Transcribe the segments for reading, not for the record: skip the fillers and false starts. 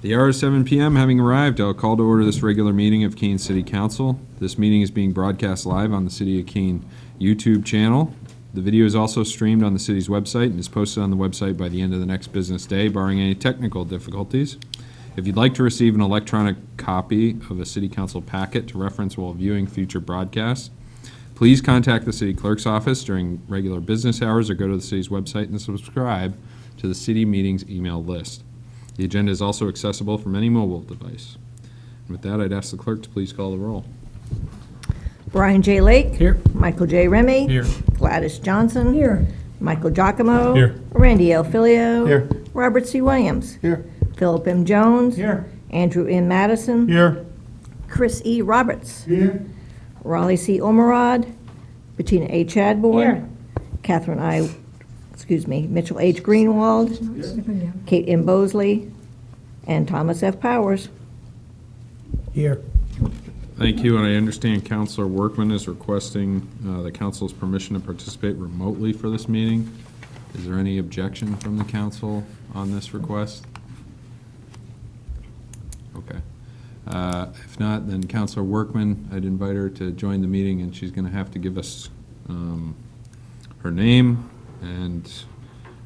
The hour is 7 p.m. Having arrived, I'll call to order this regular meeting of Keene City Council. This meeting is being broadcast live on the City of Keene YouTube channel. The video is also streamed on the city's website and is posted on the website by the end of the next business day, barring any technical difficulties. If you'd like to receive an electronic copy of a City Council packet to reference while viewing future broadcasts, please contact the City Clerk's office during regular business hours or go to the city's website and subscribe to the City Meetings email list. The agenda is also accessible from any mobile device. And with that, I'd ask the clerk to please call the roll. Brian J. Lake. Here. Michael J. Remy. Here. Gladys Johnson. Here. Michael Giacomo. Here. Randy L. Filio. Here. Robert C. Williams. Here. Philip M. Jones. Here. Andrew M. Madison. Here. Chris E. Roberts. Here. Raleigh C. Omerod. Bettina A. Chadbourne. Here. Mitchell H. Greenwald. Kate M. Bosley. And Thomas F. Powers. Here. Thank you, and I understand Councilor Workman is requesting the council's permission to participate remotely for this meeting. Is there any objection from the council on this request? Okay. If not, then Councilor Workman, I'd invite her to join the meeting, and she's going to have to give us her name and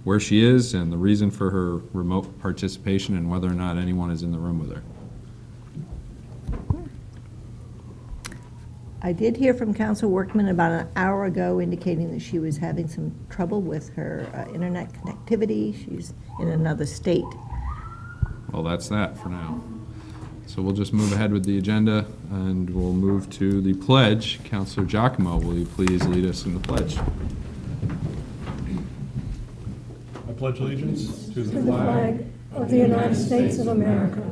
where she is and the reason for her remote participation and whether or not anyone is in the room with her. I did hear from Council Workman about an hour ago indicating that she was having some trouble with her internet connectivity. She's in another state. Well, that's that for now. So we'll just move ahead with the agenda, and we'll move to the pledge. Councilor Giacomo, will you please lead us in the pledge? I pledge allegiance to To the flag of the United States of America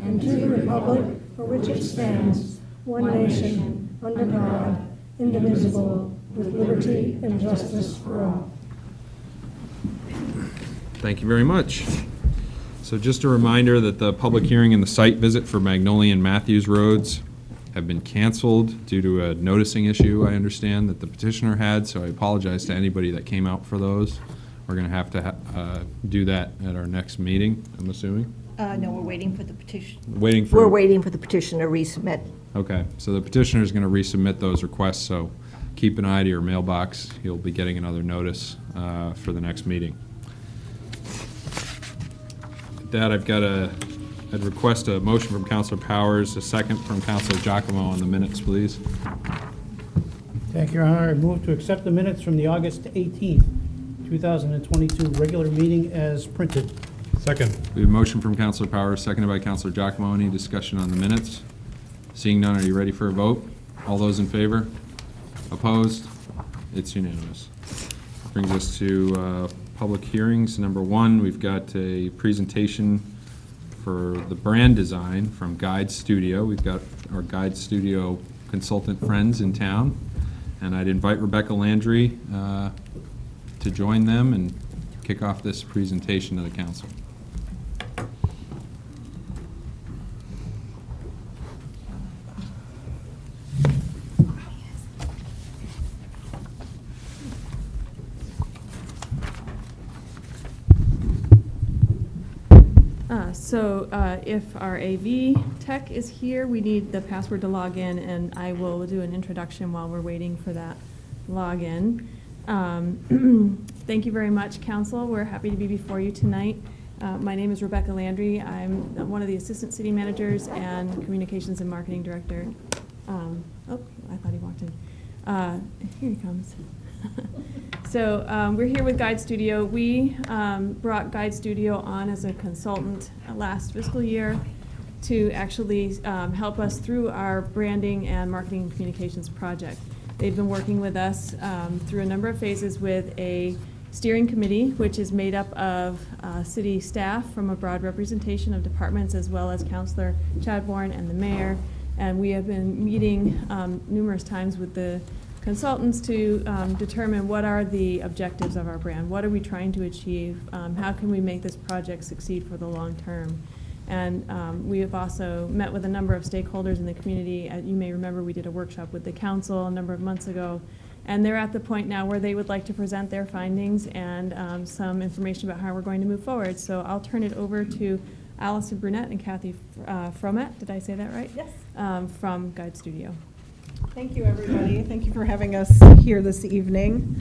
and to the republic for which it stands, one nation, under God, indivisible, with liberty and justice for all. Thank you very much. So just a reminder that the public hearing and the site visit for Magnolia and Matthews Roads have been canceled due to a noticing issue, I understand, that the petitioner had, so I apologize to anybody that came out for those. We're going to have to do that at our next meeting, I'm assuming. No, we're waiting for the petition. We're waiting for the petition to resubmit. Okay, so the petitioner is going to resubmit those requests, so keep an eye to your mailbox. You'll be getting another notice for the next meeting. With that, I'd request a motion from Councilor Powers, a second from Councilor Giacomo on the minutes, please. Thank you, Your Honor. I move to accept the minutes from the August 18th, 2022 regular meeting as printed. Second. We have a motion from Councilor Powers, seconded by Councilor Giacomo. Any discussion on the minutes? Seeing none, are you ready for a vote? All those in favor? Opposed? It's unanimous. Brings us to public hearings. Number one, we've got a presentation for the brand design from Guide Studio. We've got our Guide Studio consultant friends in town, and I'd invite Rebecca Landry to join them and kick off this presentation to the council. If our AV tech is here, we need the password to log in, and I will do an introduction while we're waiting for that login. Thank you very much, Council. We're happy to be before you tonight. My name is Rebecca Landry. I'm one of the Assistant City Managers and Communications and Marketing Director. Oh, I thought he walked in. Here he comes. So we're here with Guide Studio. We brought Guide Studio on as a consultant last fiscal year to actually help us through our branding and marketing and communications project. They've been working with us through a number of phases with a steering committee, which is made up of city staff from a broad representation of departments, as well as Councilor Chadbourne and the mayor. And we have been meeting numerous times with the consultants to determine what are the objectives of our brand, what are we trying to achieve, how can we make this project succeed for the long term. And we have also met with a number of stakeholders in the community. You may remember we did a workshop with the council a number of months ago, and they're at the point now where they would like to present their findings and some information about how we're going to move forward. So I'll turn it over to Allison Brunette and Kathy Fromet, did I say that right? Yes. From Guide Studio. Thank you, everybody. Thank you for having us here this evening.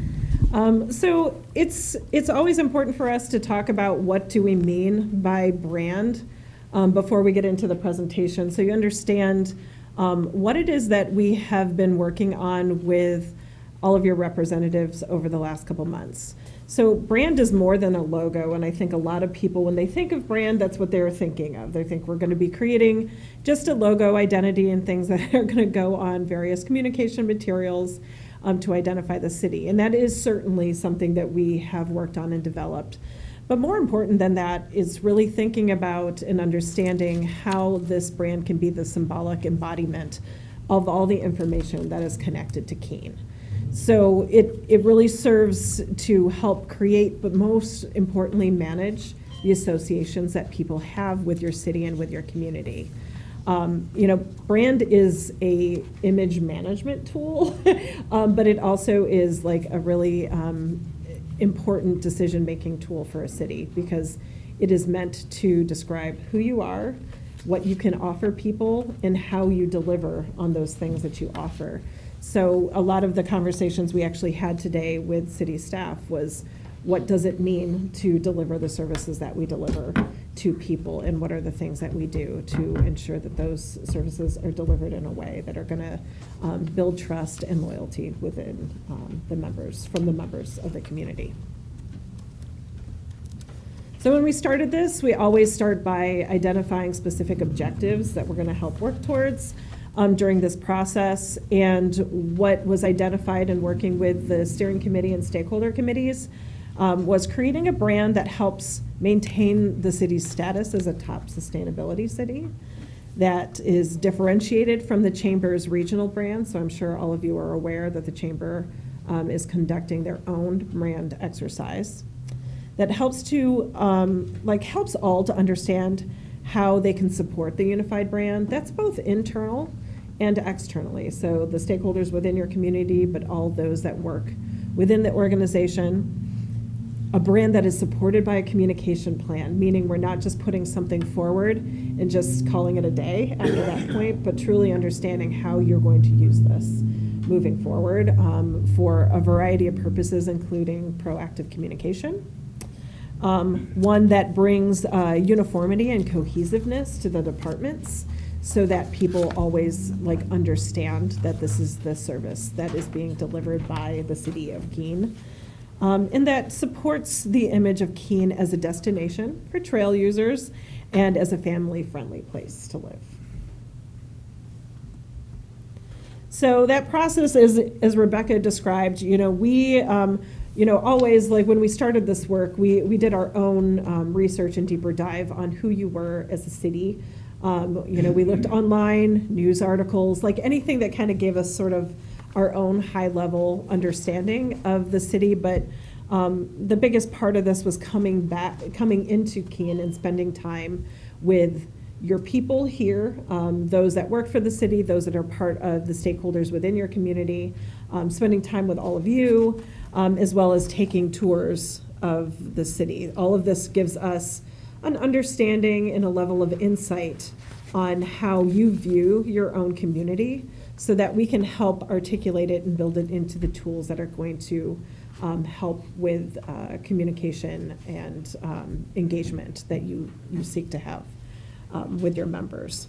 So it's always important for us to talk about what do we mean by brand before we get into the presentation. So you understand what it is that we have been working on with all of your representatives over the last couple months. So brand is more than a logo, and I think a lot of people, when they think of brand, that's what they're thinking of. They think we're going to be creating just a logo identity and things that are going to go on various communication materials to identify the city. And that is certainly something that we have worked on and developed. But more important than that is really thinking about and understanding how this brand can be the symbolic embodiment of all the information that is connected to Keene. So it really serves to help create, but most importantly, manage the associations that people have with your city and with your community. Brand is a image management tool, but it also is like a really important decision-making tool for a city, because it is meant to describe who you are, what you can offer people, and how you deliver on those things that you offer. So a lot of the conversations we actually had today with city staff was, what does it mean to deliver the services that we deliver to people, and what are the things that we do to ensure that those services are delivered in a way that are going to build trust and loyalty within the members of the community. So when we started this, we always start by identifying specific objectives that we're going to help work towards during this process. And what was identified in working with the steering committee and stakeholder committees was creating a brand that helps maintain the city's status as a top sustainability city, that is differentiated from the Chamber's regional brand. So I'm sure all of you are aware that the Chamber is conducting their own brand exercise that helps to, helps all to understand how they can support the unified brand. That's both internal and externally. So the stakeholders within your community, but all those that work within the organization. A brand that is supported by a communication plan, meaning we're not just putting something forward and just calling it a day after that point, but truly understanding how you're going to use this moving forward for a variety of purposes, including proactive communication. One that brings uniformity and cohesiveness to the departments, so that people always understand that this is the service that is being delivered by the city of Keene. And that supports the image of Keene as a destination for trail users and as a family-friendly place to live. So that process is, as Rebecca described, we always, when we started this work, we did our own research and deeper dive on who you were as a city. We looked online, news articles, anything that kind of gave us sort of our own high-level understanding of the city, but the biggest part of this was coming into Keene and spending time with your people here, those that work for the city, those that are part of the stakeholders within your community, spending time with all of you, as well as taking tours of the city. All of this gives us an understanding and a level of insight on how you view your own community, so that we can help articulate it and build it into the tools that are going to help with communication and engagement that you seek to have with your members.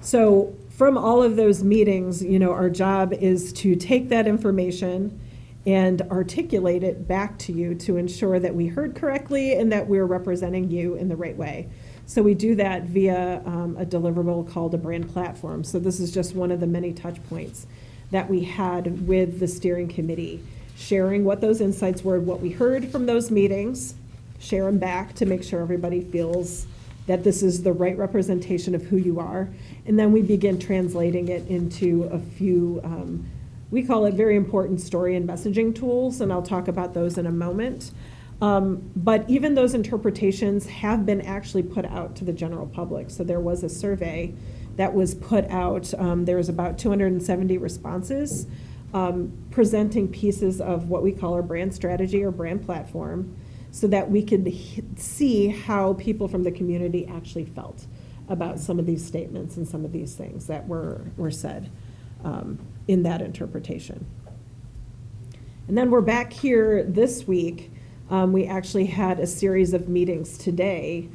So from all of those meetings, our job is to take that information and articulate it back to you to ensure that we heard correctly and that we're representing you in the right way. So we do that via a deliverable called a brand platform. So this is just one of the many touch points that we had with the steering committee, sharing what those insights were, what we heard from those meetings, share them back to make sure everybody feels that this is the right representation of who you are. And then we begin translating it into a few, we call it very important story and messaging tools, and I'll talk about those in a moment. But even those interpretations have been actually put out to the general public. So there was a survey that was put out. There was about 270 responses presenting pieces of what we call our brand strategy or brand platform. so that we could see how people from the community actually felt about some of these statements and some of these things that were said in that interpretation. And then we're back here this week. We actually had a series of meetings today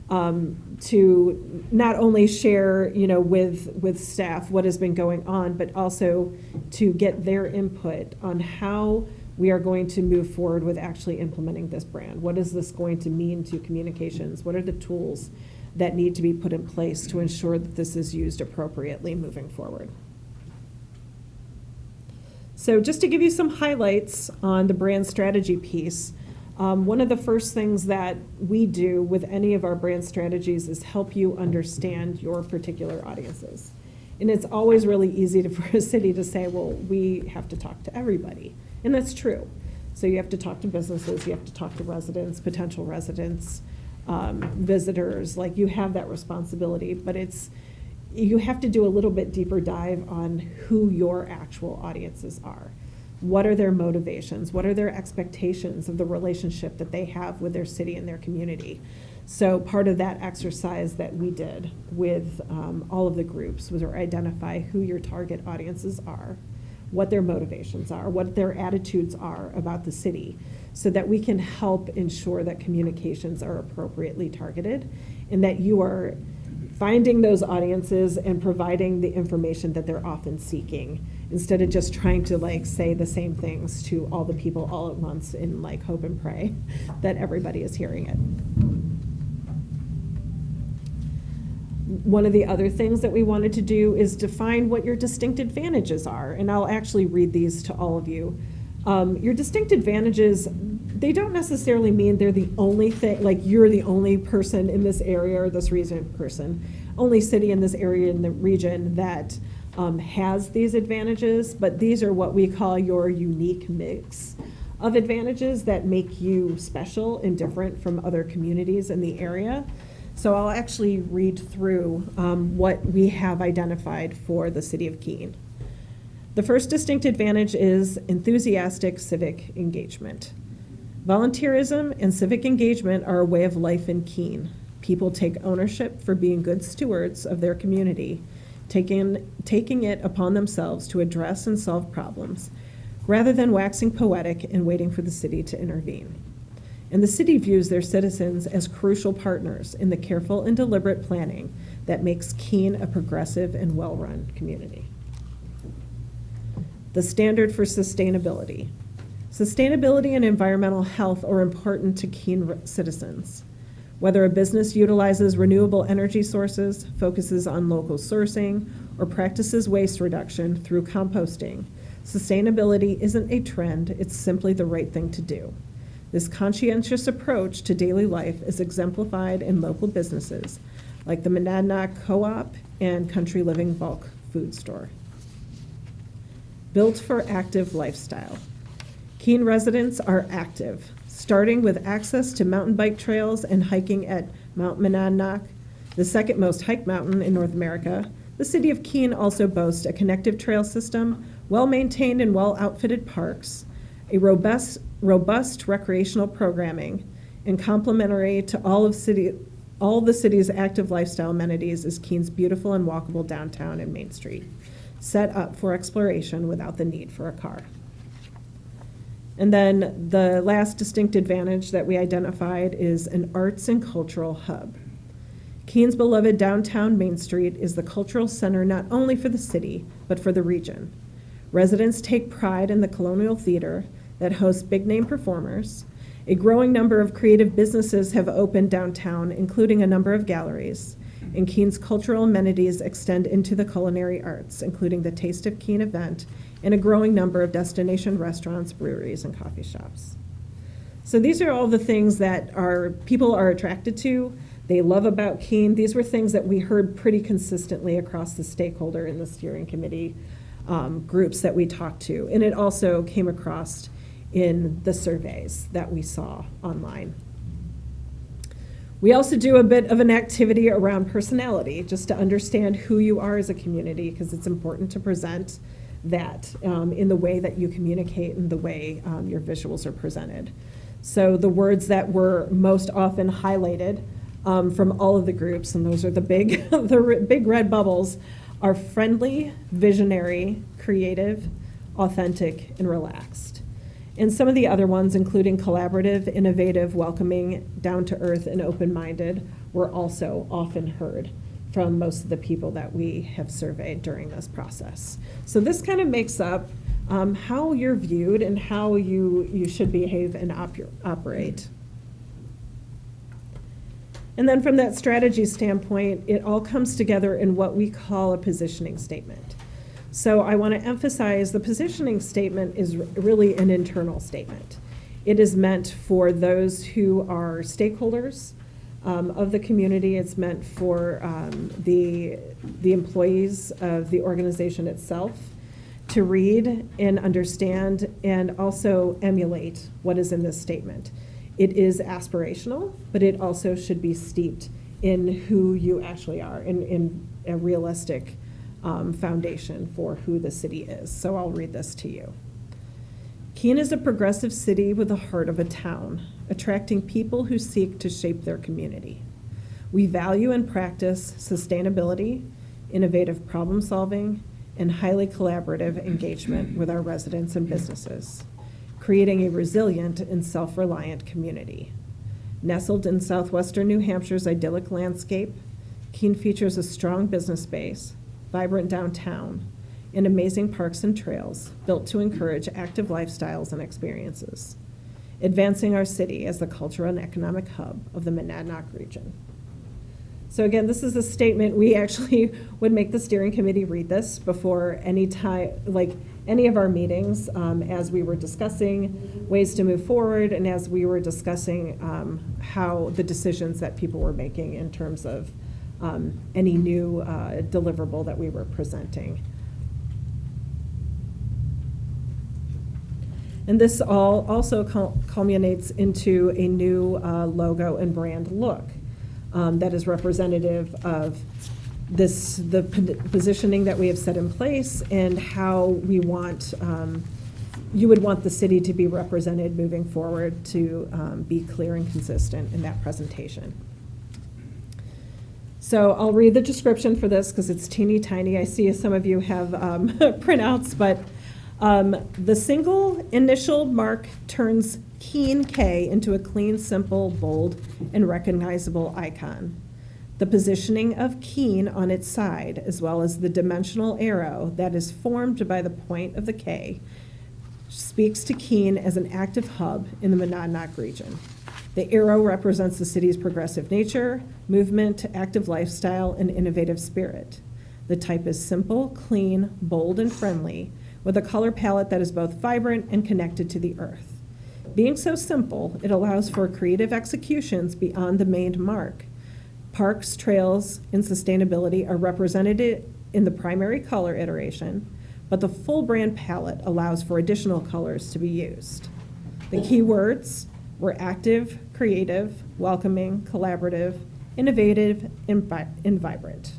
to not only share, with staff what has been going on, but also to get their input on how we are going to move forward with actually implementing this brand. What is this going to mean to communications? What are the tools that need to be put in place to ensure that this is used appropriately moving forward? So just to give you some highlights on the brand strategy piece, one of the first things that we do with any of our brand strategies is help you understand your particular audiences. And it's always really easy for a city to say, well, we have to talk to everybody. And that's true. So you have to talk to businesses, you have to talk to residents, potential residents, visitors, like you have that responsibility, but you have to do a little bit deeper dive on who your actual audiences are. What are their motivations? What are their expectations of the relationship that they have with their city and their community? So part of that exercise that we did with all of the groups was to identify who your target audiences are, what their motivations are, what their attitudes are about the city, so that we can help ensure that communications are appropriately targeted and that you are finding those audiences and providing the information that they're often seeking, instead of just trying to say the same things to all the people all at once in hope and pray that everybody is hearing it. One of the other things that we wanted to do is define what your distinct advantages are, and I'll actually read these to all of you. Your distinct advantages, they don't necessarily mean they're the only thing, you're the only person in this area or this region only city in this area in the region that has these advantages, but these are what we call your unique mix of advantages that make you special and different from other communities in the area. So I'll actually read through what we have identified for the city of Keene. The first distinct advantage is enthusiastic civic engagement. Volunteerism and civic engagement are a way of life in Keene. People take ownership for being good stewards of their community, taking it upon themselves to address and solve problems, rather than waxing poetic and waiting for the city to intervene. And the city views their citizens as crucial partners in the careful and deliberate planning that makes Keene a progressive and well-run community. The standard for sustainability. Sustainability and environmental health are important to Keene citizens. Whether a business utilizes renewable energy sources, focuses on local sourcing, or practices waste reduction through composting, sustainability isn't a trend, it's simply the right thing to do. This conscientious approach to daily life is exemplified in local businesses like the Monadnock Co-op and Country Living Bulk Food Store. Built for active lifestyle. Keene residents are active, starting with access to mountain bike trails and hiking at Mount Monadnock, the second most hiked mountain in North America. The city of Keene also boasts a connective trail system, well-maintained and well-outfitted parks, a robust recreational programming, and complementary to all the city's active lifestyle amenities is Keene's beautiful and walkable downtown and Main Street, set up for exploration without the need for a car. And then the last distinct advantage that we identified is an arts and cultural hub. Keene's beloved downtown Main Street is the cultural center not only for the city, but for the region. Residents take pride in the Colonial Theater that hosts big-name performers. A growing number of creative businesses have opened downtown, including a number of galleries. And Keene's cultural amenities extend into the culinary arts, including the Taste of Keene event and a growing number of destination restaurants, breweries, and coffee shops. So these are all the things that people are attracted to, they love about Keene. These were things that we heard pretty consistently across the stakeholder and the steering committee groups that we talked to. And it also came across in the surveys that we saw online. We also do a bit of an activity around personality, just to understand who you are as a community, because it's important to present that in the way that you communicate and the way your visuals are presented. So the words that were most often highlighted from all of the groups, and those are the big, big red bubbles, are friendly, visionary, creative, authentic, and relaxed. And some of the other ones, including collaborative, innovative, welcoming, down-to-earth, and open-minded, were also often heard from most of the people that we have surveyed during this process. So this kind of makes up how you're viewed and how you should behave and operate. And then from that strategy standpoint, it all comes together in what we call a positioning statement. So I want to emphasize the positioning statement is really an internal statement. It is meant for those who are stakeholders of the community. It's meant for the employees of the organization itself to read and understand and also emulate what is in this statement. It is aspirational, but it also should be steeped in who you actually are, in a realistic foundation for who the city is. So I'll read this to you. Keene is a progressive city with the heart of a town, attracting people who seek to shape their community. We value and practice sustainability, innovative problem solving, and highly collaborative engagement with our residents and businesses, creating a resilient and self-reliant community. Nestled in southwestern New Hampshire's idyllic landscape, Keene features a strong business base, vibrant downtown, and amazing parks and trails built to encourage active lifestyles and experiences, advancing our city as the cultural and economic hub of the Monadnock region. So again, this is a statement, we actually would make the steering committee read this before any time, like any of our meetings, as we were discussing ways to move forward and as we were discussing how the decisions that people were making in terms of any new deliverable that we were presenting. And this all also culminates into a new logo and brand look that is representative of the positioning that we have set in place and how we want, you would want the city to be represented moving forward to be clear and consistent in that presentation. So I'll read the description for this because it's teeny tiny. I see some of you have printouts, but the single initial mark turns Keene K into a clean, simple, bold, and recognizable icon. The positioning of Keene on its side, as well as the dimensional arrow that is formed by the point of the K, speaks to Keene as an active hub in the Monadnock region. The arrow represents the city's progressive nature, movement, active lifestyle, and innovative spirit. The type is simple, clean, bold, and friendly, with a color palette that is both vibrant and connected to the earth. Being so simple, it allows for creative executions beyond the main mark. Parks, trails, and sustainability are represented in the primary color iteration, but the full brand palette allows for additional colors to be used. The key words were active, creative, welcoming, collaborative, innovative, and vibrant.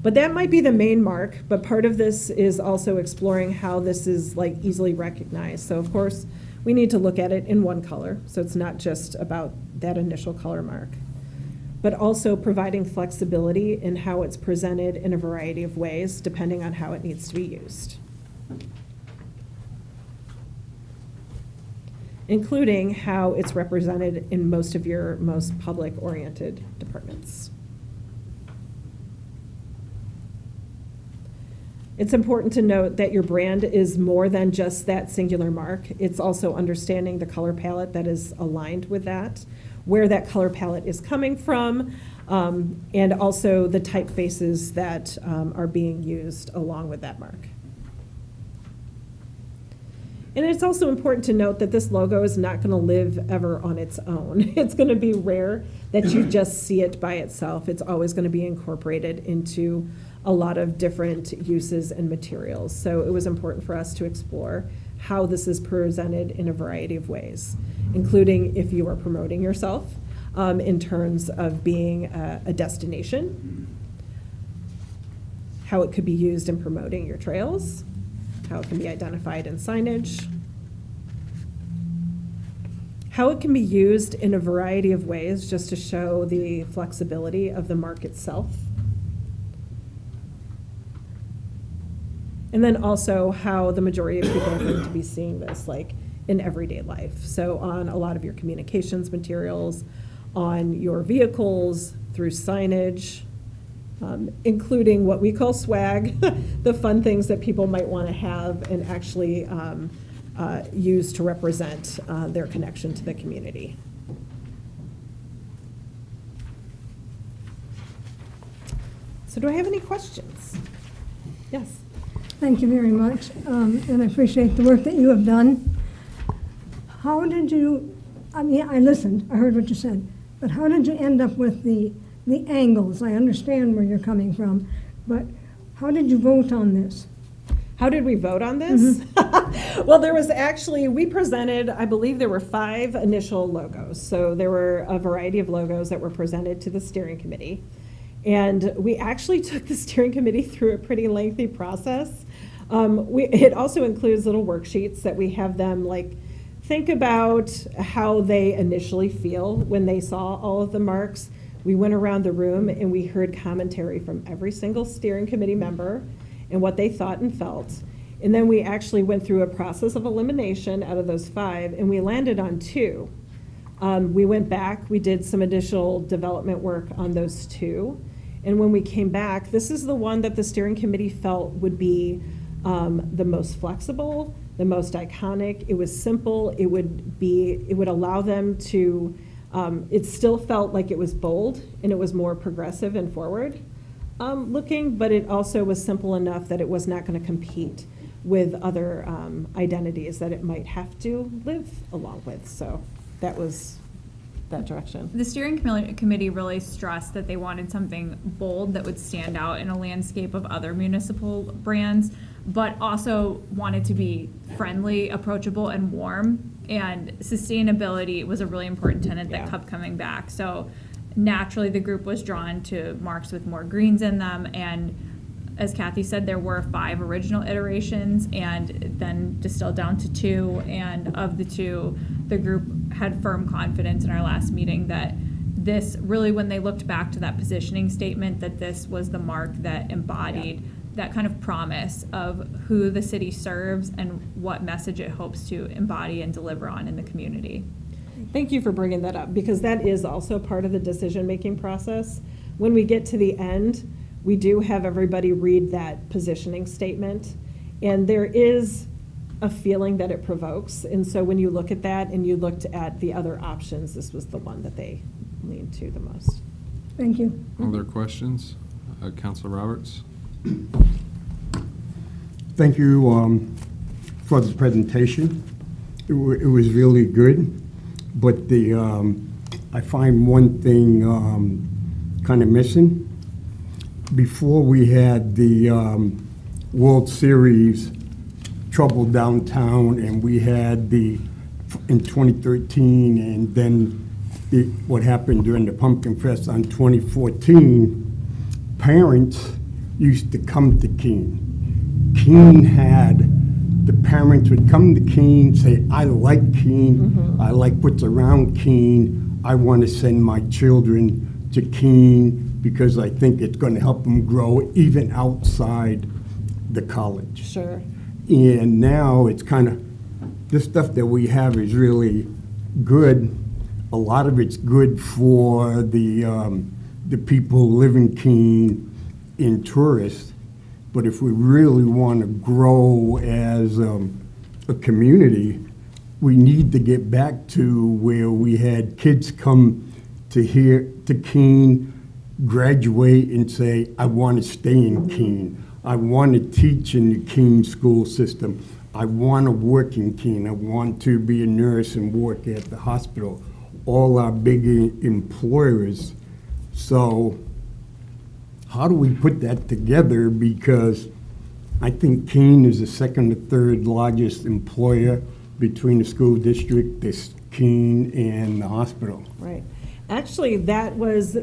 But that might be the main mark, but part of this is also exploring how this is like easily recognized. So of course, we need to look at it in one color, so it's not just about that initial color mark, but also providing flexibility in how it's presented in a variety of ways, depending on how it needs to be used. Including how it's represented in most of your most public-oriented departments. It's important to note that your brand is more than just that singular mark. It's also understanding the color palette that is aligned with that, where that color palette is coming from, and also the typefaces that are being used along with that mark. And it's also important to note that this logo is not going to live ever on its own. It's going to be rare that you just see it by itself. It's always going to be incorporated into a lot of different uses and materials. So it was important for us to explore how this is presented in a variety of ways, including if you are promoting yourself in terms of being a destination, how it could be used in promoting your trails, how it can be identified in signage, how it can be used in a variety of ways, just to show the flexibility of the mark itself. And then also how the majority of people are going to be seeing this, like, in everyday life. So on a lot of your communications materials, on your vehicles, through signage, including what we call swag, the fun things that people might want to have and actually use to represent their connection to the community. So do I have any questions? Yes. Thank you very much, and I appreciate the work that you have done. How did you, I mean, I listened, I heard what you said, but how did you end up with the angles? I understand where you're coming from, but how did you vote on this? How did we vote on this? Well, there was actually, we presented, I believe there were 5 initial logos. So there were a variety of logos that were presented to the steering committee. And we actually took the steering committee through a pretty lengthy process. It also includes little worksheets that we have them like think about how they initially feel when they saw all of the marks. We went around the room and we heard commentary from every single steering committee member and what they thought and felt. And then we actually went through a process of elimination out of those 5, and we landed on 2. We went back, we did some additional development work on those 2. And when we came back, this is the one that the steering committee felt would be the most flexible, the most iconic. It was simple. It would allow them to, it still felt like it was bold and it was more progressive and forward looking, but it also was simple enough that it was not going to compete with other identities that it might have to live along with. So that was that direction. The steering committee really stressed that they wanted something bold that would stand out in a landscape of other municipal brands, but also wanted to be friendly, approachable, and warm. And sustainability was a really important tenet that kept coming back. So naturally, the group was drawn to marks with more greens in them. And as Kathy said, there were 5 original iterations and then distilled down to 2. And of the 2, the group had firm confidence in our last meeting that this really, when they looked back to that positioning statement, that this was the mark that embodied that kind of promise of who the city serves and what message it hopes to embody and deliver on in the community. Thank you for bringing that up, because that is also part of the decision-making process. When we get to the end, we do have everybody read that positioning statement, and there is a feeling that it provokes. And so when you look at that and you looked at the other options, this was the one that they leaned to the most. Thank you. Other questions? Councilor Roberts? Thank you for the presentation. It was really good, but I find one thing kind of missing. Before we had the World Series trouble downtown, and we had in 2013, and then what happened during the Pumpkin Fest on 2014, parents used to come to Keene. Keene the parents would come to Keene, say, I like Keene, I like what's around Keene, I want to send my children to Keene because I think it's going to help them grow even outside the college. Sure. And now it's kind of, this stuff that we have is really good. A lot of it's good for the people who live in Keene, in tourists. But if we really want to grow as a community, we need to get back to where we had kids come to Keene, graduate and say, I want to stay in Keene. I want to teach in the Keene school system. I want to work in Keene. I want to be a nurse and work at the hospital. All our big employers. So how do we put that together? Because I think Keene is the second or third largest employer between the school district, Keene, and the hospital. Right. Actually, that was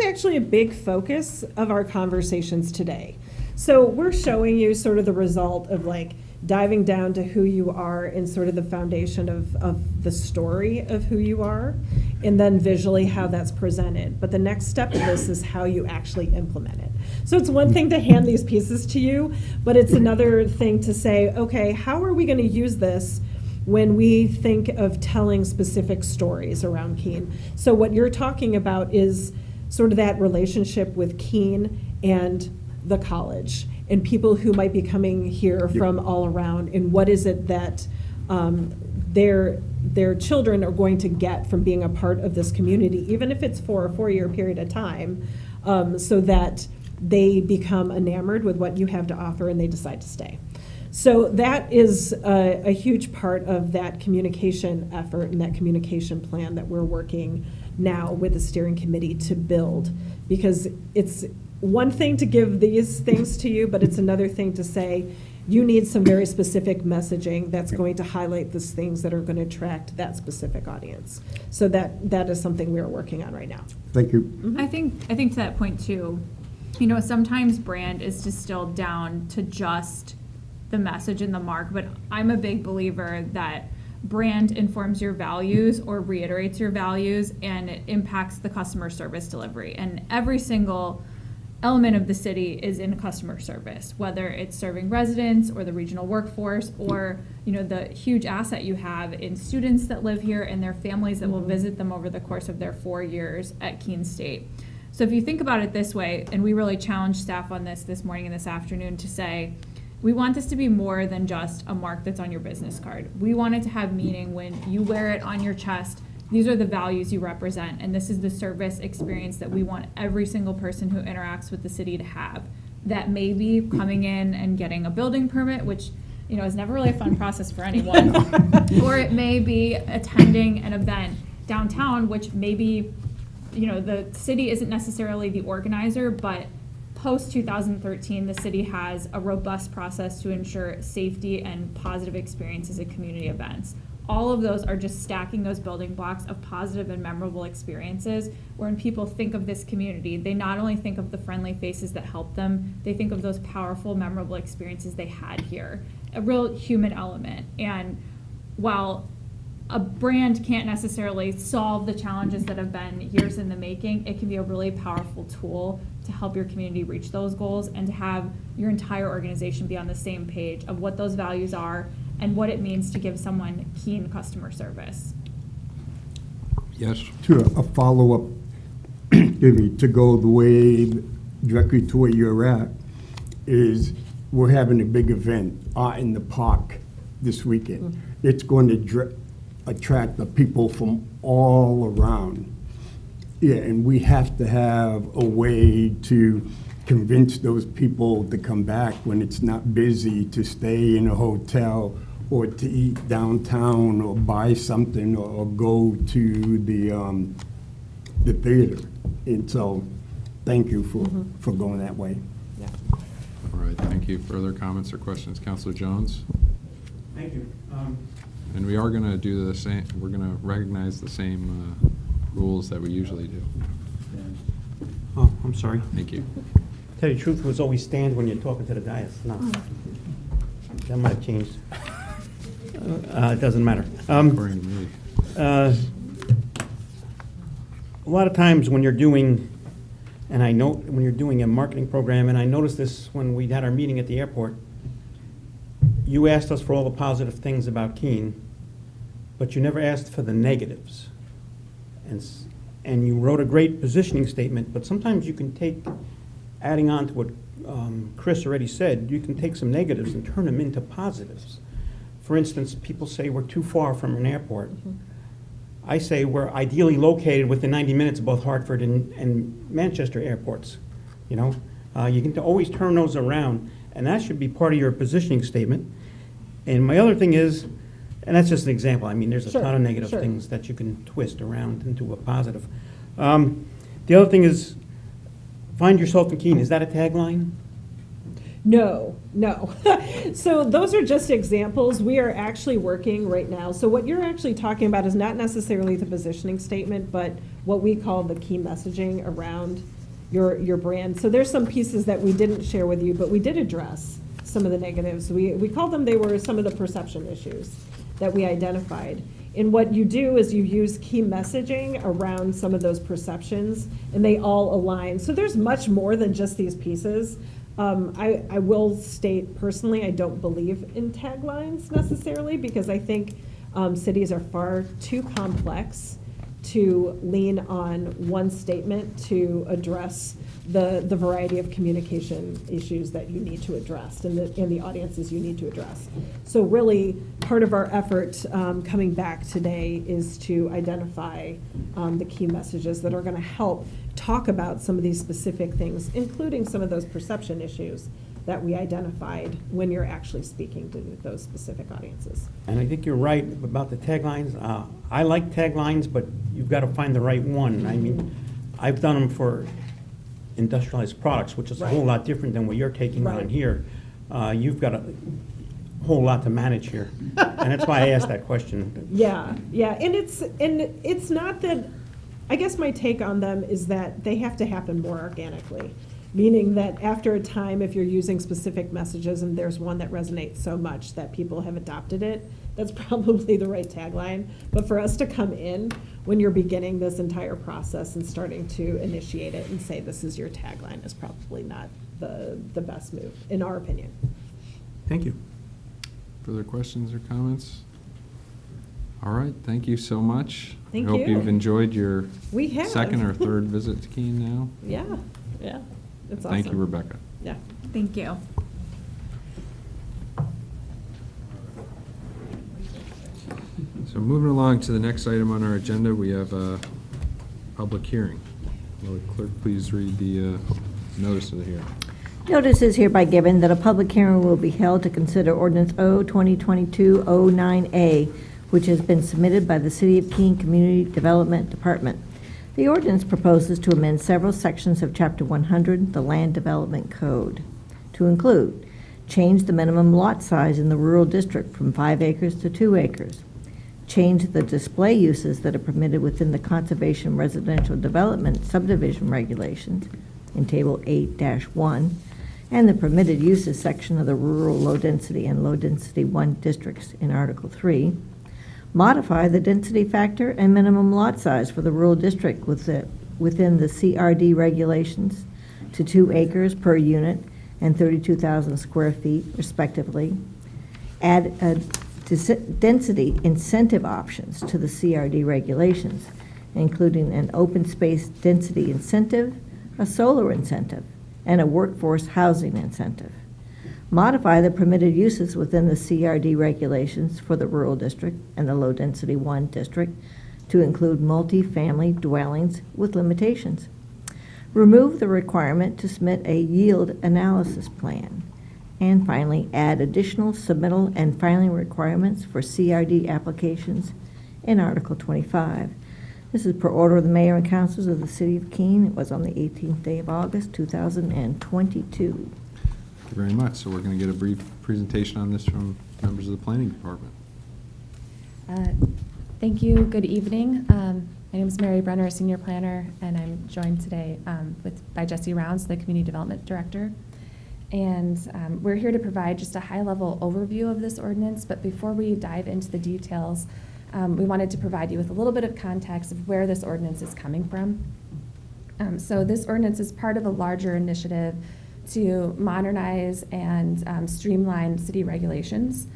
actually a big focus of our conversations today. So we're showing you sort of the result of like diving down to who you are and sort of the foundation of the story of who you are, and then visually how that's presented. But the next step of this is how you actually implement it. So it's one thing to hand these pieces to you, but it's another thing to say, okay, how are we going to use this when we think of telling specific stories around Keene? So what you're talking about is sort of that relationship with Keene and the college and people who might be coming here from all around, and what is it that their children are going to get from being a part of this community, even if it's for a 4-year period of time, so that they become enamored with what you have to offer and they decide to stay. So that is a huge part of that communication effort and that communication plan that we're working now with the steering committee to build, because it's one thing to give these things to you, but it's another thing to say, you need some very specific messaging that's going to highlight those things that are going to attract that specific audience. So that is something we are working on right now. Thank you. I think to that point too, sometimes brand is distilled down to just the message and the mark, but I'm a big believer that brand informs your values or reiterates your values, and it impacts the customer service delivery. And every single element of the city is in customer service, whether it's serving residents or the regional workforce, or the huge asset you have in students that live here and their families that will visit them over the course of their 4 years at Keene State. So if you think about it this way, and we really challenged staff on this morning and this afternoon to say, we want this to be more than just a mark that's on your business card. We want it to have meaning when you wear it on your chest. These are the values you represent, and this is the service experience that we want every single person who interacts with the city to have. That may be coming in and getting a building permit, which is never really a fun process for anyone. Or it may be attending an event downtown, which maybe the city isn't necessarily the organizer, but post 2013, the city has a robust process to ensure safety and positive experiences at community events. All of those are just stacking those building blocks of positive and memorable experiences, where when people think of this community, they not only think of the friendly faces that helped them, they think of those powerful, memorable experiences they had here. A real human element. And while a brand can't necessarily solve the challenges that have been years in the making, it can be a really powerful tool to help your community reach those goals and to have your entire organization be on the same page of what those values are and what it means to give someone Keene customer service. Yes. To a follow-up, to go the way directly to where you're at, is we're having a big event in the park this weekend. It's going to attract the people from all around. Yeah, and we have to have a way to convince those people to come back when it's not busy, to stay in a hotel or to eat downtown or buy something or go to the theater. And so, thank you for going that way. All right, thank you. Further comments or questions? Councilor Jones? Thank you. And we are going to do the same, we're going to recognize the same rules that we usually do. Oh, I'm sorry. Thank you. Tell you the truth, was always stand when you're talking to the dais. No. That might have changed. It doesn't matter. According to me. A lot of times when you're doing, and I know when you're doing a marketing program, and I noticed this when we had our meeting at the airport, you asked us for all the positive things about Keene, but you never asked for the negatives. And you wrote a great positioning statement, but sometimes you can take, adding on to what Chris already said, you can take some negatives and turn them into positives. For instance, people say we're too far from an airport. I say we're ideally located within 90 minutes of both Hartford and Manchester airports. You can always turn those around, and that should be part of your positioning statement. And my other thing is, and that's just an example, I mean, there's a ton of negative things that you can twist around into a positive. The other thing is, find yourself in Keene. Is that a tagline? No. So those are just examples. We are actually working right now. So what you're actually talking about is not necessarily the positioning statement, but what we call the key messaging around your brand. So there's some pieces that we didn't share with you, but we did address some of the negatives. We called them, they were some of the perception issues that we identified. And what you do is you use key messaging around some of those perceptions, and they all align. So there's much more than just these pieces. I will state personally, I don't believe in taglines necessarily, because I think cities are far too complex to lean on one statement to address the variety of communication issues that you need to address and the audiences you need to address. So really, part of our effort coming back today is to identify the key messages that are going to help talk about some of these specific things, including some of those perception issues that we identified when you're actually speaking to those specific audiences. And I think you're right about the taglines. I like taglines, but you've got to find the right one. I mean, I've done them for industrialized products, which is a whole Right. lot different than what you're taking on Right. here. You've got a whole lot to manage here. And that's why I asked that question. Yeah, and it's not that, I guess my take on them is that they have to happen more organically. Meaning that after a time, if you're using specific messages and there's one that resonates so much that people have adopted it, that's probably the right tagline. But for us to come in when you're beginning this entire process and starting to initiate it and say this is your tagline is probably not the best move, in our opinion. Thank you. Further questions or comments? All right, thank you so much. Thank I hope you. you've enjoyed your We have. second or third visit to Keene now. Yeah, it's awesome. Thank you, Rebecca. Yeah. Thank you. So moving along to the next item on our agenda, we have a public hearing. Will the clerk please read the notice of the hearing? Notice is hereby given that a public hearing will be held to consider ordinance O-2022-09A, which has been submitted by the City of Keene Community Development Department. The ordinance proposes to amend several sections of Chapter 100, the Land Development Code, to include change the minimum lot size in the rural district from 5 acres to 2 acres, change the display uses that are permitted within the Conservation Residential Development Subdivision Regulations in Table 8-1, and the permitted uses section of the rural low-density and low-density 1 districts in Article 3, modify the density factor and minimum lot size for the rural district within the CRD regulations to 2 acres per unit and 32,000 square feet respectively, add density incentive options to the CRD regulations, including an open space density incentive, a solar incentive, and a workforce housing incentive. Modify the permitted uses within the CRD regulations for the rural district and the low-density 1 district to include multi-family dwellings with limitations. Remove the requirement to submit a yield analysis plan. And finally, add additional submittal and filing requirements for CRD applications in Article 25. This is per order of the mayor and councils of the City of Keene. It was on the 18th day of August, 2022. Thank you very much. So we're going to get a brief presentation on this from members of the planning department. Thank you. Good evening. My name is Mary Brenner, Senior Planner, and I'm joined today by Jesse Rounds, the Community Development Director. And we're here to provide just a high-level overview of this ordinance, but before we dive into the details, we wanted to provide you with a little bit of context of where this ordinance is coming from. So this ordinance is part of a larger initiative to modernize and streamline city regulations.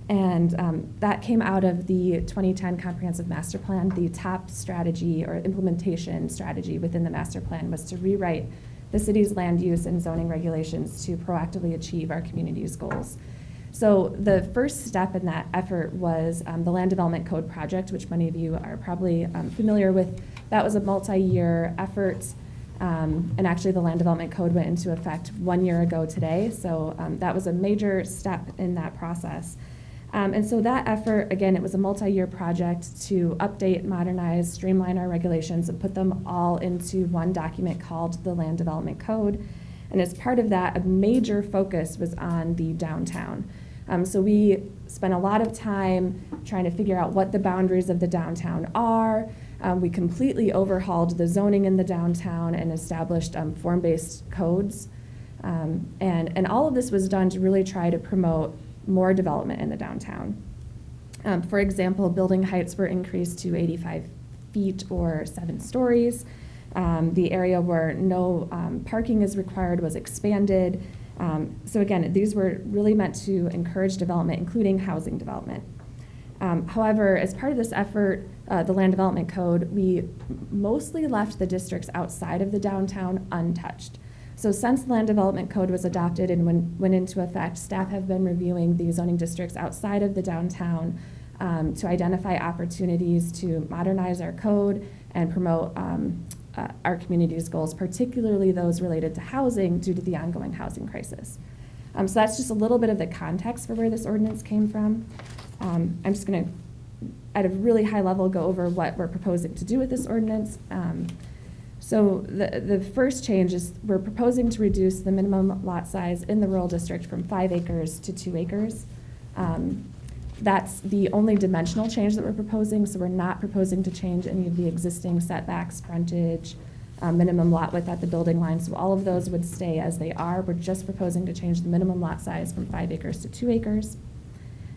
And that came out of the 2010 Comprehensive Master Plan. The top strategy or implementation strategy within the master plan was to rewrite the city's land use and zoning regulations to proactively achieve our community's goals. So the first step in that effort was the Land Development Code project, which many of you are probably familiar with. That was a multi-year effort. And actually the Land Development Code went into effect 1 year ago today. So that was a major step in that process. And so that effort, again, it was a multi-year project to update, modernize, streamline our regulations and put them all into one document called the Land Development Code. And as part of that, a major focus was on the downtown. So we spent a lot of time trying to figure out what the boundaries of the downtown are, We completely overhauled the zoning in the downtown and established form-based codes. And all of this was done to really try to promote more development in the downtown. For example, building heights were increased to 85 feet or 7 stories. The area where no parking is required was expanded. So again, these were really meant to encourage development, including housing development. However, as part of this effort, the Land Development Code, we mostly left the districts outside of the downtown untouched. So since the Land Development Code was adopted and went into effect, staff have been reviewing the zoning districts outside of the downtown to identify opportunities to modernize our code and promote our community's goals, particularly those related to housing due to the ongoing housing crisis. So that's just a little bit of the context for where this ordinance came from. I'm just going to, at a really high level, go over what we're proposing to do with this ordinance. So the first change is we're proposing to reduce the minimum lot size in the rural district from 5 acres to 2 acres. That's the only dimensional change that we're proposing, so we're not proposing to change any of the existing setbacks, frontage, minimum lot width at the building line, so all of those would stay as they are. We're just proposing to change the minimum lot size from 5 acres to 2 acres.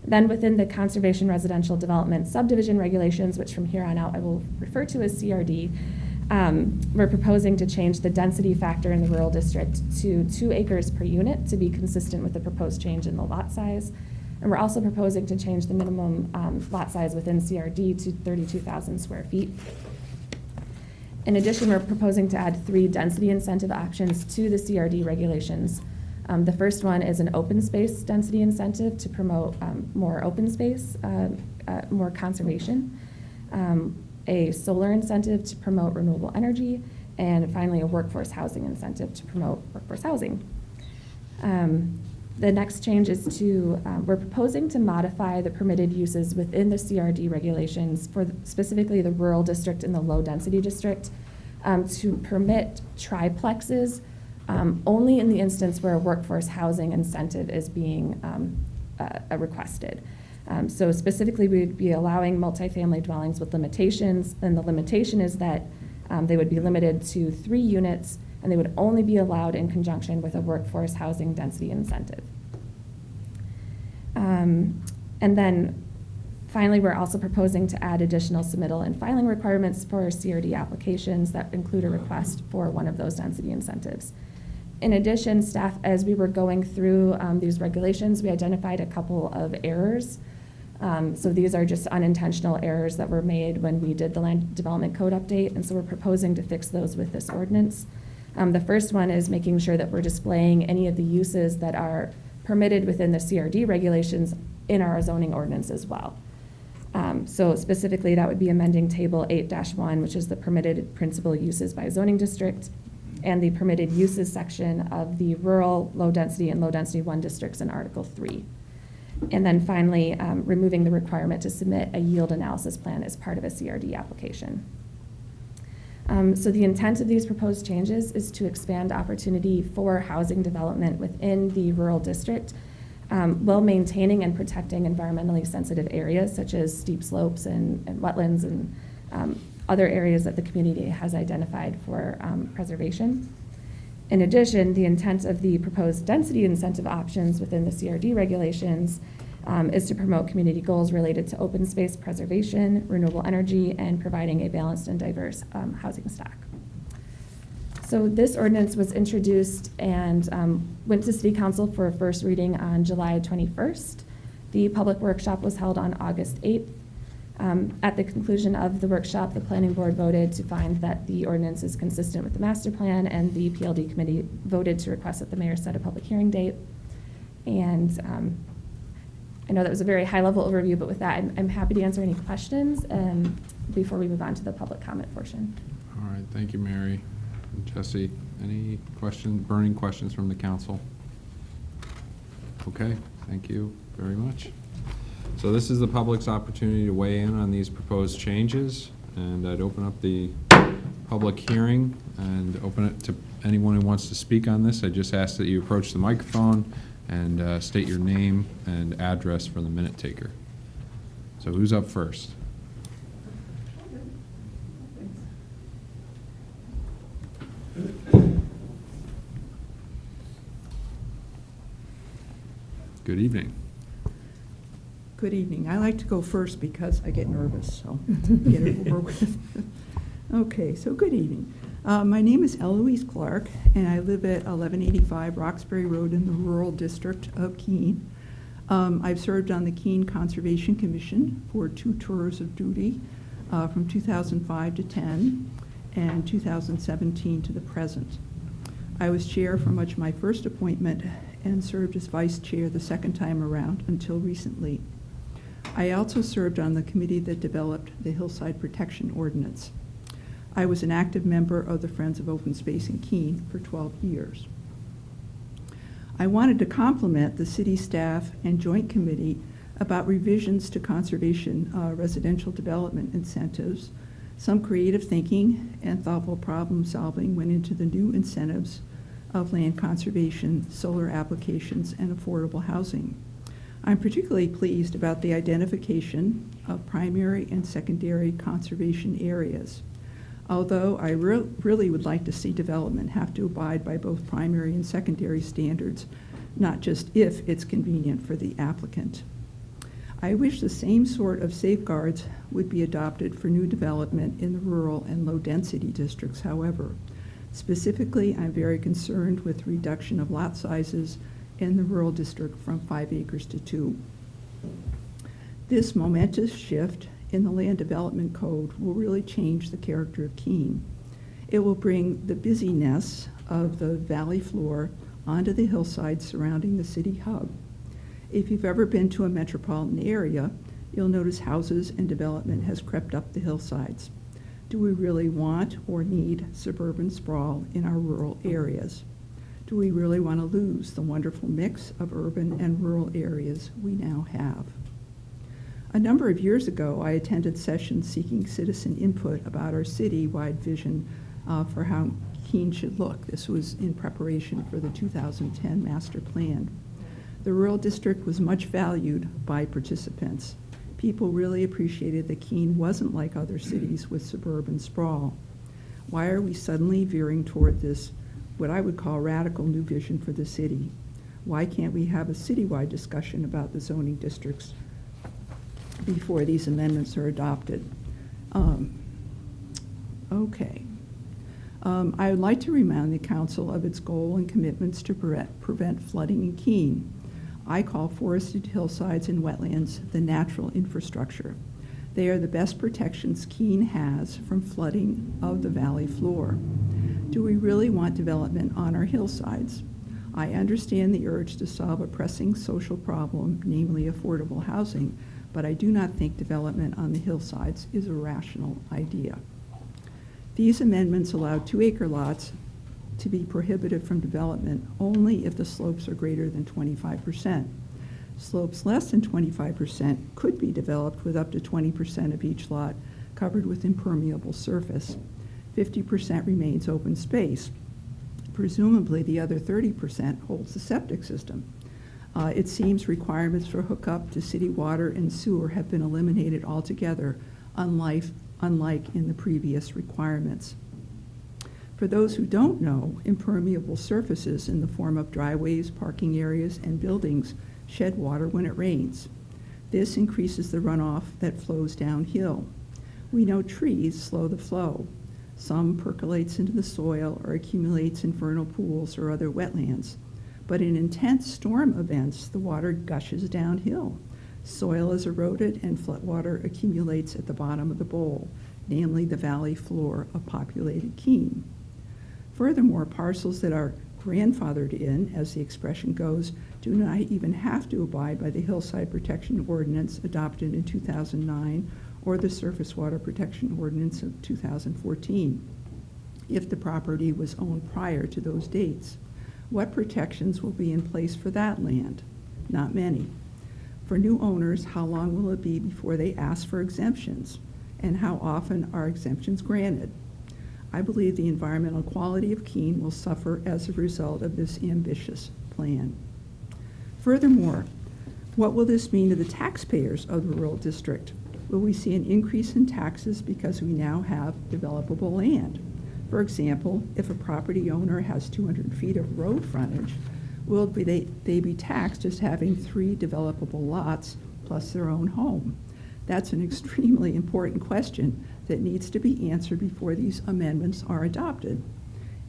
Then within the Conservation Residential Development Subdivision Regulations, which from here on out I will refer to as CRD, we're proposing to change the density factor in the rural district to 2 acres per unit to be consistent with the proposed change in the lot size. And we're also proposing to change the minimum lot size within CRD to 32,000 square feet. In addition, we're proposing to add 3 density incentive options to the CRD regulations. The first one is an open space density incentive to promote more open space, more conservation, a solar incentive to promote renewable energy, and finally a workforce housing incentive to promote workforce housing. The next change is to, we're proposing to modify the permitted uses within the CRD regulations for specifically the rural district and the low density district to permit triplexes only in the instance where a workforce housing incentive is being requested. So specifically, we would be allowing multifamily dwellings with limitations, and the limitation is that they would be limited to 3 units, and they would only be allowed in conjunction with a workforce housing density incentive. And then finally, we're also proposing to add additional submittal and filing requirements for CRD applications that include a request for one of those density incentives. In addition, staff, as we were going through these regulations, we identified a couple of errors. So these are just unintentional errors that were made when we did the Land Development Code update, and so we're proposing to fix those with this ordinance. The first one is making sure that we're displaying any of the uses that are permitted within the CRD regulations in our zoning ordinance as well. So specifically, that would be amending Table 8-1, which is the permitted principal uses by zoning district, and the permitted uses section of the rural, low density, and low density 1 districts in Article 3. And then finally, removing the requirement to submit a yield analysis plan as part of a CRD application. So the intent of these proposed changes is to expand opportunity for housing development within the rural district while maintaining and protecting environmentally sensitive areas such as steep slopes and wetlands and other areas that the community has identified for preservation. In addition, the intent of the proposed density incentive options within the CRD regulations is to promote community goals related to open space preservation, renewable energy, and providing a balanced and diverse housing stock. So this ordinance was introduced and went to City Council for a first reading on July 21st. The public workshop was held on August 8th. At the conclusion of the workshop, the planning board voted to find that the ordinance is consistent with the master plan, and the PLD committee voted to request that the mayor set a public hearing date. And I know that was a very high-level overview, but with that, I'm happy to answer any questions before we move on to the public comment portion. All right, thank you, Mary. And Jesse, any burning questions from the council? Okay, thank you very much. So this is the public's opportunity to weigh in on these proposed changes, and I'd open up the public hearing and open it to anyone who wants to speak on this. I just ask that you approach the microphone and state your name and address for the minute taker. So who's up first? Good evening. Good evening. I like to go first because I get nervous, so get it over with. Okay, so good evening. My name is Eloise Clark, and I live at 1185 Roxbury Road in the rural district of Keene. I've served on the Keene Conservation Commission for 2 tours of duty from 2005 to 10 and 2017 to the present. I was chair for much of my first appointment and served as vice chair the second time around until recently. I also served on the committee that developed the Hillside Protection Ordinance. I was an active member of the Friends of Open Space in Keene for 12 years. I wanted to compliment the city staff and joint committee about revisions to conservation residential development incentives. Some creative thinking and thoughtful problem solving went into the new incentives of land conservation, solar applications, and affordable housing. I'm particularly pleased about the identification of primary and secondary conservation areas. Although I really would like to see development have to abide by both primary and secondary standards, not just if it's convenient for the applicant. I wish the same sort of safeguards would be adopted for new development in the rural and low-density districts, however. Specifically, I'm very concerned with the reduction of lot sizes in the rural district from 5 acres to 2. This momentous shift in the Land Development Code will really change the character of Keene. It will bring the busyness of the valley floor onto the hillside surrounding the city hub. If you've ever been to a metropolitan area, you'll notice houses and development has crept up the hillsides. Do we really want or need suburban sprawl in our rural areas? Do we really want to lose the wonderful mix of urban and rural areas we now have? A number of years ago, I attended sessions seeking citizen input about our city-wide vision for how Keene should look. This was in preparation for the 2010 master plan. The rural district was much valued by participants. People really appreciated that Keene wasn't like other cities with suburban sprawl. Why are we suddenly veering toward this, what I would call radical new vision for the city? Why can't we have a citywide discussion about the zoning districts before these amendments are adopted? I would like to remind the council of its goal and commitments to prevent flooding in Keene. I call forested hillsides and wetlands the natural infrastructure. They are the best protections Keene has from flooding of the valley floor. Do we really want development on our hillsides? I understand the urge to solve a pressing social problem, namely affordable housing, but I do not think development on the hillsides is a rational idea. These amendments allow 2-acre lots to be prohibited from development only if the slopes are greater than 25%. Slopes less than 25% could be developed with up to 20% of each lot covered with impermeable surface. 50% remains open space. Presumably, the other 30% holds the septic system. It seems requirements for hookup to city water and sewer have been eliminated altogether, unlike in the previous requirements. For those who don't know, impermeable surfaces in the form of driveways, parking areas, and buildings shed water when it rains. This increases the runoff that flows downhill. We know trees slow the flow. Some percolates into the soil or accumulates in vernal pools or other wetlands. But in intense storm events, the water gushes downhill. Soil is eroded and floodwater accumulates at the bottom of the bowl, namely the valley floor of populated Keene. Furthermore, parcels that are grandfathered in, as the expression goes, do not even have to abide by the Hillside Protection Ordinance adopted in 2009 or the Surface Water Protection Ordinance of 2014, if the property was owned prior to those dates. What protections will be in place for that land? Not many. For new owners, how long will it be before they ask for exemptions? And how often are exemptions granted? I believe the environmental quality of Keene will suffer as a result of this ambitious plan. Furthermore, what will this mean to the taxpayers of the rural district? Will we see an increase in taxes because we now have developable land? For example, if a property owner has 200 feet of road frontage, Will they be taxed as having 3 developable lots plus their own home? That's an extremely important question that needs to be answered before these amendments are adopted.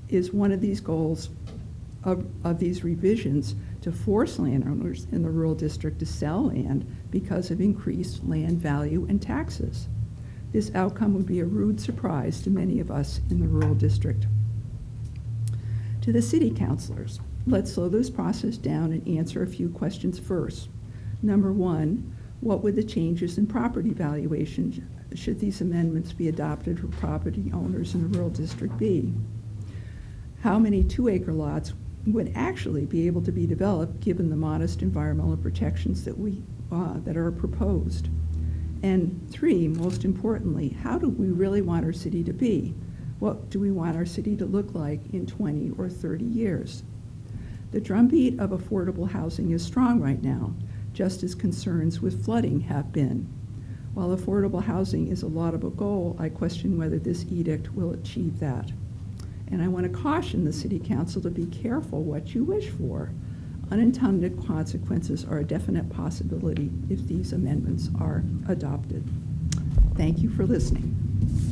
Is one of these goals of these revisions to force landowners in the rural district to sell land because of increased land value and taxes? This outcome would be a rude surprise to many of us in the rural district. To the city councilors, let's slow this process down and answer a few questions first. Number 1, what would the changes in property valuation should these amendments be adopted for property owners in the rural district be? How many 2-acre lots would actually be able to be developed given the modest environmental protections that are proposed? And 3, most importantly, how do we really want our city to be? What do we want our city to look like in 20 or 30 years? The drumbeat of affordable housing is strong right now, just as concerns with flooding have been. While affordable housing is a laudable goal, I question whether this edict will achieve that. And I want to caution the City Council to be careful what you wish for. Unintended consequences are a definite possibility if these amendments are adopted. Thank you for listening.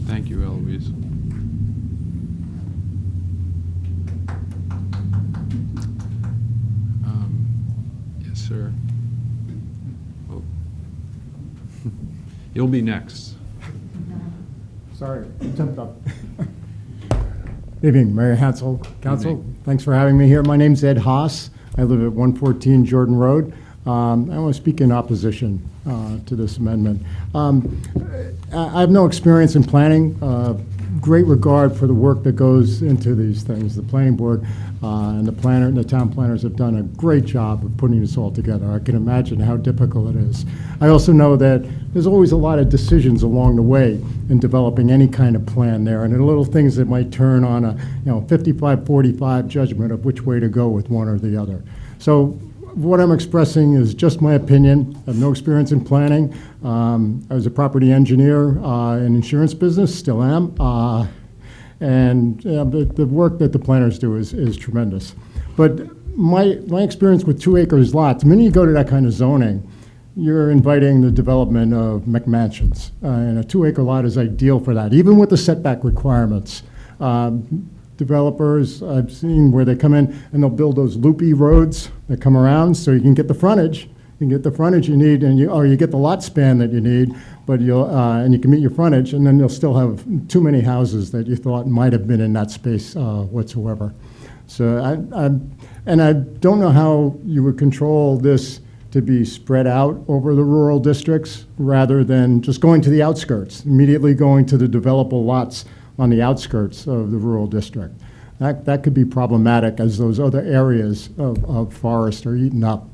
Thank you, Eloise. Yes, sir. Oh. You'll be next. Sorry, I jumped up. Evening, Mayor Hansel, Council. Evening. Thanks for having me here. My name's Ed Haas. I live at 114 Jordan Road. I want to speak in opposition to this amendment. I have no experience in planning. Great regard for the work that goes into these things. The planning board and the town planners have done a great job of putting this all together. I can imagine how difficult it is. I also know that there's always a lot of decisions along the way in developing any kind of plan there, and there are little things that might turn on a 55-45 judgment of which way to go with one or the other. So what I'm expressing is just my opinion. I have no experience in planning. I was a property engineer in insurance business, still am. And the work that the planners do is tremendous. But my experience with 2-acre lots, the minute you go to that kind of zoning, you're inviting the development of McMansions. And a 2-acre lot is ideal for that, even with the setback requirements. Developers I've seen where they come in and they'll build those loopy roads that come around so you can get the frontage. You can get the frontage you need, and you get the lot span that you need, but and you can meet your frontage, and then you'll still have too many houses that you thought might have been in that space whatsoever. So I don't know how you would control this to be spread out over the rural districts rather than just going to the outskirts, immediately going to the developable lots on the outskirts of the rural district. That could be problematic as those other areas of forest are eaten up.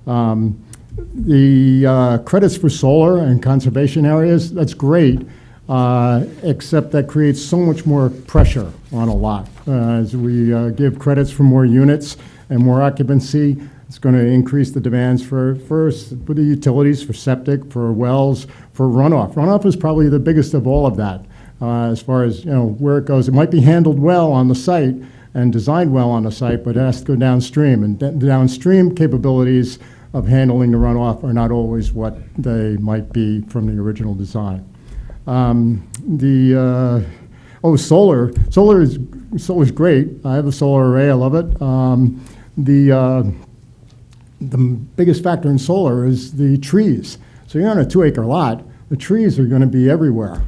The credits for solar and conservation areas, that's great, except that creates so much more pressure on a lot. As we give credits for more units and more occupancy, it's going to increase the demands for the utilities, for septic, for wells, for runoff. Runoff is probably the biggest of all of that. As far as where it goes, it might be handled well on the site and designed well on the site, but it has to go downstream. And downstream capabilities of handling the runoff are not always what they might be from the original design. Solar. Solar is great. I have a solar array. I love it. The biggest factor in solar is the trees. So you're on a 2-acre lot. The trees are going to be everywhere.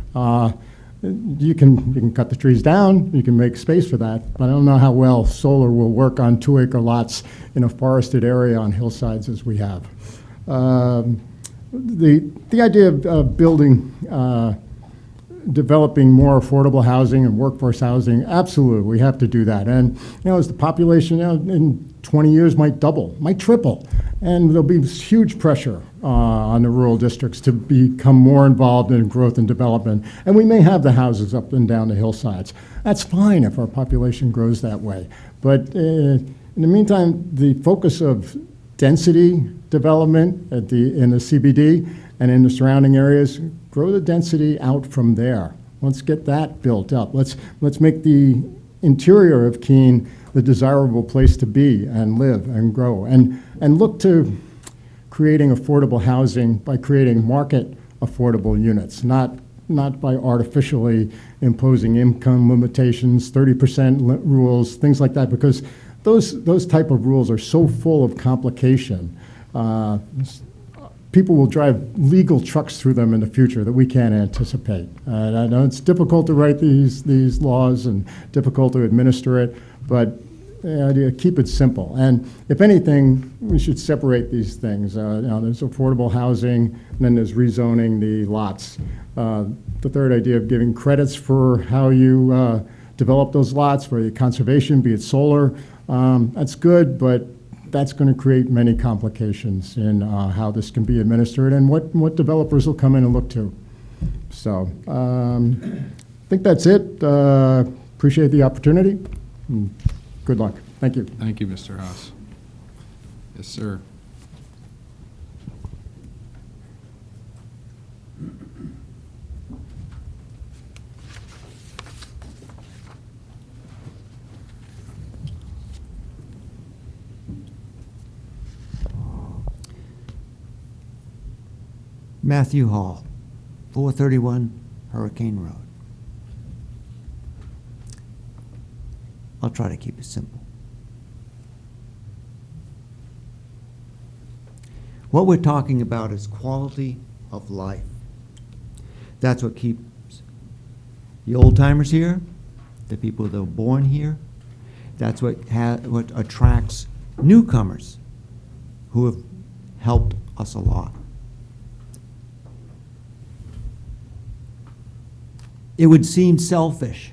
You can cut the trees down, you can make space for that, but I don't know how well solar will work on 2-acre lots in a forested area on hillsides as we have. The idea of developing more affordable housing and workforce housing, absolutely, we have to do that. And as the population in 20 years might double, might triple, and there'll be huge pressure on the rural districts to become more involved in growth and development. And we may have the houses up and down the hillsides. That's fine if our population grows that way. But in the meantime, the focus of density development in the CBD and in the surrounding areas, grow the density out from there. Let's get that built up. Let's make the interior of Keene the desirable place to be and live and grow, and look to creating affordable housing by creating market affordable units, not by artificially imposing income limitations, 30% rules, things like that, because those type of rules are so full of complication. People will drive legal trucks through them in the future that we can't anticipate. And I know it's difficult to write these laws and difficult to administer it, but keep it simple. And if anything, we should separate these things. There's affordable housing, and then there's rezoning the lots. The third idea of giving credits for how you develop those lots, for the conservation, be it solar, that's good, but that's going to create many complications in how this can be administered and what developers will come in and look to. So I think that's it. Appreciate the opportunity. Good luck. Thank you. Thank you, Mr. Haas. Yes, sir. Matthew Hall, 431 Hurricane Road. I'll try to keep it simple. What we're talking about is quality of life. That's what keeps the old timers here, the people that were born here. That's what attracts newcomers who have helped us a lot. It would seem selfish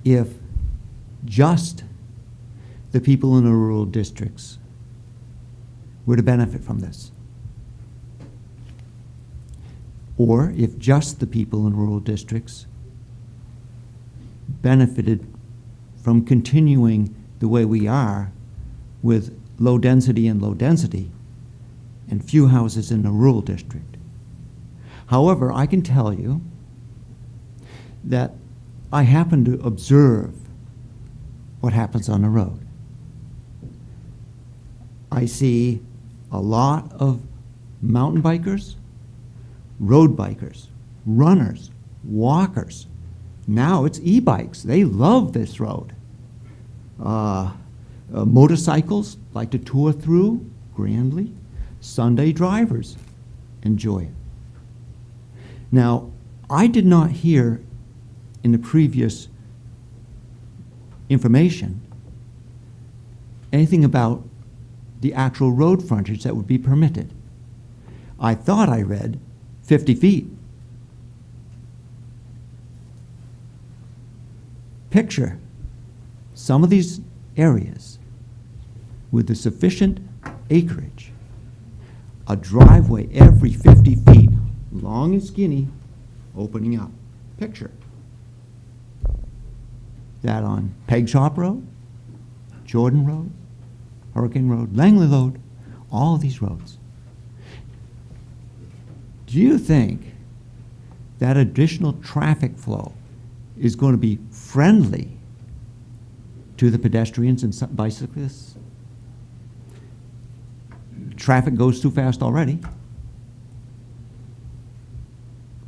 if just the people in the rural districts were to benefit from this. Or if just the people in rural districts benefited from continuing the way we are with low density and few houses in the rural district. However, I can tell you that I happen to observe what happens on the road. I see a lot of mountain bikers, road bikers, runners, walkers. Now it's e-bikes. They love this road. Motorcycles like to tour through grandly. Sunday drivers enjoy it. Now, I did not hear in the previous information anything about the actual road frontage that would be permitted. I thought I read 50 feet. Picture some of these areas with the sufficient acreage, a driveway every 50 feet, long and skinny, opening up. Picture that on Peg Shop Road, Jordan Road, Hurricane Road, Langley Road, all of these roads. Do you think that additional traffic flow is going to be friendly to the pedestrians and bicyclists? Traffic goes too fast already.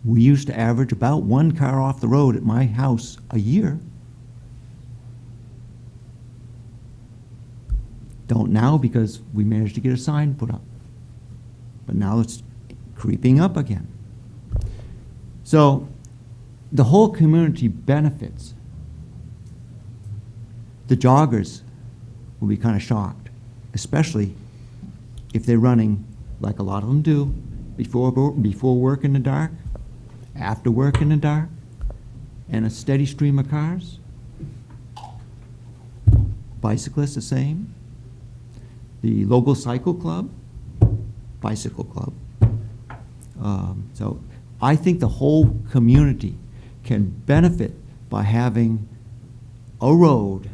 We used to average about one car off the road at my house a year. Don't now because we managed to get a sign put up. But now it's creeping up again. So the whole community benefits. The joggers will be kind of shocked, especially if they're running like a lot of them do before work in the dark, after work in the dark, and a steady stream of cars. Bicyclists the same. The local cycle club, bicycle club. So I think the whole community can benefit by having a road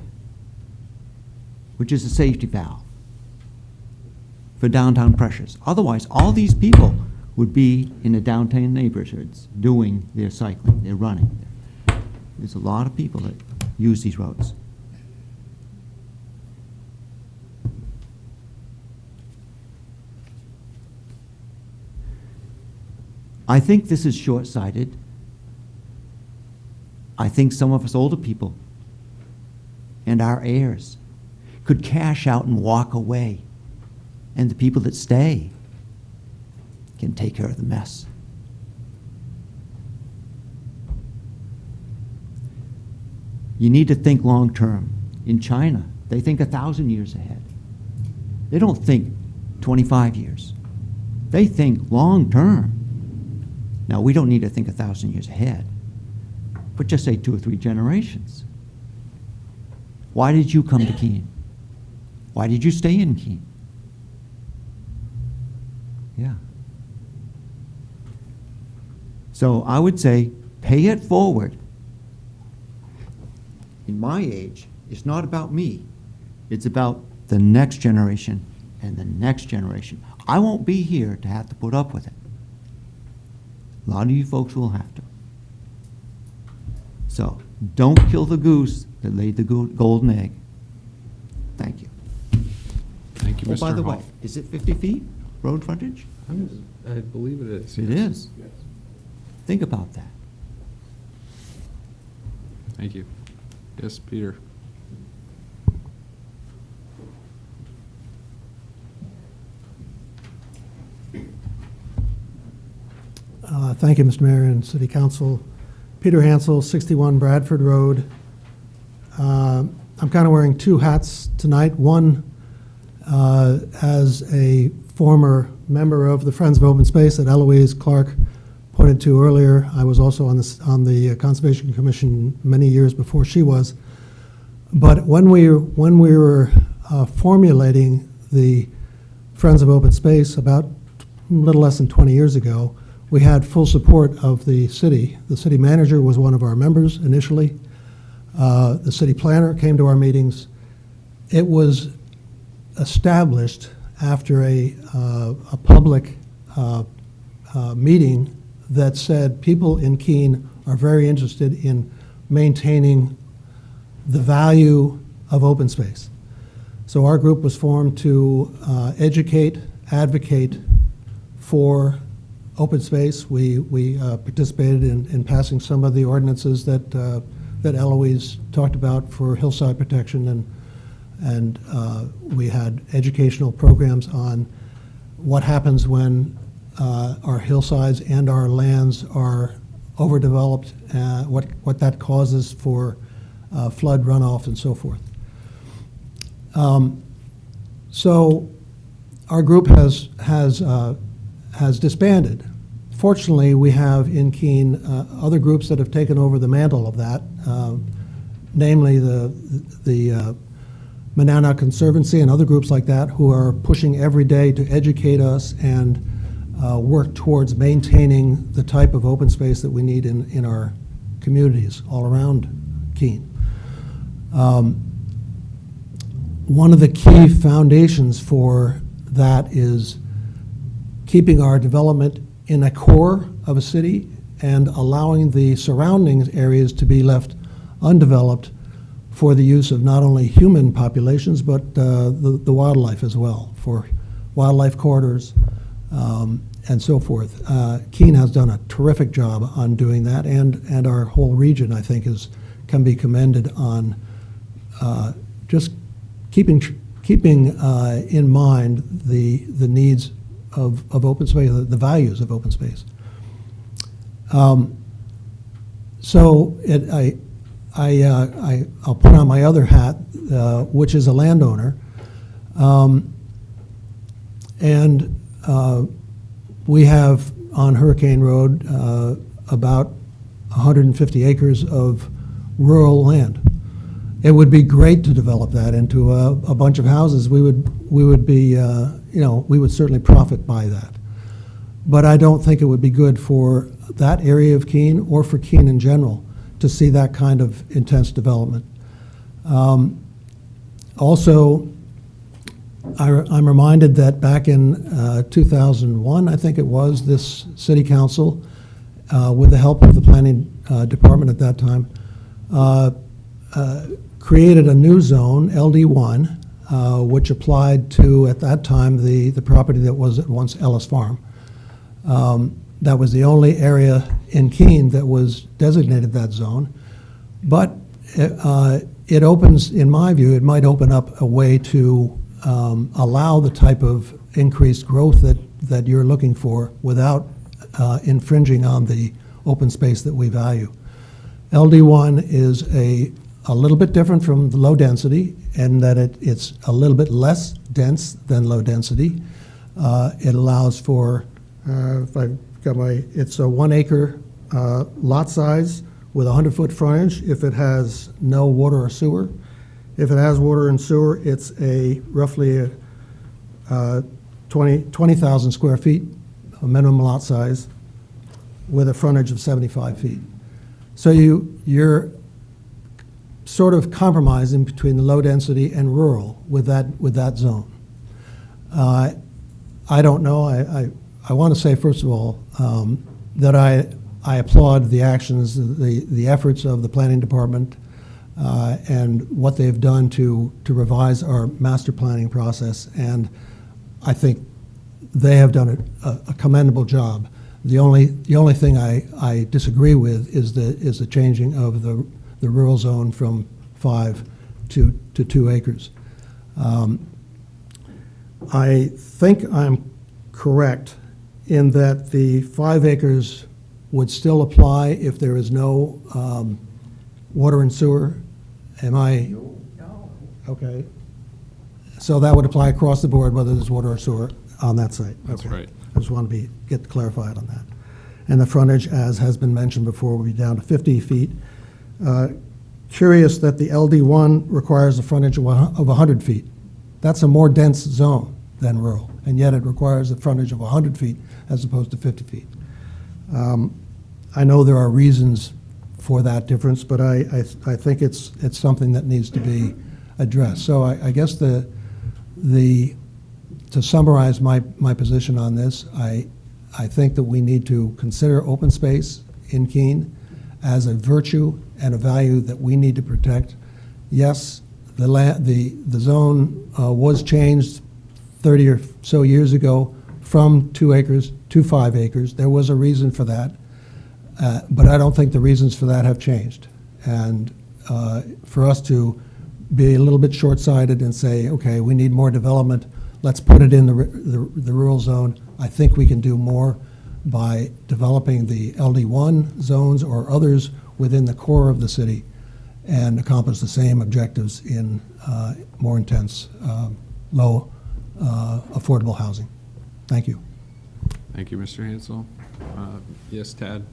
which is a safety valve for downtown pressures. Otherwise, all these people would be in the downtown neighborhoods doing their cycling, their running, There's a lot of people that use these roads. I think this is short-sighted. I think some of us older people and our heirs could cash out and walk away, and the people that stay can take care of the mess. You need to think long-term. In China, they think 1,000 years ahead. They don't think 25 years. They think long-term. Now, we don't need to think 1,000 years ahead, but just say 2 or 3 generations. Why did you come to Keene? Why did you stay in Keene? Yeah. So I would say, pay it forward. In my age, it's not about me. It's about the next generation and the next generation. I won't be here to have to put up with it. A lot of you folks will have to. So don't kill the goose that laid the golden egg. Thank you. Thank you, Mr. Oh, by the way, Hall. is it 50 feet road frontage? I believe it is. It is. Think about that. Thank you. Yes, Peter. Thank you, Mr. Mayor and City Council. Peter Hansel, 61 Bradford Road. I'm kind of wearing 2 hats tonight. One, as a former member of the Friends of Open Space that Eloise Clark pointed to earlier. I was also on the Conservation Commission many years before she was. But when we were formulating the Friends of Open Space about a little less than 20 years ago, we had full support of the city. The city manager was one of our members initially. The city planner came to our meetings. It was established after a public meeting that said people in Keene are very interested in maintaining the value of open space. So our group was formed to educate, advocate for open space. We participated in passing some of the ordinances that Eloise talked about for hillside protection, and we had educational programs on what happens when our hillsides and our lands are overdeveloped, what that causes for flood runoff and so forth. So our group has disbanded. Fortunately, we have in Keene other groups that have taken over the mantle of that, namely the Monadnock Conservancy and other groups like that who are pushing every day to educate us and work towards maintaining the type of open space that we need in our communities all around Keene. One of the key foundations for that is keeping our development in a core of a city and allowing the surrounding areas to be left undeveloped for the use of not only human populations but the wildlife as well, for wildlife corridors and so forth. Keene has done a terrific job on doing that, and our whole region, I think, can be commended on just keeping in mind the needs of open space, the values of open space. So I'll put on my other hat, which is a landowner, and we have on Hurricane Road about 150 acres of rural land. It would be great to develop that into a bunch of houses. We would be, we would certainly profit by that. But I don't think it would be good for that area of Keene or for Keene in general to see that kind of intense development. Also, I'm reminded that back in 2001, I think it was, this city council, with the help of the planning department at that time, created a new zone, LD1, which applied to, at that time, the property that was at once Ellis Farm. That was the only area in Keene that was designated that zone. But it opens, in my view, it might open up a way to allow the type of increased growth that you're looking for without infringing on the open space that we value. LD1 is a little bit different from the low density in that it's a little bit less dense than low density. It allows for, if I've got it's a 1 acre lot size with 100-foot frontage if it has no water or sewer. If it has water and sewer, it's roughly 20,000 square feet, a minimum lot size, with a frontage of 75 feet. So you're sort of compromising between the low density and rural with that zone. I don't know. I want to say, first of all, that I applaud the actions, the efforts of the planning department and what they've done to revise our master planning process, and I think they have done a commendable job. The only thing I disagree with is the changing of the rural zone from 5 to 2 acres. I think I'm correct in that the 5 acres would still apply if there is no water and sewer. Am I? No. Okay. So that would apply across the board, whether there's water or sewer on that site. That's Okay. right. I just want to get clarified on that. And the frontage, as has been mentioned before, will be down to 50 feet. Curious that the LD1 requires a frontage of 100 feet. That's a more dense zone than rural, and yet it requires a frontage of 100 feet as opposed to 50 feet. I know there are reasons for that difference, but I think it's something that needs to be addressed. So I guess to summarize my position on this, I think that we need to consider open space in Keene as a virtue and a value that we need to protect. Yes, the zone was changed 30 or so years ago from 2 acres to 5 acres. There was a reason for that, but I don't think the reasons for that have changed. And for us to be a little bit short-sighted and say, okay, we need more development, let's put it in the rural zone, I think we can do more by developing the LD1 zones or others within the core of the city and accomplish the same objectives in more intense, low, affordable housing. Thank you. Thank you, Mr. Hansel. Yes, Tad?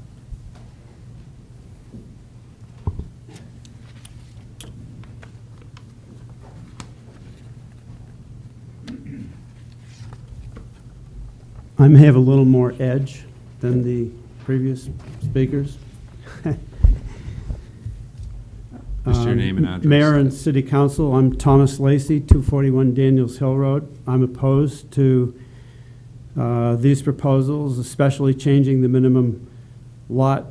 I may have a little more edge than the previous speakers. Just your name and address. Mayor and City Council, I'm Thomas Lacey, 241 Daniels Hill Road. I'm opposed to these proposals, especially changing the minimum lot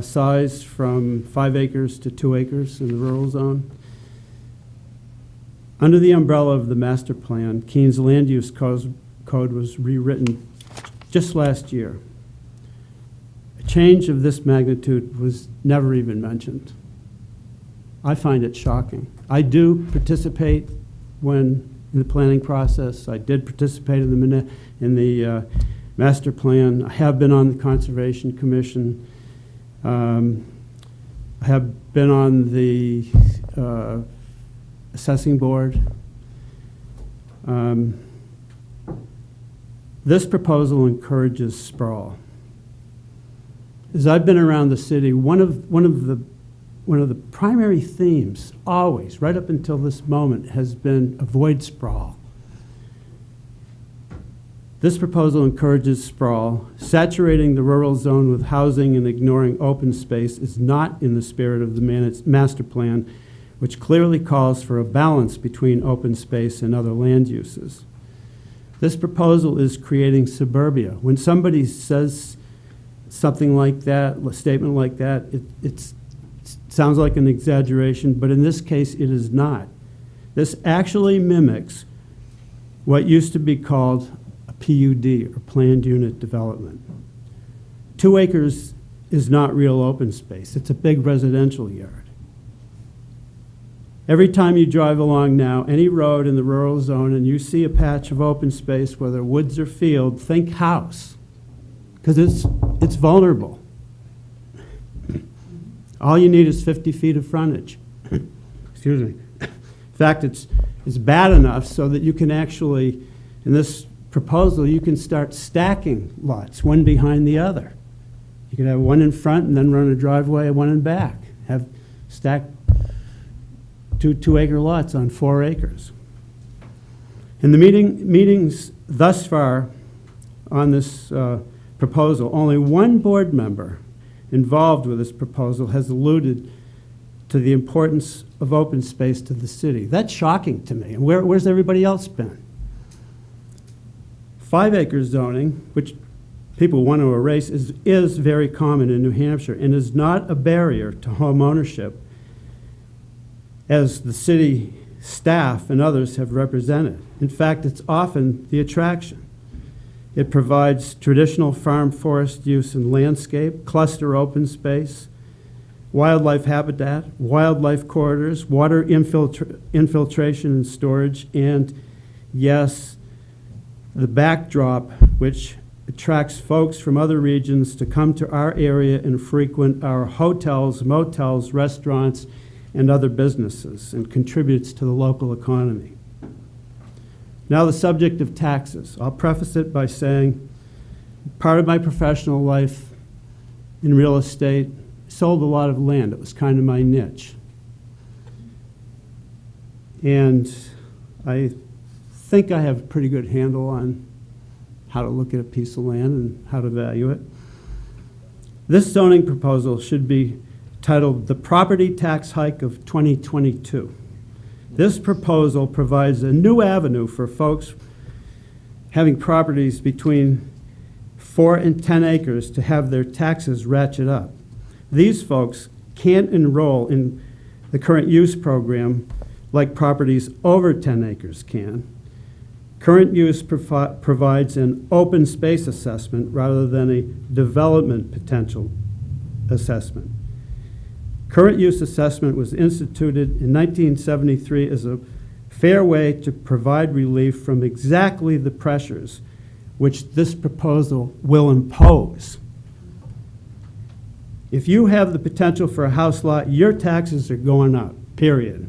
size from 5 acres to 2 acres in the rural zone. Under the umbrella of the master plan, Keene's land use code was rewritten just last year. A change of this magnitude was never even mentioned. I find it shocking. I do participate in the planning process. I did participate in the master plan. I have been on the Conservation Commission. I have been on the assessing board. This proposal encourages sprawl. As I've been around the city, one of the primary themes always, right up until this moment, has been avoid sprawl. This proposal encourages sprawl. Saturating the rural zone with housing and ignoring open space is not in the spirit of the master plan, which clearly calls for a balance between open space and other land uses. This proposal is creating suburbia. When somebody says something like that, a statement like that, sounds like an exaggeration, but in this case, it is not. This actually mimics what used to be called a PUD, or Planned Unit Development. 2 acres is not real open space. It's a big residential yard. Every time you drive along now, any road in the rural zone, and you see a patch of open space, whether woods or field, think house, because it's vulnerable. All you need is 50 feet of frontage. Excuse me. In fact, it's bad enough so that you can actually, in this proposal, you can start stacking lots, one behind the other. You could have one in front and then run a driveway and one in back. Have stacked two acre lots on 4 acres. In the meetings thus far on this proposal, only one board member involved with this proposal has alluded to the importance of open space to the city. That's shocking to me. And where's everybody else been? 5 acre zoning, which people want to erase, is very common in New Hampshire and is not a barrier to home ownership, as the city staff and others have represented. In fact, it's often the attraction. It provides traditional farm forest use and landscape, cluster open space, wildlife habitat, wildlife corridors, water infiltration and storage, and yes, the backdrop, which attracts folks from other regions to come to our area and frequent our hotels, motels, restaurants, and other businesses, and contributes to the local economy. Now, the subject of taxes. I'll preface it by saying part of my professional life in real estate, sold a lot of land. It was kind of my niche. And I think I have a pretty good handle on how to look at a piece of land and how to value it. This zoning proposal should be titled The Property Tax Hike of 2022. This proposal provides a new avenue for folks having properties between 4 and 10 acres to have their taxes ratchet up. These folks can't enroll in the current use program like properties over 10 acres can. Current use provides an open space assessment rather than a development potential assessment. Current use assessment was instituted in 1973 as a fair way to provide relief from exactly the pressures which this proposal will impose. If you have the potential for a house lot, your taxes are going up, period.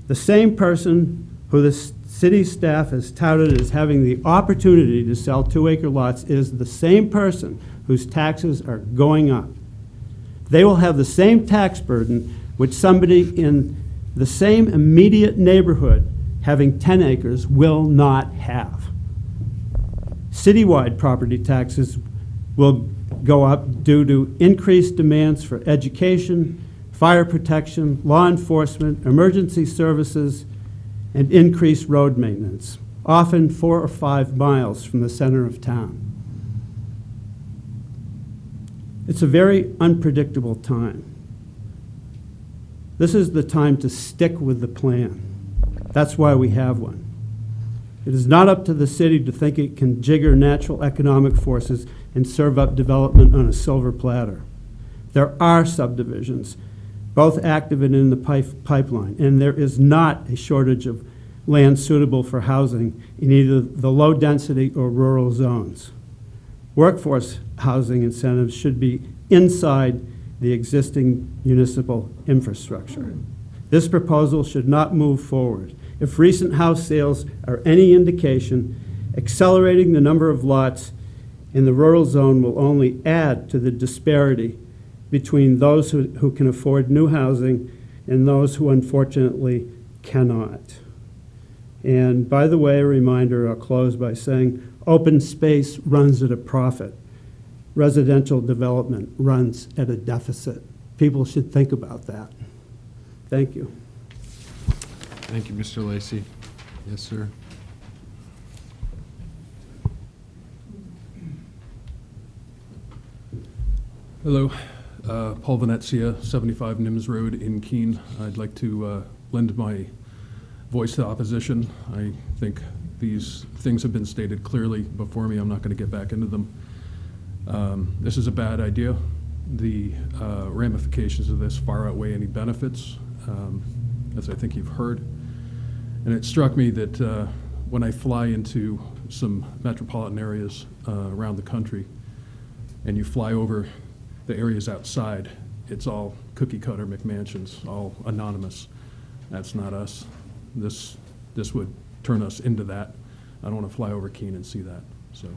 The same person who the city staff has touted as having the opportunity to sell 2 acre lots is the same person whose taxes are going up. They will have the same tax burden which somebody in the same immediate neighborhood having 10 acres will not have. Citywide property taxes will go up due to increased demands for education, fire protection, law enforcement, emergency services, and increased road maintenance, often 4 or 5 miles from the center of town. It's a very unpredictable time. This is the time to stick with the plan. That's why we have one. It is not up to the city to think it can jigger natural economic forces and serve up development on a silver platter. There are subdivisions, both active and in the pipeline, and there is not a shortage of land suitable for housing in either the low density or rural zones. Workforce housing incentives should be inside the existing municipal infrastructure. This proposal should not move forward. If recent house sales are any indication, accelerating the number of lots in the rural zone will only add to the disparity between those who can afford new housing and those who unfortunately cannot. And by the way, a reminder, I'll close by saying, open space runs at a profit. Residential development runs at a deficit. People should think about that. Thank you. Thank you, Mr. Lacy. Yes, sir. Hello. Paul Venezia, 75 Nims Road in Keene. I'd like to lend my voice to opposition. I think these things have been stated clearly before me. I'm not going to get back into them. This is a bad idea. The ramifications of this far outweigh any benefits, as I think you've heard. And it struck me that when I fly into some metropolitan areas around the country, and you fly over the areas outside, it's all cookie cutter McMansions, all anonymous. That's not us. This would turn us into that. I don't want to fly over Keene and see that. So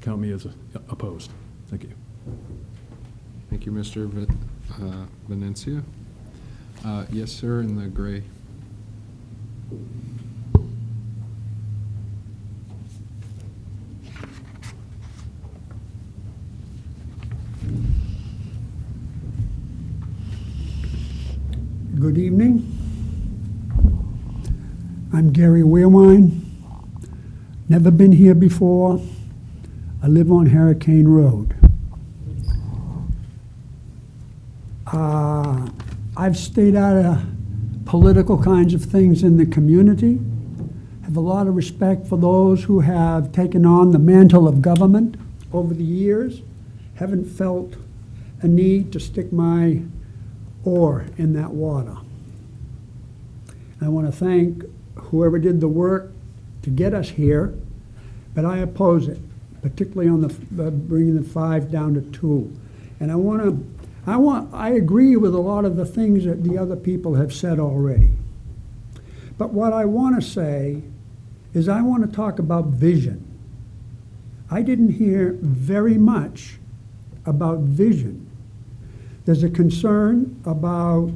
count me as opposed. Thank you. Thank you, Mr. Venencia. Yes, sir, in the gray. Good evening. I'm Gary Weirwine. Never been here before. I live on Hurricane Road. I've stayed out of political kinds of things in the community. Have a lot of respect for those who have taken on the mantle of government over the years. Haven't felt a need to stick my oar in that water. I want to thank whoever did the work to get us here, but I oppose it, particularly on the bringing the 5 down to 2. And I agree with a lot of the things that the other people have said already. But what I want to say is I want to talk about vision. I didn't hear very much about vision. There's a concern about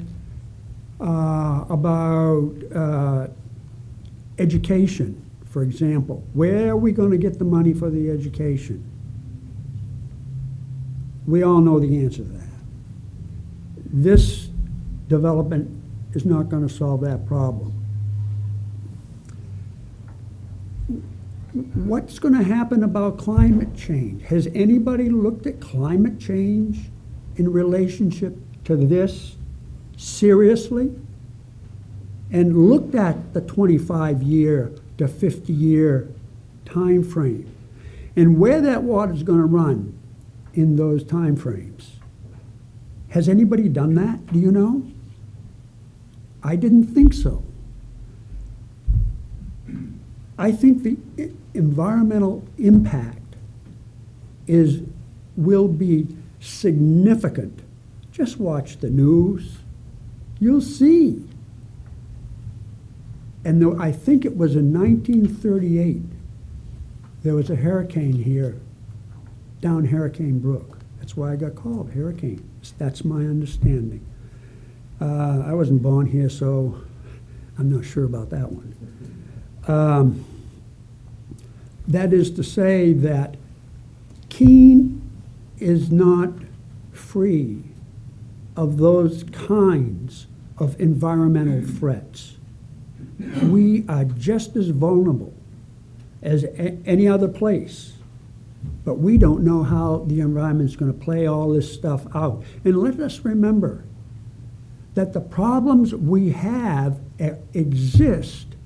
education, for example. Where are we going to get the money for the education? We all know the answer to that. This development is not going to solve that problem. What's going to happen about climate change? Has anybody looked at climate change in relationship to this seriously? And looked at the 25-year to 50-year time frame and where that water is going to run in those time frames. Has anybody done that? Do you know? I didn't think so. I think the environmental impact will be significant. Just watch the news. You'll see. And I think it was in 1938, there was a hurricane here, down Hurricane Brook. That's why I got called Hurricane. That's my understanding. I wasn't born here, so I'm not sure about that one. That is to say that Keene is not free of those kinds of environmental threats. We are just as vulnerable as any other place, but we don't know how the environment's going to play all this stuff out. And let us remember that the problems we have exist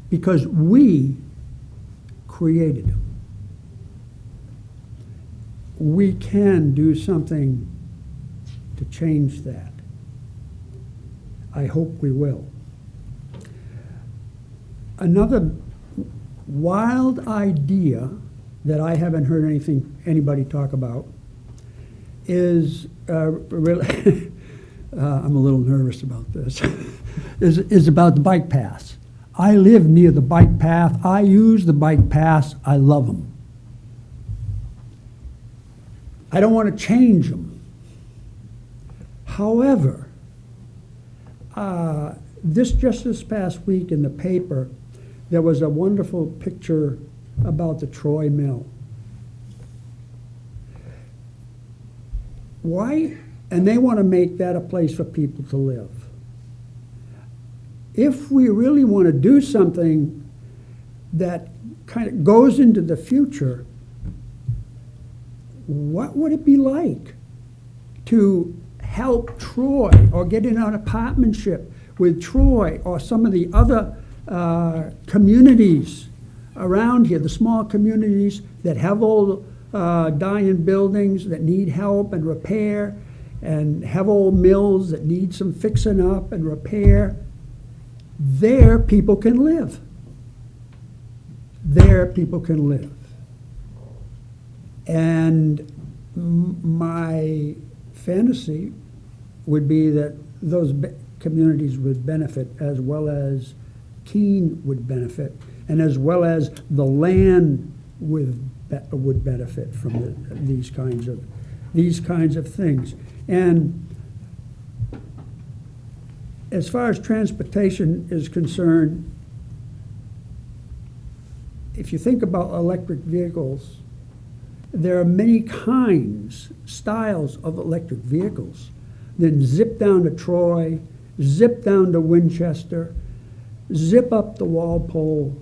because we created them. We can do something to change that. I hope we will. Another wild idea that I haven't heard anybody talk about is really I'm a little nervous about this. is about the bike paths. I live near the bike path. I use the bike paths. I love them. I don't want to change them. However, just this past week in the paper, there was a wonderful picture about the Troy Mill. Why? And they want to make that a place for people to live. If we really want to do something that kind of goes into the future, what would it be like to help Troy or get in an apartmentship with Troy or some of the other communities around here, the small communities that have old dying buildings that need help and repair, and have old mills that need some fixing up and repair, there people can live. There people can live. And my fantasy would be that those communities would benefit, as well as Keene would benefit, and as well as the land would benefit from these kinds of things. And as far as transportation is concerned, if you think about electric vehicles, there are many styles of electric vehicles. Then zip down to Troy, zip down to Winchester, zip up to Walpole,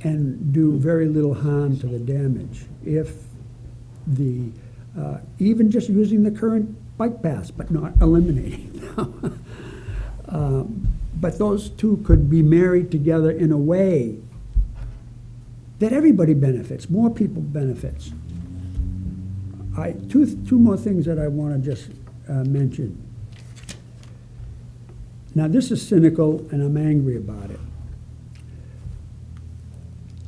and do very little harm to the damage if even just using the current bike paths, but not eliminating them. But those two could be married together in a way that everybody benefits, more people benefits. Two more things that I want to just mention. Now, this is cynical, and I'm angry about it.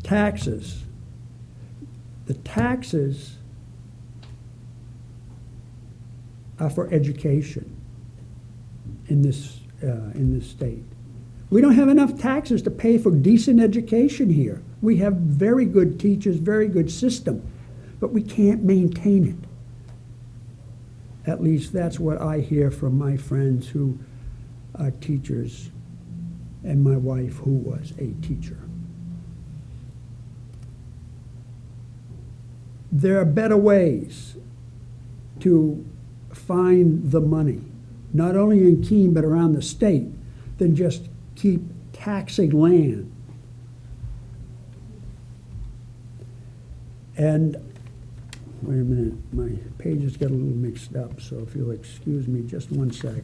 Taxes. The taxes are for education in this state. We don't have enough taxes to pay for decent education here. We have very good teachers, very good system, but we can't maintain it. At least that's what I hear from my friends who are teachers, and my wife who was a teacher. There are better ways to find the money, not only in Keene but around the state, than just keep taxing land. And wait a minute, my pages got a little mixed up, so if you'll excuse me just one sec.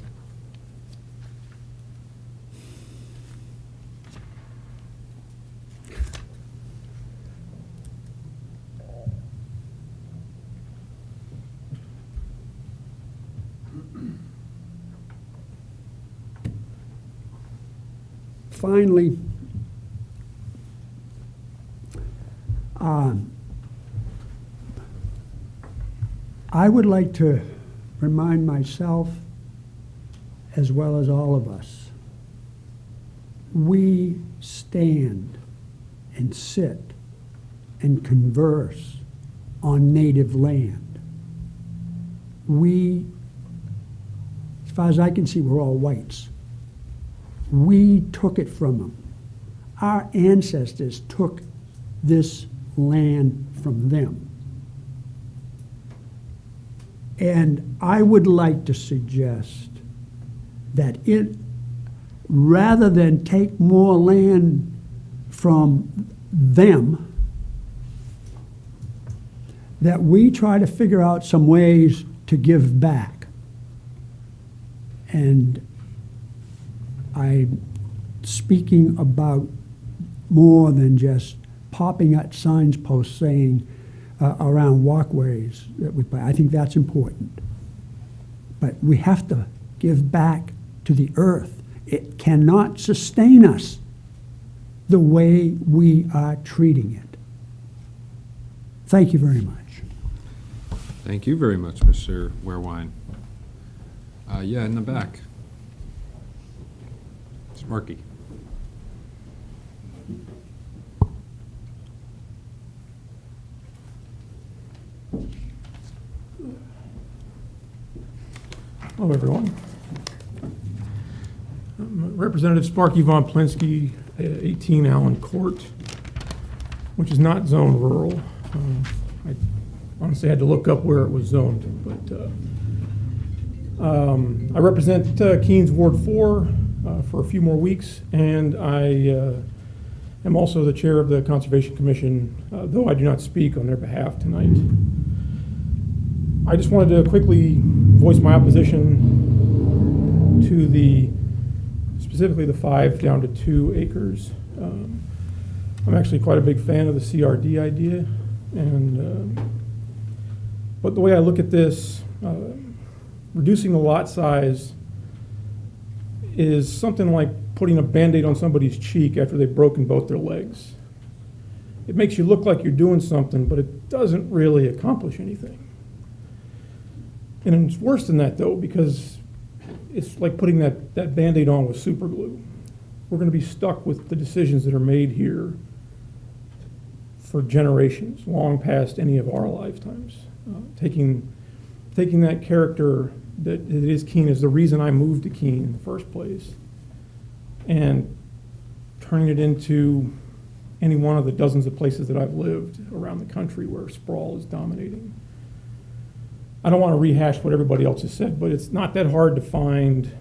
Finally, I would like to remind myself, as well as all of us, we stand and sit and converse on native land. We, as far as I can see, we're all whites. We took it from them. Our ancestors took this land from them. And I would like to suggest that rather than take more land from them, that we try to figure out some ways to give back. And I'm speaking about more than just popping at signs posts saying around walkways that we buy. I think that's important. But we have to give back to the earth. It cannot sustain us the way we are treating it. Thank you very much. Thank you very much, Mr. Warewine. Yeah, in the back. Markey. Hello, everyone. Representative Sparky Von Plinsky, 18 Allen Court, which is not zoned rural. I honestly had to look up where it was zoned, but I represent Keene's Ward 4 for a few more weeks, and I am also the chair of the Conservation Commission, though I do not speak on their behalf tonight. I just wanted to quickly voice my opposition to specifically the 5 down to 2 acres. I'm actually quite a big fan of the CRD idea, but the way I look at this, reducing the lot size is something like putting a Band-Aid on somebody's cheek after they've broken both their legs. It makes you look like you're doing something, but it doesn't really accomplish anything. And it's worse than that, though, because it's like putting that Band-Aid on with super glue. We're going to be stuck with the decisions that are made here for generations, long past any of our lifetimes. Taking that character that it is Keene is the reason I moved to Keene in the first place, and turning it into any one of the dozens of places that I've lived around the country where sprawl is dominating. I don't want to rehash what everybody else has said, but it's not that hard to find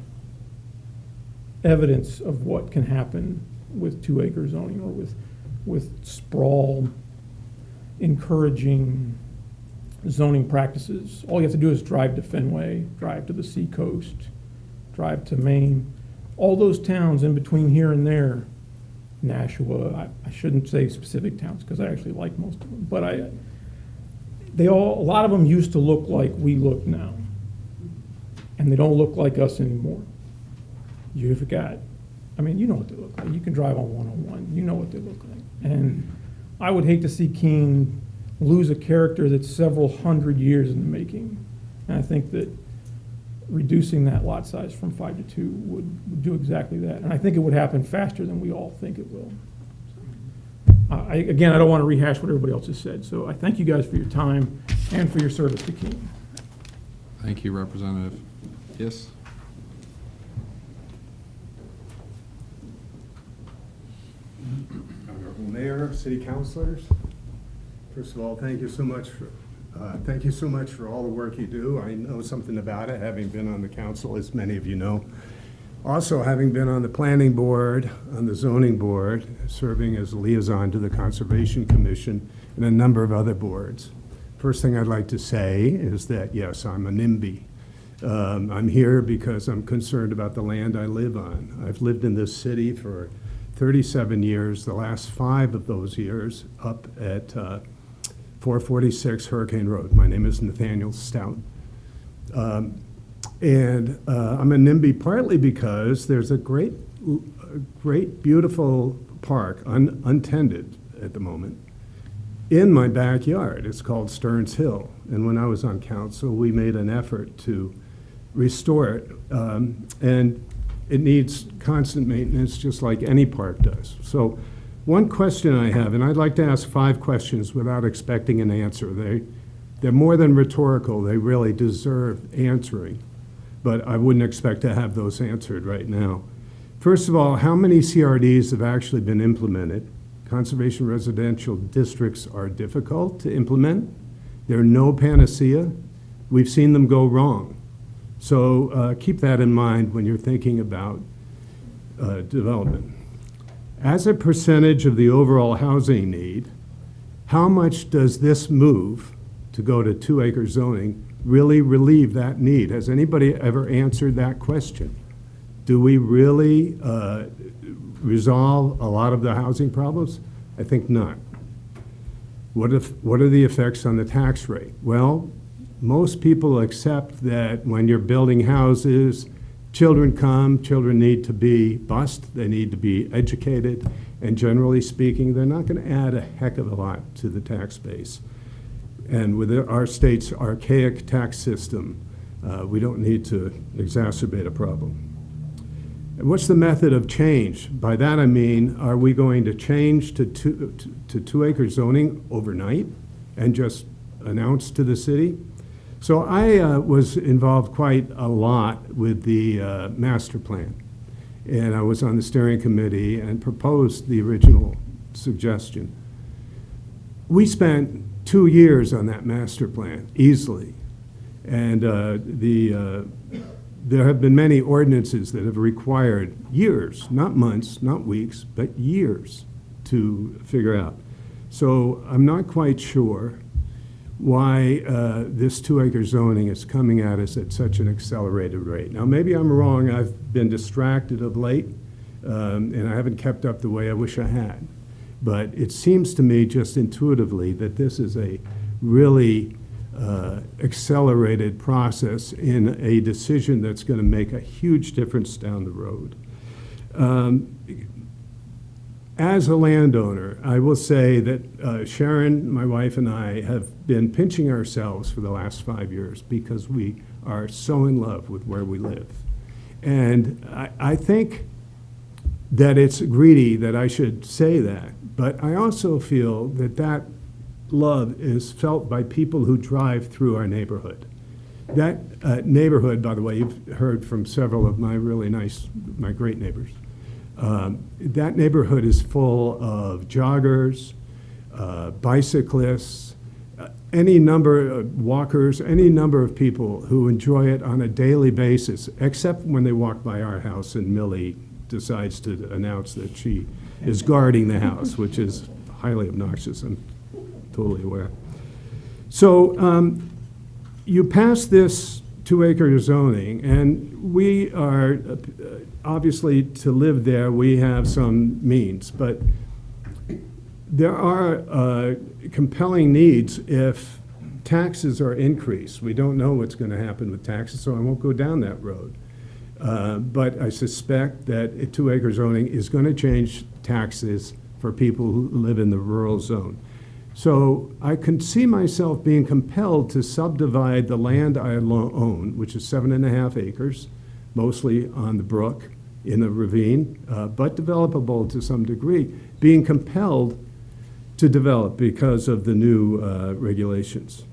evidence of what can happen with 2-acre zoning or with sprawl encouraging zoning practices. All you have to do is drive to Fenway, drive to the seacoast, drive to Maine. All those towns in between here and there, Nashua, I shouldn't say specific towns because I actually like most of them, but a lot of them used to look like we look now, and they don't look like us anymore. You've got, I mean, you know what they look like. You can drive on 101. You know what they look like. And I would hate to see Keene lose a character that's several hundred years in the making. And I think that reducing that lot size from 5 to 2 would do exactly that. And I think it would happen faster than we all think it will. Again, I don't want to rehash what everybody else has said. So I thank you guys for your time and for your service to Keene. Thank you, Representative. Yes? Honorable Mayor, City Councilors, first of all, thank you so much for all the work you do. I know something about it, having been on the council, as many of you know. Also, having been on the planning board, on the zoning board, serving as a liaison to the Conservation Commission and a number of other boards. First thing I'd like to say is that, yes, I'm a NIMBY. I'm here because I'm concerned about the land I live on. I've lived in this city for 37 years, the last 5 of those years up at 446 Hurricane Road. My name is Nathaniel Stout. I'm a NIMBY partly because there's a great, beautiful park, untended at the moment, in my backyard. It's called Stearns Hill. And when I was on council, we made an effort to restore it. And it needs constant maintenance, just like any park does. So one question I have, and I'd like to ask 5 questions without expecting an answer. They're more than rhetorical. They really deserve answering. But I wouldn't expect to have those answered right now. First of all, how many CRDs have actually been implemented? Conservation residential districts are difficult to implement. They're no panacea. We've seen them go wrong. So keep that in mind when you're thinking about development. As a percentage of the overall housing need, how much does this move to go to 2-acre zoning really relieve that need? Has anybody ever answered that question? Do we really resolve a lot of the housing problems? I think not. What are the effects on the tax rate? Well, most people accept that when you're building houses, children need to be bused, they need to be educated, and generally speaking, they're not going to add a heck of a lot to the tax base. And with our state's archaic tax system, we don't need to exacerbate a problem. And what's the method of change? By that I mean, are we going to change to 2-acre zoning overnight and just announce to the city? So I was involved quite a lot with the master plan. And I was on the steering committee and proposed the original suggestion. We spent 2 years on that master plan, easily. And there have been many ordinances that have required years, not months, not weeks, but years to figure out. So I'm not quite sure why this 2-acre zoning is coming at us at such an accelerated rate. Now, maybe I'm wrong. I've been distracted of late, and I haven't kept up the way I wish I had. But it seems to me just intuitively that this is a really accelerated process in a decision that's going to make a huge difference down the road. As a landowner, I will say that Sharon, my wife, and I have been pinching ourselves for the last 5 years because we are so in love with where we live. And I think that it's greedy that I should say that, but I also feel that that love is felt by people who drive through our neighborhood. That neighborhood, by the way, you've heard from several of my my great neighbors. That neighborhood is full of joggers, bicyclists, any number of walkers, any number of people who enjoy it on a daily basis, except when they walk by our house and Millie decides to announce that she is guarding the house, which is highly obnoxious, I'm totally aware. So you pass this 2-acre zoning, and we are, obviously, to live there, we have some means, but there are compelling needs if taxes are increased. We don't know what's going to happen with taxes, so I won't go down that road. But I suspect that a 2-acre zoning is going to change taxes for people who live in the rural zone. So I can see myself being compelled to subdivide the land I own, which is 7.5 acres, mostly on the brook in the ravine, but developable to some degree, being compelled to develop because of the new regulations.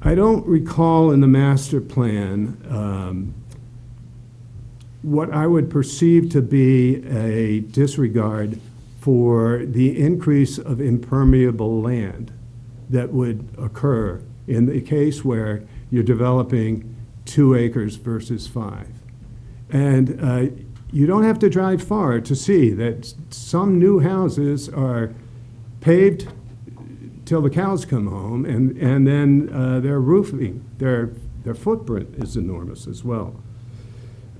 I don't recall in the master plan what I would perceive to be a disregard for the increase of impermeable land that would occur in the case where you're developing 2 acres versus 5. And you don't have to drive far to see that some new houses are paved till the cows come home, and then their roofing, their footprint is enormous as well.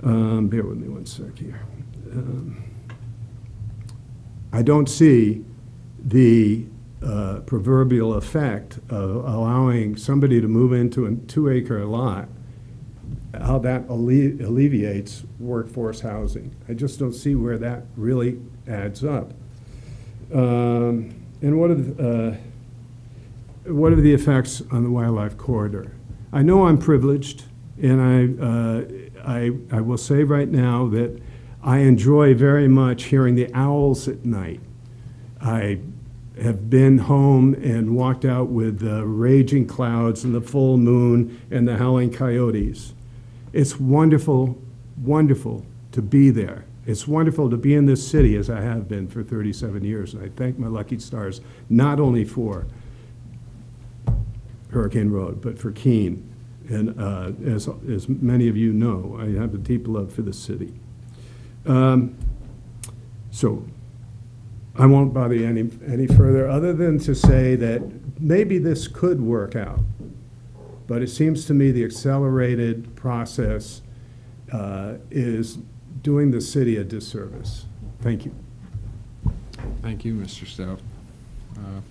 Bear with me one sec here. I don't see the proverbial effect of allowing somebody to move into a 2-acre lot, how that alleviates workforce housing. I just don't see where that really adds up. And what are the effects on the wildlife corridor? I know I'm privileged, and I will say right now that I enjoy very much hearing the owls at night. I have been home and walked out with the raging clouds and the full moon and the howling coyotes. It's wonderful, wonderful to be there. It's wonderful to be in this city as I have been for 37 years. And I thank my lucky stars, not only for Hurricane Road, but for Keene. And as many of you know, I have a deep love for the city. So I won't bother you any further, other than to say that maybe this could work out. But it seems to me the accelerated process is doing the city a disservice. Thank you. Thank you, Mr. Stout.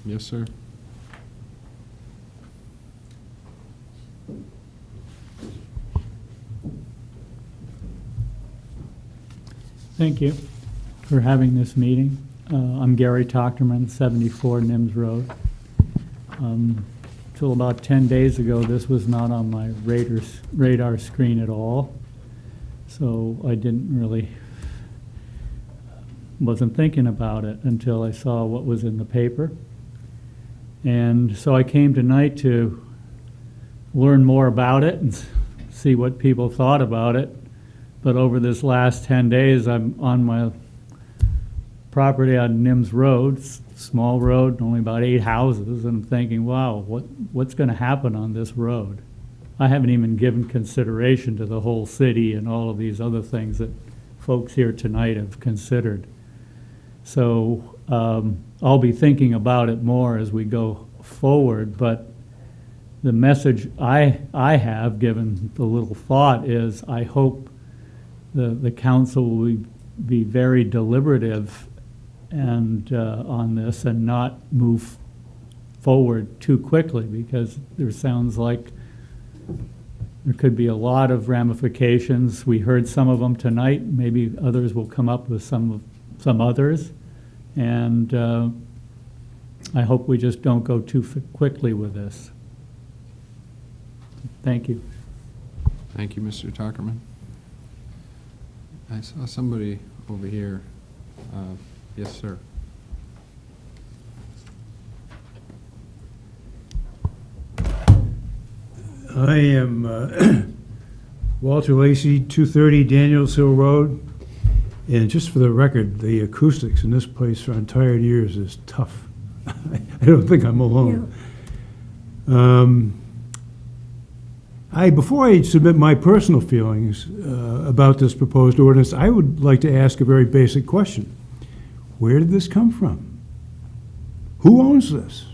Yes, sir. Thank you for having this meeting. I'm Gary Tochterman, 74 Nims Road. Till about 10 days ago, this was not on my radar screen at all. So I wasn't thinking about it until I saw what was in the paper. And so I came tonight to learn more about it and see what people thought about it. But over this last 10 days, I'm on my property on Nims Road, small road, only about 8 houses, and I'm thinking, wow, what's going to happen on this road? I haven't even given consideration to the whole city and all of these other things that folks here tonight have considered. So I'll be thinking about it more as we go forward, but the message I have, given the little thought, is I hope the council will be very deliberative and on this and not move forward too quickly, because there sounds like there could be a lot of ramifications. We heard some of them tonight. Maybe others will come up with some others. And I hope we just don't go too quickly with this. Thank you. Thank you, Mr. Tuckerman. I saw somebody over here. Yes, sir. I am Walter Lacey, 230 Daniels Hill Road. And just for the record, the acoustics in this place for untired ears is tough. I don't think I'm alone. Before I submit my personal feelings about this proposed ordinance, I would like to ask a very basic question. Where did this come from? Who owns this?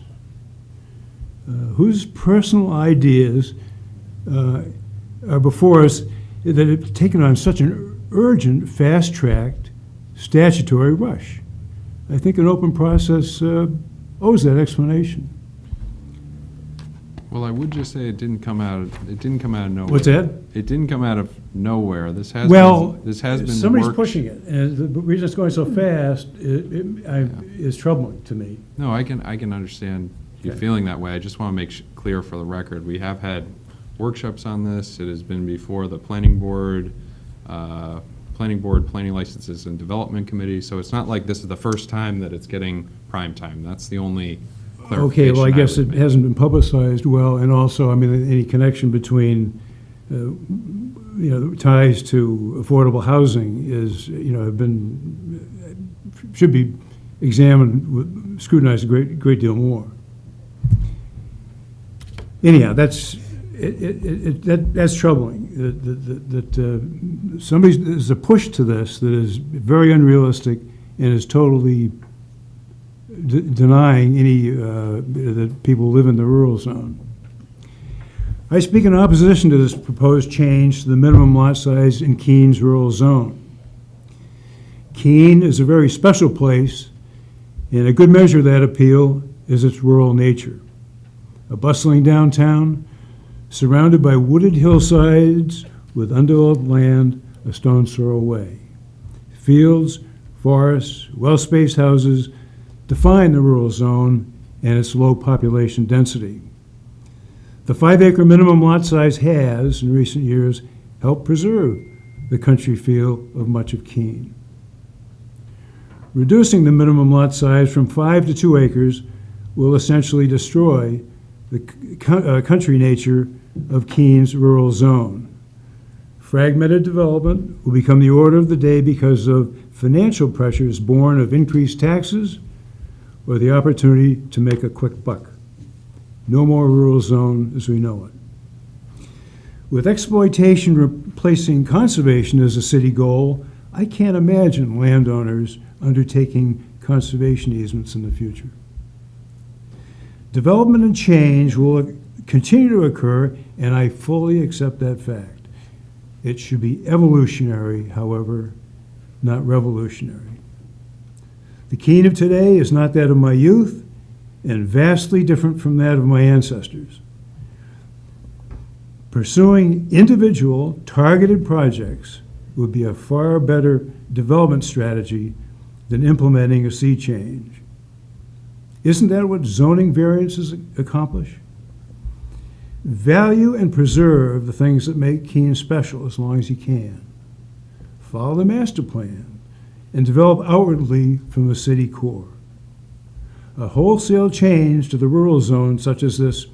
Whose personal ideas are before us that have taken on such an urgent, fast-tracked statutory rush? I think an open process owes that explanation. Well, I would just say it didn't come out of nowhere. What's that? It didn't come out of nowhere. This has been somebody's worked. pushing it, and the reason it's going so fast is troubling to me. No, I can understand you feeling that way. I just want to make clear for the record, we have had workshops on this. It has been before the planning board, planning licenses and development committee. So it's not like this is the first time that it's getting prime time. That's the only Okay, well, I guess would it make. hasn't been publicized well, and also, I mean, any connection between, ties to affordable housing should be examined, scrutinized a great deal more. Anyhow, that's troubling. There's a push to this that is very unrealistic and is totally denying any that people live in the rural zone. I speak in opposition to this proposed change to the minimum lot size in Keene's rural zone. Keene is a very special place, and a good measure of that appeal is its rural nature. A bustling downtown, surrounded by wooded hillsides with undeveloped land a stone's throw away. Fields, forests, well-spaced houses define the rural zone and its low population density. The 5-acre minimum lot size has, in recent years, helped preserve the country feel of much of Keene. Reducing the minimum lot size from 5 to 2 acres will essentially destroy the country nature of Keene's rural zone. Fragmented development will become the order of the day because of financial pressures born of increased taxes or the opportunity to make a quick buck. No more rural zone as we know it. With exploitation replacing conservation as a city goal, I can't imagine landowners undertaking conservation easements in the future. Development and change will continue to occur, and I fully accept that fact. It should be evolutionary, however, not revolutionary. The Keene of today is not that of my youth, and vastly different from that of my ancestors. Pursuing individual, targeted projects would be a far better development strategy than implementing a sea change. Isn't that what zoning variances accomplish? Value and preserve the things that make Keene special as long as you can. Follow the master plan and develop outwardly from the city core. A wholesale change to the rural zone such as this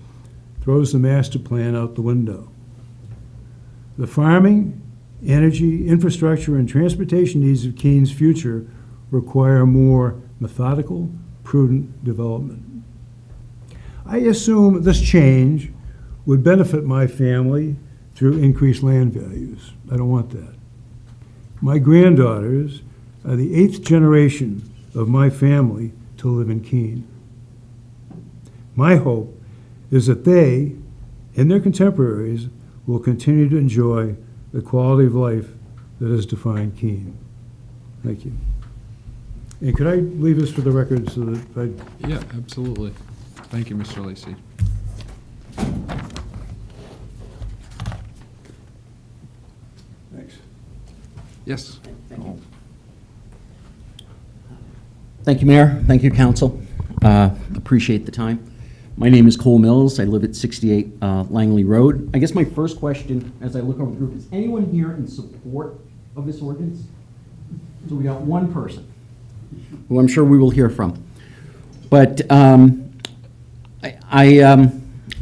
throws the master plan out the window. The farming, energy, infrastructure, and transportation needs of Keene's future require more methodical, prudent development. I assume this change would benefit my family through increased land values. I don't want that. My granddaughters are the 8th generation of my family to live in Keene. My hope is that they, and their contemporaries will continue to enjoy the quality of life that has defined Keene. Thank you. And could I leave this for the record so that I... Yeah, absolutely. Thank you, Mr. Lacy. Thanks. Yes. Thank you, Mayor. Thank you, Council. Appreciate the time. My name is Cole Mills. I live at 68 Langley Road. I guess my first question, as I look over the group, is anyone here in support of this ordinance? So we got one person, who I'm sure we will hear from. But I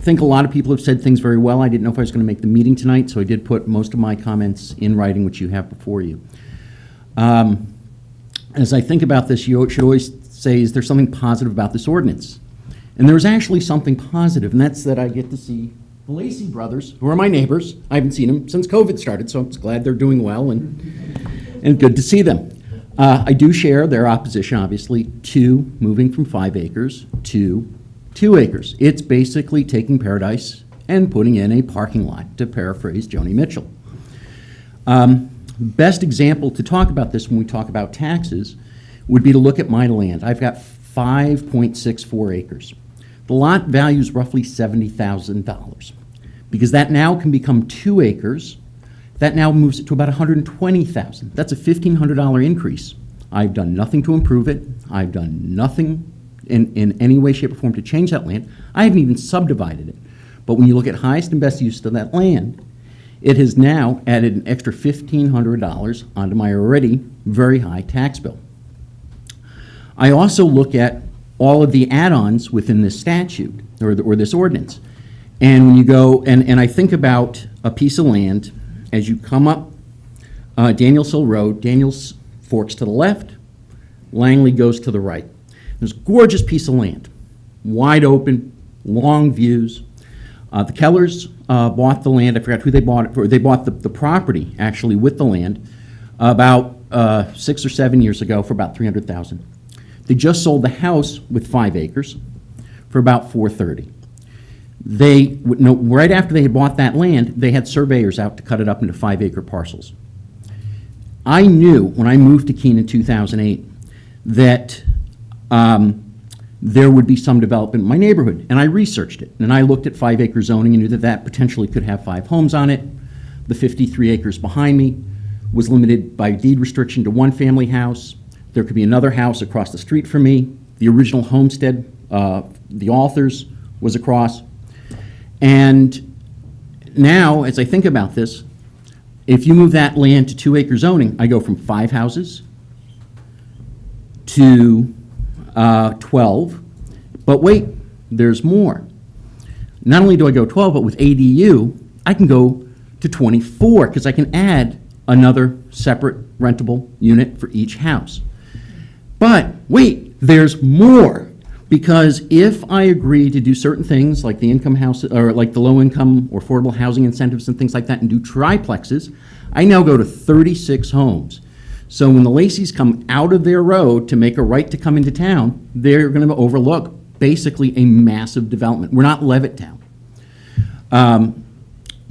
think a lot of people have said things very well. I didn't know if I was going to make the meeting tonight, so I did put most of my comments in writing, which you have before you. As I think about this, you should always say, is there something positive about this ordinance? And there's actually something positive, and that's that I get to see the Lacy brothers, who are my neighbors. I haven't seen them since COVID started, so I'm just glad they're doing well and good to see them. I do share their opposition, obviously, to moving from 5 acres to 2 acres. It's basically taking paradise and putting in a parking lot, to paraphrase Joni Mitchell. Best example to talk about this when we talk about taxes would be to look at my land. I've got 5.64 acres. The lot value is roughly $70,000. Because that now can become 2 acres, that now moves it to about $120,000. That's a $1,500 increase. I've done nothing to improve it. I've done nothing in any way, shape, or form to change that land. I haven't even subdivided it. But when you look at highest and best use of that land, it has now added an extra $1,500 onto my already very high tax bill. I also look at all of the add-ons within this statute, or this ordinance. And when you go, and I think about a piece of land, as you come up Daniels Hill Road, Daniels forks to the left, Langley goes to the right. There's a gorgeous piece of land, wide open, long views. The Kellers bought the land. I forgot who they bought it for. They bought the property, actually, with the land about 6 or 7 years ago for about $300,000. They just sold the house with 5 acres for about $430,000. Right after they had bought that land, they had surveyors out to cut it up into 5-acre parcels. I knew when I moved to Keene in 2008 that there would be some development in my neighborhood, and I researched it, and I looked at 5-acre zoning and knew that that potentially could have 5 homes on it. The 53 acres behind me was limited by deed restriction to 1 family house. There could be another house across the street from me. The original homestead, the authors, was across. And now, as I think about this, if you move that land to 2-acre zoning, I go from 5 houses to 12. But wait, there's more. Not only do I go 12, but with ADU, I can go to 24 because I can add another separate rentable unit for each house. But wait, there's more. Because if I agree to do certain things like the income house, or like the low income or affordable housing incentives and things like that, and do triplexes, I now go to 36 homes. So when the Lacey's come out of their road to make a right to come into town, they're going to overlook basically a massive development. We're not Levittown.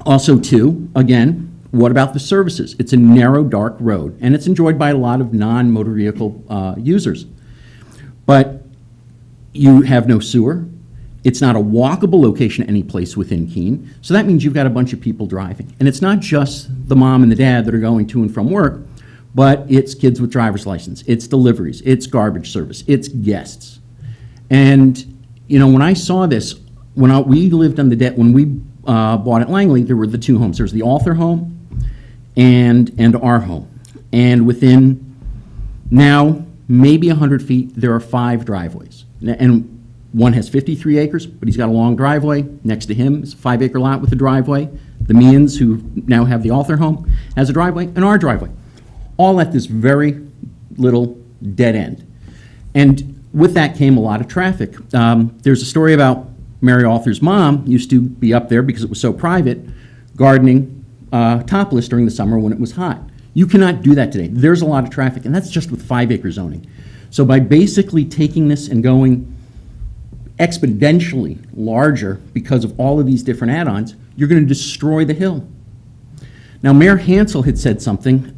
Also, too, again, what about the services? It's a narrow, dark road, and it's enjoyed by a lot of non-motor vehicle users. But you have no sewer. It's not a walkable location any place within Keene. So that means you've got a bunch of people driving. And it's not just the mom and the dad that are going to and from work, but it's kids with driver's license, it's deliveries, it's garbage service, it's guests. And, you know, when I saw this, we lived on the debt, when we bought at Langley, there were the 2 homes. There was the author home and our home. And within now maybe 100 feet, there are 5 driveways. And one has 53 acres, but he's got a long driveway. Next to him is a 5-acre lot with a driveway. The Means, who now have the author home, has a driveway, and our driveway. All at this very little dead end. And with that came a lot of traffic. There's a story about Mary Author's mom used to be up there because it was so private, gardening topless during the summer when it was hot. You cannot do that today. There's a lot of traffic, and that's just with 5-acre zoning. So by basically taking this and going exponentially larger because of all of these different add-ons, you're going to destroy the hill. Now, Mayor Hansel had said something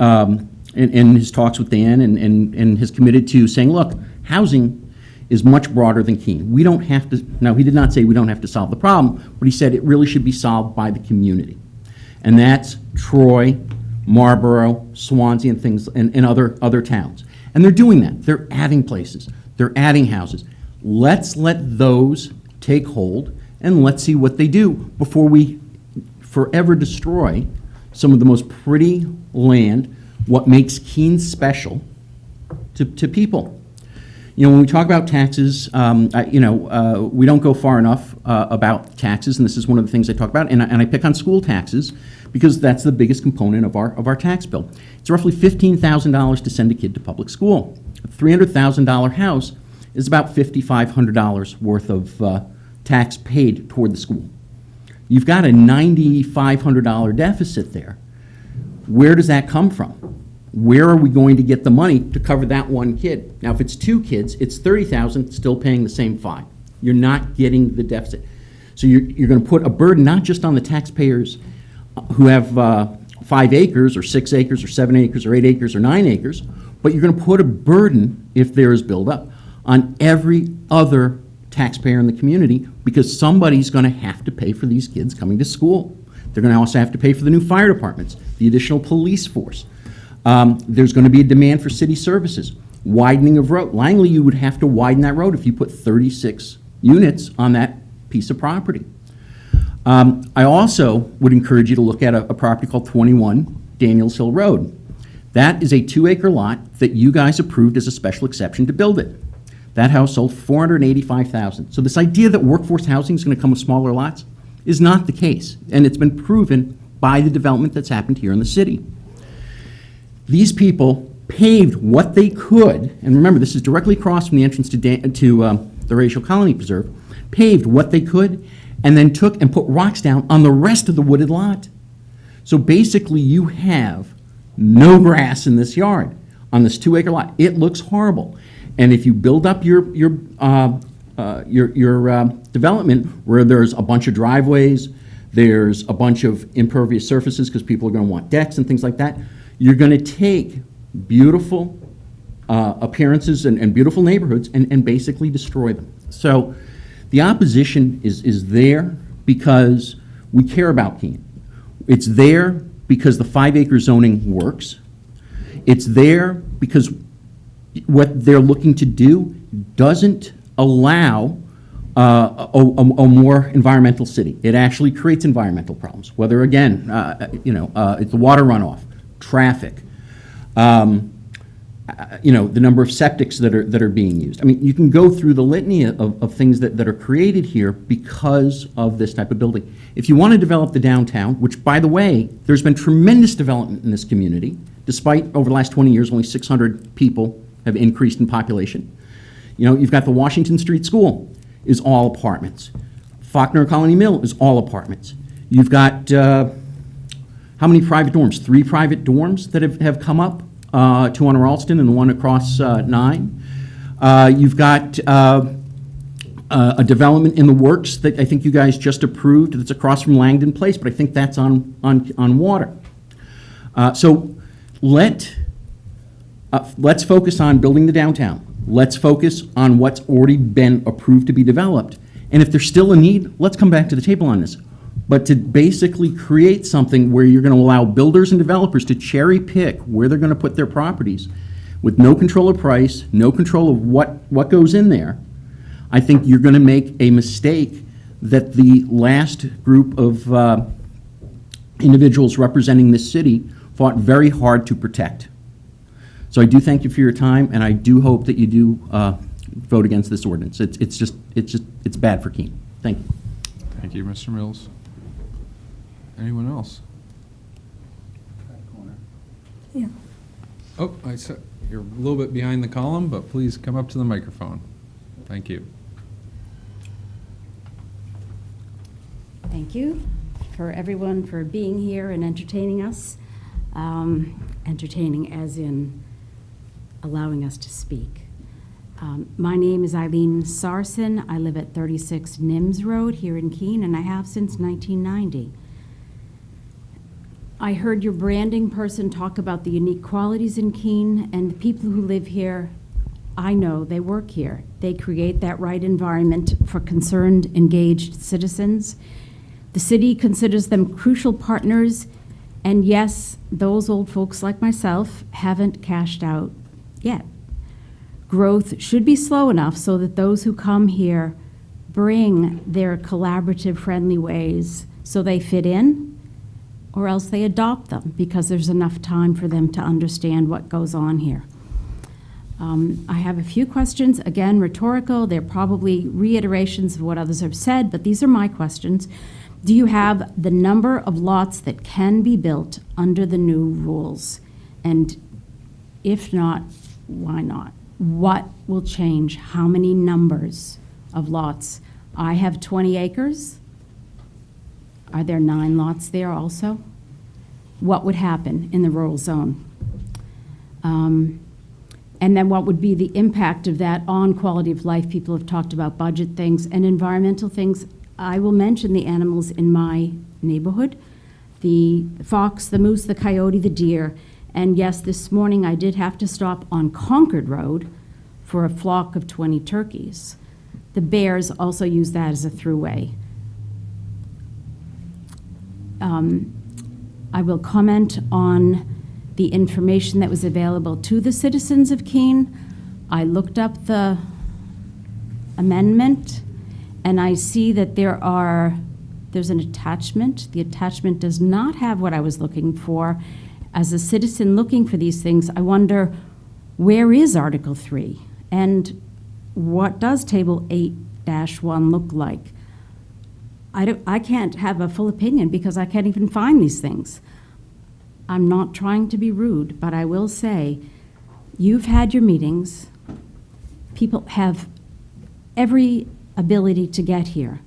in his talks with Dan and has committed to saying, look, housing is much broader than Keene. We don't have to, now he did not say we don't have to solve the problem, but he said it really should be solved by the community. And that's Troy, Marlboro, Swansea, and things, and other towns. And they're doing that. They're adding places. They're adding houses. Let's let those take hold, and let's see what they do before we forever destroy some of the most pretty land, what makes Keene special to people. You know, when we talk about taxes, we don't go far enough about taxes, and this is one of the things I talk about, and I pick on school taxes because that's the biggest component of our tax bill. It's roughly $15,000 to send a kid to public school. A $300,000 house is about $5,500 worth of tax paid toward the school. You've got a $9,500 deficit there. Where does that come from? Where are we going to get the money to cover that one kid? Now, if it's two kids, it's $30,000, still paying the same $5,000. You're not getting the deficit. So you're going to put a burden not just on the taxpayers who have 5 acres or 6 acres or 7 acres or 8 acres or 9 acres, but you're going to put a burden, if there is buildup, on every other taxpayer in the community, because somebody's going to have to pay for these kids coming to school. They're going to also have to pay for the new fire departments, the additional police force. There's going to be a demand for city services, widening of road. Langley, you would have to widen that road if you put 36 units on that piece of property. I also would encourage you to look at a property called 21 Daniels Hill Road. That is a 2-acre lot that you guys approved as a special exception to build it. That house sold $485,000. So this idea that workforce housing is going to come with smaller lots is not the case, and it's been proven by the development that's happened here in the city. These people paved what they could, and remember, this is directly across from the entrance to the Racial Colony Preserve, paved what they could, and then took and put rocks down on the rest of the wooded lot. So basically, you have no grass in this yard on this 2-acre lot. It looks horrible. And if you build up your development where there's a bunch of driveways, there's a bunch of impervious surfaces because people are going to want decks and things like that, you're going to take beautiful appearances and beautiful neighborhoods and basically destroy them. So the opposition is there because we care about Keene. It's there because the 5-acre zoning works. It's there because what they're looking to do doesn't allow a more environmental city. It actually creates environmental problems, whether, again, it's the water runoff, traffic, the number of septics that are being used. I mean, you can go through the litany of things that are created here because of this type of building. If you want to develop the downtown, which, by the way, there's been tremendous development in this community, despite over the last 20 years, only 600 people have increased in population. You know, you've got the Washington Street School is all apartments. Faulkner Colony Mill is all apartments. You've got, how many private dorms? 3 private dorms that have come up, 2 on Ralston and the one across 9. You've got a development in the works that I think you guys just approved that's across from Langdon Place, but I think that's on water. So let's focus on building the downtown. Let's focus on what's already been approved to be developed. And if there's still a need, let's come back to the table on this. But to basically create something where you're going to allow builders and developers to cherry pick where they're going to put their properties with no control of price, no control of what goes in there, I think you're going to make a mistake that the last group of individuals representing this city fought very hard to protect. So I do thank you for your time, and I do hope that you do vote against this ordinance. It's bad for Keene. Thank you. Thank you, Mr. Mills. Anyone else? Yeah. Oh, I said you're a little bit behind the column, but please come up to the microphone. Thank you. Thank you for everyone for being here and entertaining us. Entertaining as in allowing us to speak. My name is Eileen Sarson. I live at 36 Nims Road here in Keene, and I have since 1990. I heard your branding person talk about the unique qualities in Keene, and the people who live here, I know they work here. They create that right environment for concerned, engaged citizens. The city considers them crucial partners, and yes, those old folks like myself haven't cashed out yet. Growth should be slow enough so that those who come here bring their collaborative, friendly ways so they fit in, or else they adopt them because there's enough time for them to understand what goes on here. I have a few questions, again, rhetorical. They're probably reiterations of what others have said, but these are my questions. Do you have the number of lots that can be built under the new rules? And if not, why not? What will change? How many numbers of lots? I have 20 acres. Are there 9 lots there also? What would happen in the rural zone? And then what would be the impact of that on quality of life? People have talked about budget things and environmental things. I will mention the animals in my neighborhood, the fox, the moose, the coyote, the deer. And yes, this morning I did have to stop on Concord Road for a flock of 20 turkeys. The bears also use that as a throughway. I will comment on the information that was available to the citizens of Keene. I looked up the amendment, and I see that there's an attachment. The attachment does not have what I was looking for. As a citizen looking for these things, I wonder, where is Article 3? And what does Table 8-1 look like? I can't have a full opinion because I can't even find these things. I'm not trying to be rude, but I will say, you've had your meetings. People have every ability to get here.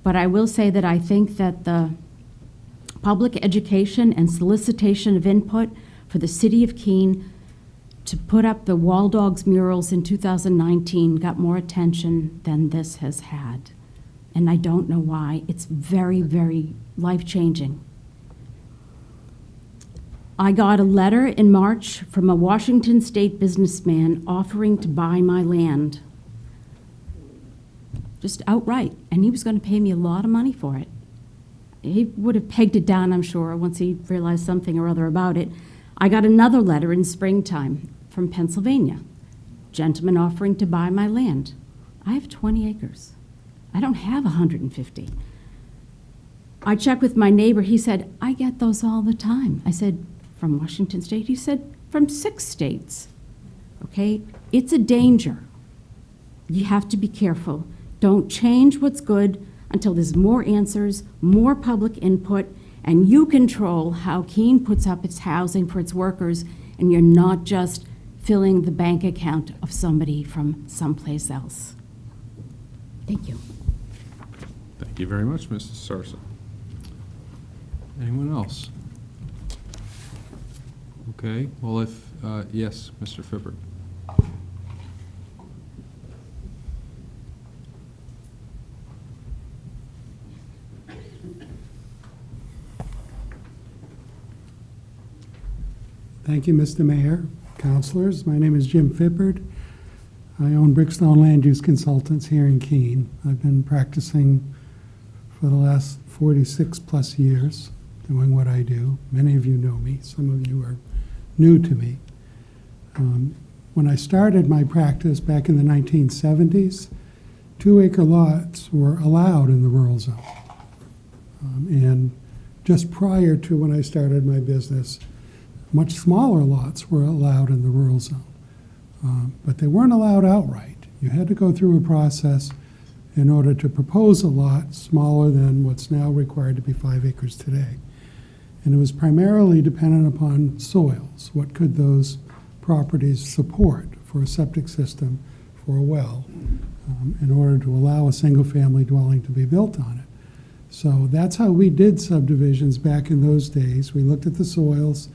But I will say that I think that the public education and solicitation of input for the city of Keene to put up the Wall Dogs murals in 2019 got more attention than this has had. And I don't know why. It's very, very life-changing. I got a letter in March from a Washington State businessman offering to buy my land, just outright, and he was going to pay me a lot of money for it. He would have pegged it down, I'm sure, once he realized something or other about it. I got another letter in springtime from Pennsylvania, gentleman offering to buy my land. I have 20 acres. I don't have 150. I checked with my neighbor. He said, I get those all the time. I said, from Washington State? He said, from 6 states. Okay? It's a danger. You have to be careful. Don't change what's good until there's more answers, more public input, and you control how Keene puts up its housing for its workers, and you're not just filling the bank account of somebody from someplace else. Thank you. Thank you very much, Mrs. Sarson. Anyone else? Okay, well, if, yes, Mr. Fibber. Thank you, Mr. Mayor, councilors. My name is Jim Fippard. I own Brickstone Land Use Consultants here in Keene. I've been practicing for the last 46-plus years, doing what I do. Many of you know me. Some of you are new to me. When I started my practice back in the 1970s, 2-acre lots were allowed in the rural zone. And just prior to when I started my business, much smaller lots were allowed in the rural zone. But they weren't allowed outright. You had to go through a process in order to propose a lot smaller than what's now required to be 5 acres today. And it was primarily dependent upon soils. What could those properties support for a septic system, for a well, in order to allow a single-family dwelling to be built on it. So that's how we did subdivisions back in those days. We looked at the soils,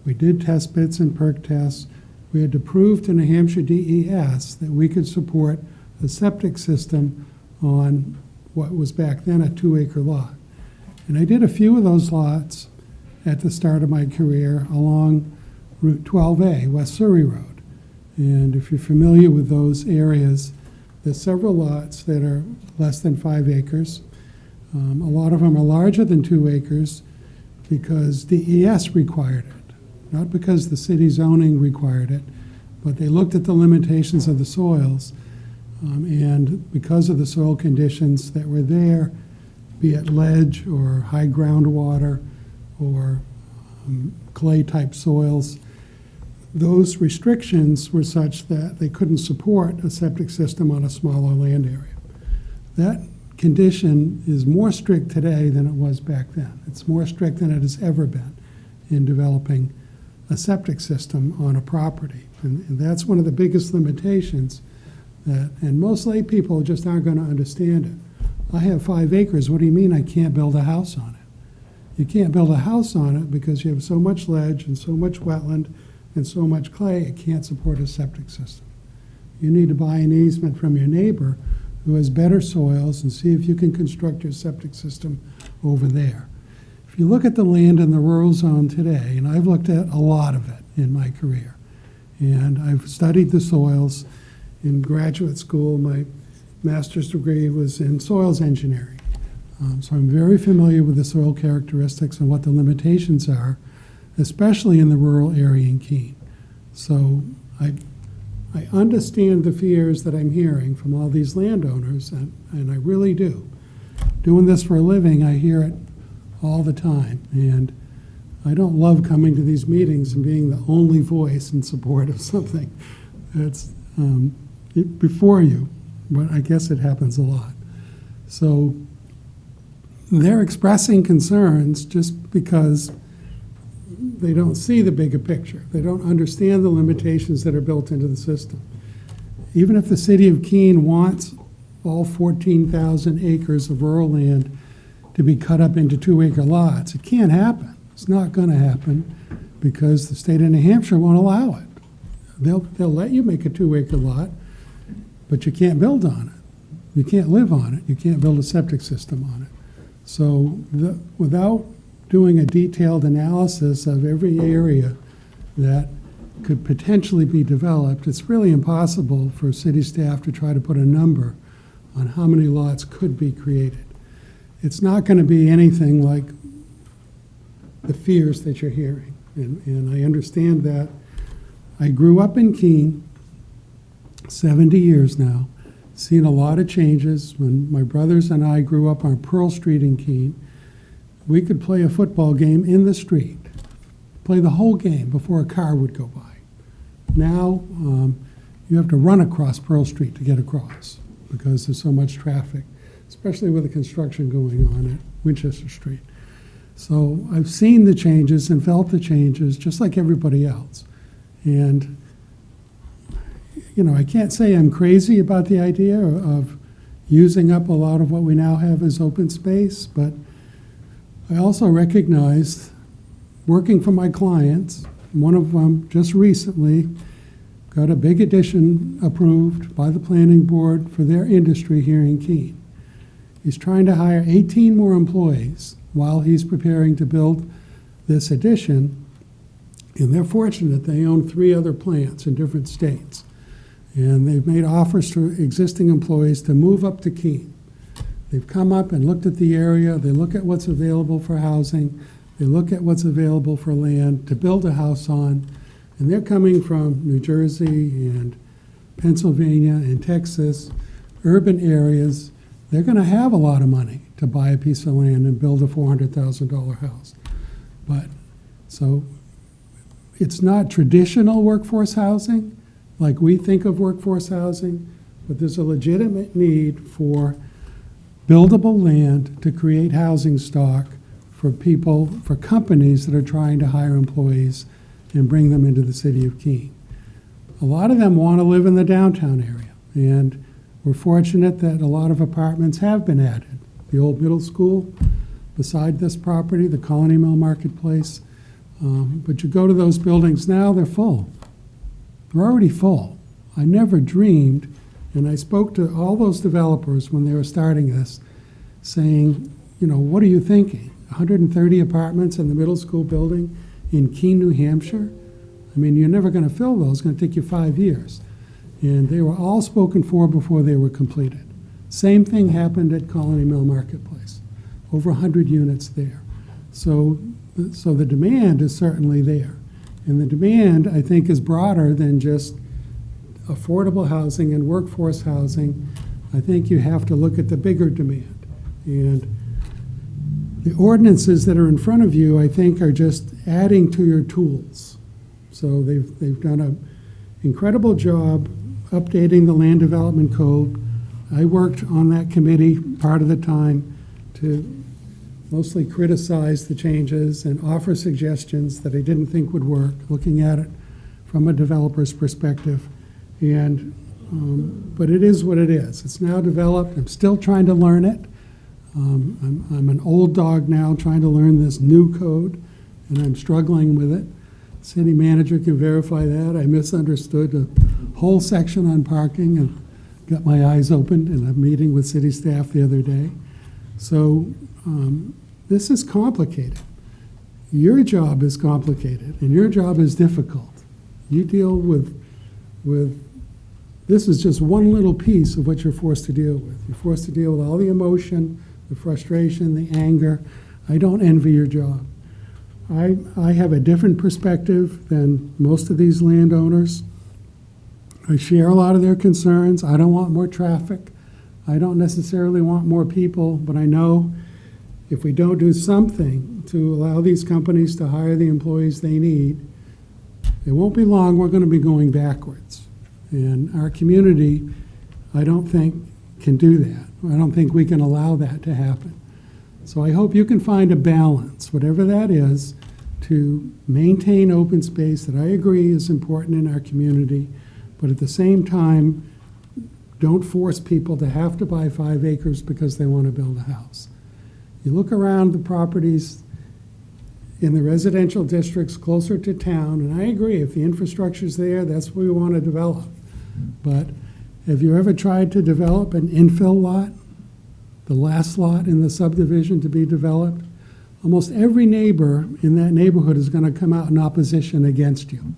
we did test bits and perk tests, we had to prove to New Hampshire DES that we could support a septic system on what was back then a 2-acre lot. And I did a few of those lots at the start of my career along Route 12A, West Surrey Road. And if you're familiar with those areas, there's several lots that are less than 5 acres. A lot of them are larger than 2 acres because DES required it, not because the city zoning required it, but they looked at the limitations of the soils. And because of the soil conditions that were there, be it ledge or high groundwater or clay-type soils, those restrictions were such that they couldn't support a septic system on a smaller land area. That condition is more strict today than it was back then. It's more strict than it has ever been in developing a septic system on a property. And that's one of the biggest limitations and most lay people just aren't going to understand it. I have 5 acres. What do you mean I can't build a house on it? You can't build a house on it because you have so much ledge and so much wetland and so much clay, it can't support a septic system. You need to buy an easement from your neighbor who has better soils and see if you can construct your septic system over there. If you look at the land in the rural zone today, and I've looked at a lot of it in my career, and I've studied the soils in graduate school. My master's degree was in soils engineering. So I'm very familiar with the soil characteristics and what the limitations are, especially in the rural area in Keene. So I understand the fears that I'm hearing from all these landowners, and I really do. Doing this for a living, I hear it all the time. And I don't love coming to these meetings and being the only voice in support of something that's before you, but I guess it happens a lot. So they're expressing concerns just because they don't see the bigger picture. They don't understand the limitations that are built into the system. Even if the city of Keene wants all 14,000 acres of rural land to be cut up into 2-acre lots, it can't happen. It's not going to happen because the state of New Hampshire won't allow it. They'll let you make a 2-acre lot, but you can't build on it. You can't live on it. You can't build a septic system on it. So without doing a detailed analysis of every area that could potentially be developed, it's really impossible for city staff to try to put a number on how many lots could be created. It's not going to be anything like the fears that you're hearing. And I understand that. I grew up in Keene, 70 years now, seen a lot of changes. When my brothers and I grew up on Pearl Street in Keene, we could play a football game in the street, play the whole game before a car would go by. Now, you have to run across Pearl Street to get across because there's so much traffic, especially with the construction going on at Winchester Street. So I've seen the changes and felt the changes just like everybody else. And, you know, I can't say I'm crazy about the idea of using up a lot of what we now have as open space, but I also recognize, working for my clients, one of them just recently got a big addition approved by the planning board for their industry here in Keene. He's trying to hire 18 more employees while he's preparing to build this addition, and they're fortunate they own 3 other plants in different states. And they've made offers to existing employees to move up to Keene. They've come up and looked at the area, they look at what's available for housing, they look at what's available for land to build a house on, and they're coming from New Jersey and Pennsylvania and Texas, urban areas. They're going to have a lot of money to buy a piece of land and build a $400,000 house. But, so, it's not traditional workforce housing, like we think of workforce housing, but there's a legitimate need for buildable land to create housing stock for people, for companies that are trying to hire employees and bring them into the city of Keene. A lot of them want to live in the downtown area, and we're fortunate that a lot of apartments have been added. The old middle school beside this property, the Colony Mill Marketplace, but you go to those buildings now, they're full. They're already full. I never dreamed, and I spoke to all those developers when they were starting this, saying, you know, what are you thinking? 130 apartments in the middle school building in Keene, New Hampshire? I mean, you're never going to fill those. It's going to take you 5 years. And they were all spoken for before they were completed. Same thing happened at Colony Mill Marketplace. Over 100 units there. So the demand is certainly there. And the demand, I think, is broader than just affordable housing and workforce housing. I think you have to look at the bigger demand. And the ordinances that are in front of you, I think, are just adding to your tools. So they've done an incredible job updating the land development code. I worked on that committee part of the time to mostly criticize the changes and offer suggestions that I didn't think would work, looking at it from a developer's perspective. And but it is what it is. It's now developed. I'm still trying to learn it. I'm an old dog now trying to learn this new code, and I'm struggling with it. City manager can verify that. I misunderstood a whole section on parking and got my eyes opened in a meeting with city staff the other day. So this is complicated. Your job is complicated, and your job is difficult. You deal with this is just one little piece of what you're forced to deal with. You're forced to deal with all the emotion, the frustration, the anger. I don't envy your job. I have a different perspective than most of these landowners. I share a lot of their concerns. I don't want more traffic. I don't necessarily want more people, but I know if we don't do something to allow these companies to hire the employees they need, it won't be long, we're going to be going backwards. And our community, I don't think, can do that. I don't think we can allow that to happen. So I hope you can find a balance, whatever that is, to maintain open space that I agree is important in our community, but at the same time, don't force people to have to buy 5 acres because they want to build a house. You look around the properties in the residential districts closer to town, and I agree, if the infrastructure's there, that's what we want to develop. But have you ever tried to develop an infill lot, the last lot in the subdivision to be developed? Almost every neighbor in that neighborhood is going to come out in opposition against you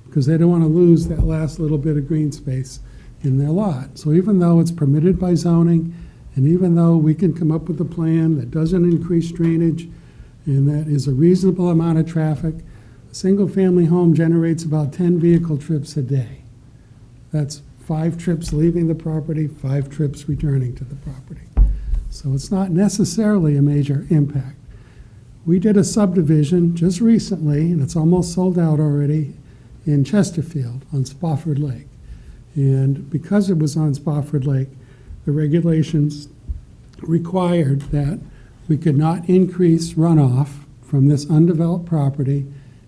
because they don't want to lose that last little bit of green space in their lot. So even though it's permitted by zoning, and even though we can come up with a plan that doesn't increase drainage and that is a reasonable amount of traffic, a single-family home generates about 10 vehicle trips a day. That's 5 trips leaving the property, 5 trips returning to the property. So it's not necessarily a major impact. We did a subdivision just recently, and it's almost sold out already, in Chesterfield on Spofford Lake. And because it was on Spofford Lake, the regulations required that we could not increase runoff from this undeveloped property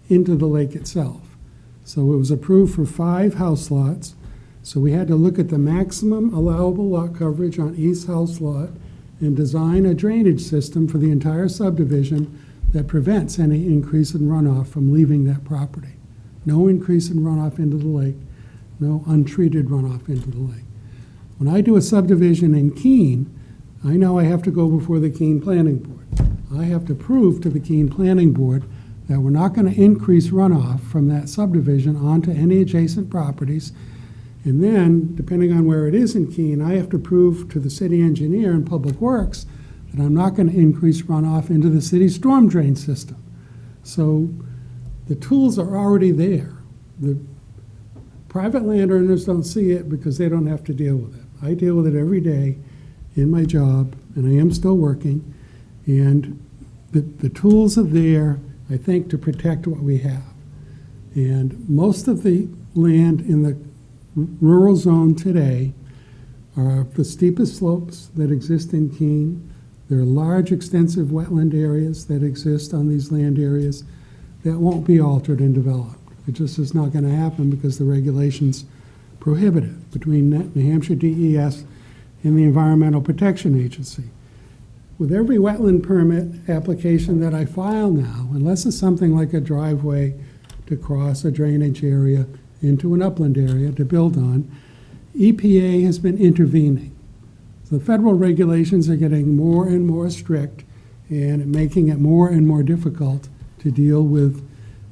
into the lake itself. So it was approved for 5 house lots. So we had to look at the maximum allowable lot coverage on each house lot and design a drainage system for the entire subdivision that prevents any increase in runoff from leaving that property. No increase in runoff into the lake, no untreated runoff into the lake. When I do a subdivision in Keene, I know I have to go before the Keene Planning Board. I have to prove to the Keene Planning Board that we're not going to increase runoff from that subdivision onto any adjacent properties. And then, depending on where it is in Keene, I have to prove to the city engineer and Public Works that I'm not going to increase runoff into the city storm drain system. So the tools are already there. The private landowners don't see it because they don't have to deal with it. I deal with it every day in my job, and I am still working. And the tools are there, I think, to protect what we have. And most of the land in the rural zone today are the steepest slopes that exist in Keene. There are large, extensive wetland areas that exist on these land areas that won't be altered and developed. It just is not going to happen because the regulations prohibit it between New Hampshire DES and the Environmental Protection Agency. With every wetland permit application that I file now, unless it's something like a driveway to cross a drainage area into an upland area to build on, EPA has been intervening. So the federal regulations are getting more and more strict and making it more and more difficult to deal with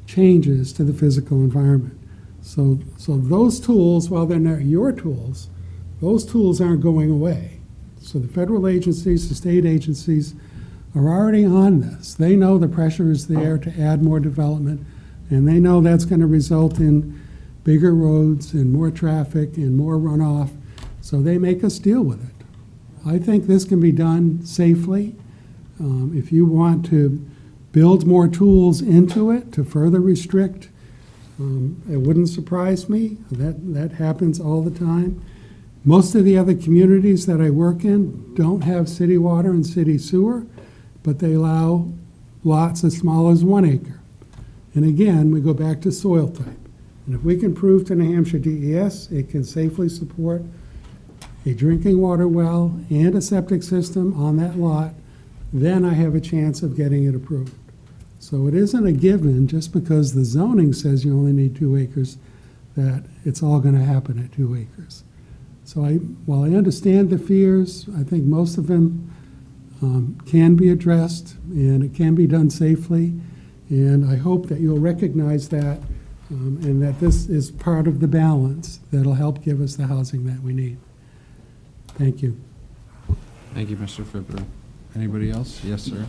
changes to the physical environment. So those tools, while they're not your tools, those tools aren't going away. So the federal agencies, the state agencies are already on this. They know the pressure is there to add more development, and they know that's going to result in bigger roads and more traffic and more runoff, so they make us deal with it. I think this can be done safely. If you want to build more tools into it to further restrict, it wouldn't surprise me. That happens all the time. Most of the other communities that I work in don't have city water and city sewer, but they allow lots as small as 1 acre. And again, we go back to soil type. And if we can prove to New Hampshire DES it can safely support a drinking water well and a septic system on that lot, then I have a chance of getting it approved. So it isn't a given just because the zoning says you only need 2 acres, that it's all going to happen at 2 acres. So while I understand the fears, I think most of them can be addressed and it can be done safely. And I hope that you'll recognize that and that this is part of the balance that'll help give us the housing that we need. Thank you. Thank you, Mr. Fipper. Anybody else? Yes, sir.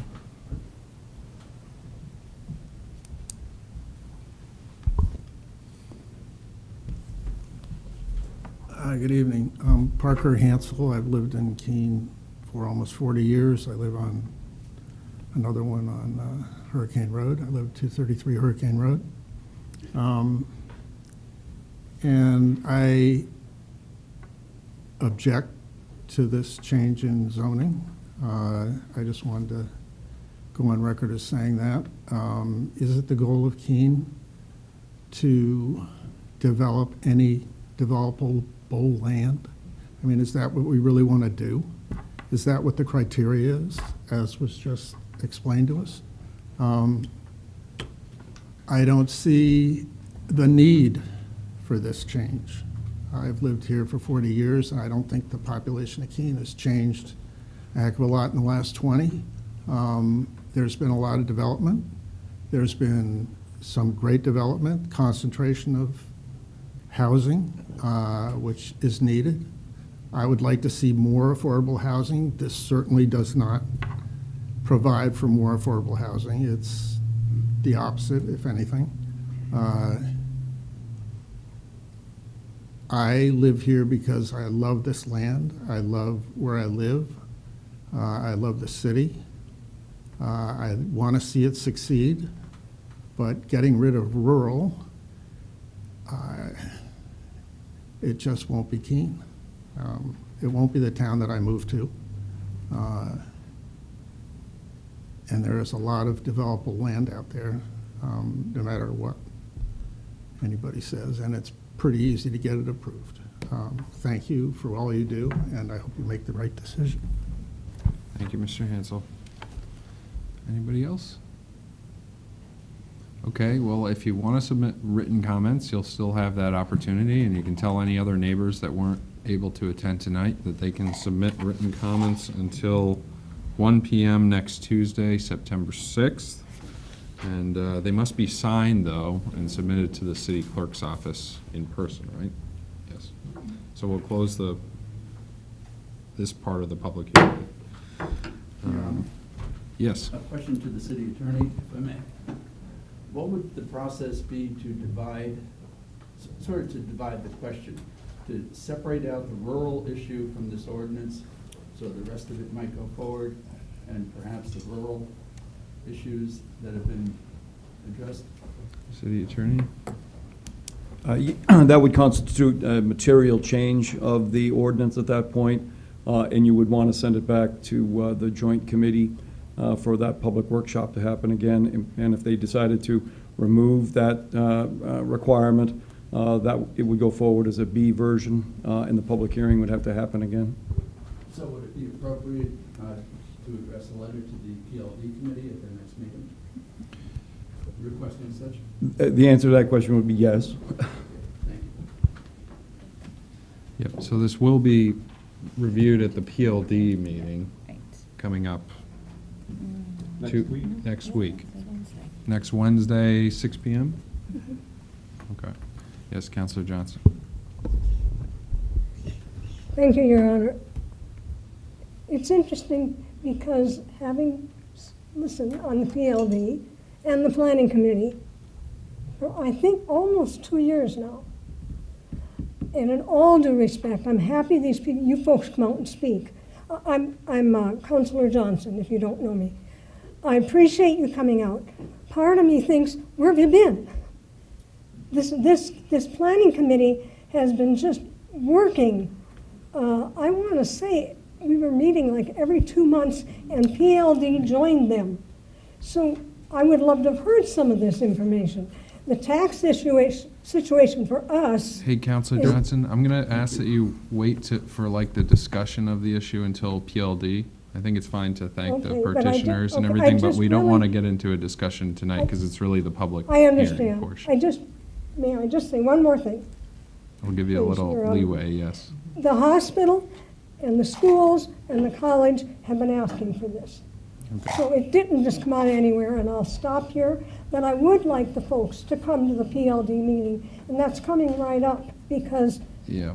Good evening. I'm Parker Hansel. I've lived in Keene for almost 40 years. I live on another one on Hurricane Road. I live at 233 Hurricane Road. And I object to this change in zoning. I just wanted to go on record as saying that. Is it the goal of Keene to develop any developable land? I mean, is that what we really want to do? Is that what the criteria is, as was just explained to us? I don't see the need for this change. I've lived here for 40 years, and I don't think the population of Keene has changed a heck of a lot in the last 20. There's been a lot of development. There's been some great development, concentration of housing, which is needed. I would like to see more affordable housing. This certainly does not provide for more affordable housing. It's the opposite, if anything. I live here because I love this land. I love where I live. I love the city. I want to see it succeed, but getting rid of rural, it just won't be Keene. It won't be the town that I moved to. And there is a lot of developable land out there, no matter what anybody says, and it's pretty easy to get it approved. Thank you for all you do, and I hope you make the right decision. Thank you, Mr. Hansel. Anybody else? Okay, well, if you want to submit written comments, you'll still have that opportunity, and you can tell any other neighbors that weren't able to attend tonight that they can submit written comments until 1 p.m. next Tuesday, September 6th. And they must be signed, though, and submitted to the city clerk's office in person, right? Yes. So we'll close this part of the public hearing. Yes. A question to the city attorney, if I may. What would the process be to divide the question, to separate out the rural issue from this ordinance so the rest of it might go forward, and perhaps the rural issues that have been addressed? City attorney? That would constitute a material change of the ordinance at that point, and you would want to send it back to the joint committee for that public workshop to happen again. And if they decided to remove that requirement, that it would go forward as a B version, and the public hearing would have to happen again. So would it be appropriate to address a letter to the PLD committee at their next meeting, requesting such? The answer to that question would be yes. Thank So this will be reviewed at the PLD meeting coming up next week. Next Wednesday, 6 p.m.? Okay. Yes, Counselor Johnson. Thank you, Your Honor. It's interesting because having listened on the PLD and the Planning Committee for, I think, almost 2 years now, and in all due respect, I'm happy these people, you folks come out and speak. I'm Counselor Johnson, if you don't know me. I appreciate you coming out. Part of me thinks, where have you been? This Planning Committee has been just working. I want to say we were meeting like every 2 months, and PLD joined them. So I would love to have heard some of this information. The tax situation for us. Hey, Counselor is- Johnson, I'm going to ask that you wait for like the discussion of the issue until PLD. I think it's fine to thank the Okay, but I ju- petitioners and okay, I everything, but just we don't really- want to get into a discussion tonight because it's really the public I hearing understand. portion. May I just say one more thing? I'll give you a Please, little Your Honor. leeway, yes. The hospital and the schools and the college have been asking for this. So it didn't just come out of anywhere, and I'll stop here, but I would like the folks to come to the PLD meeting, and that's coming right up, because, Yeah.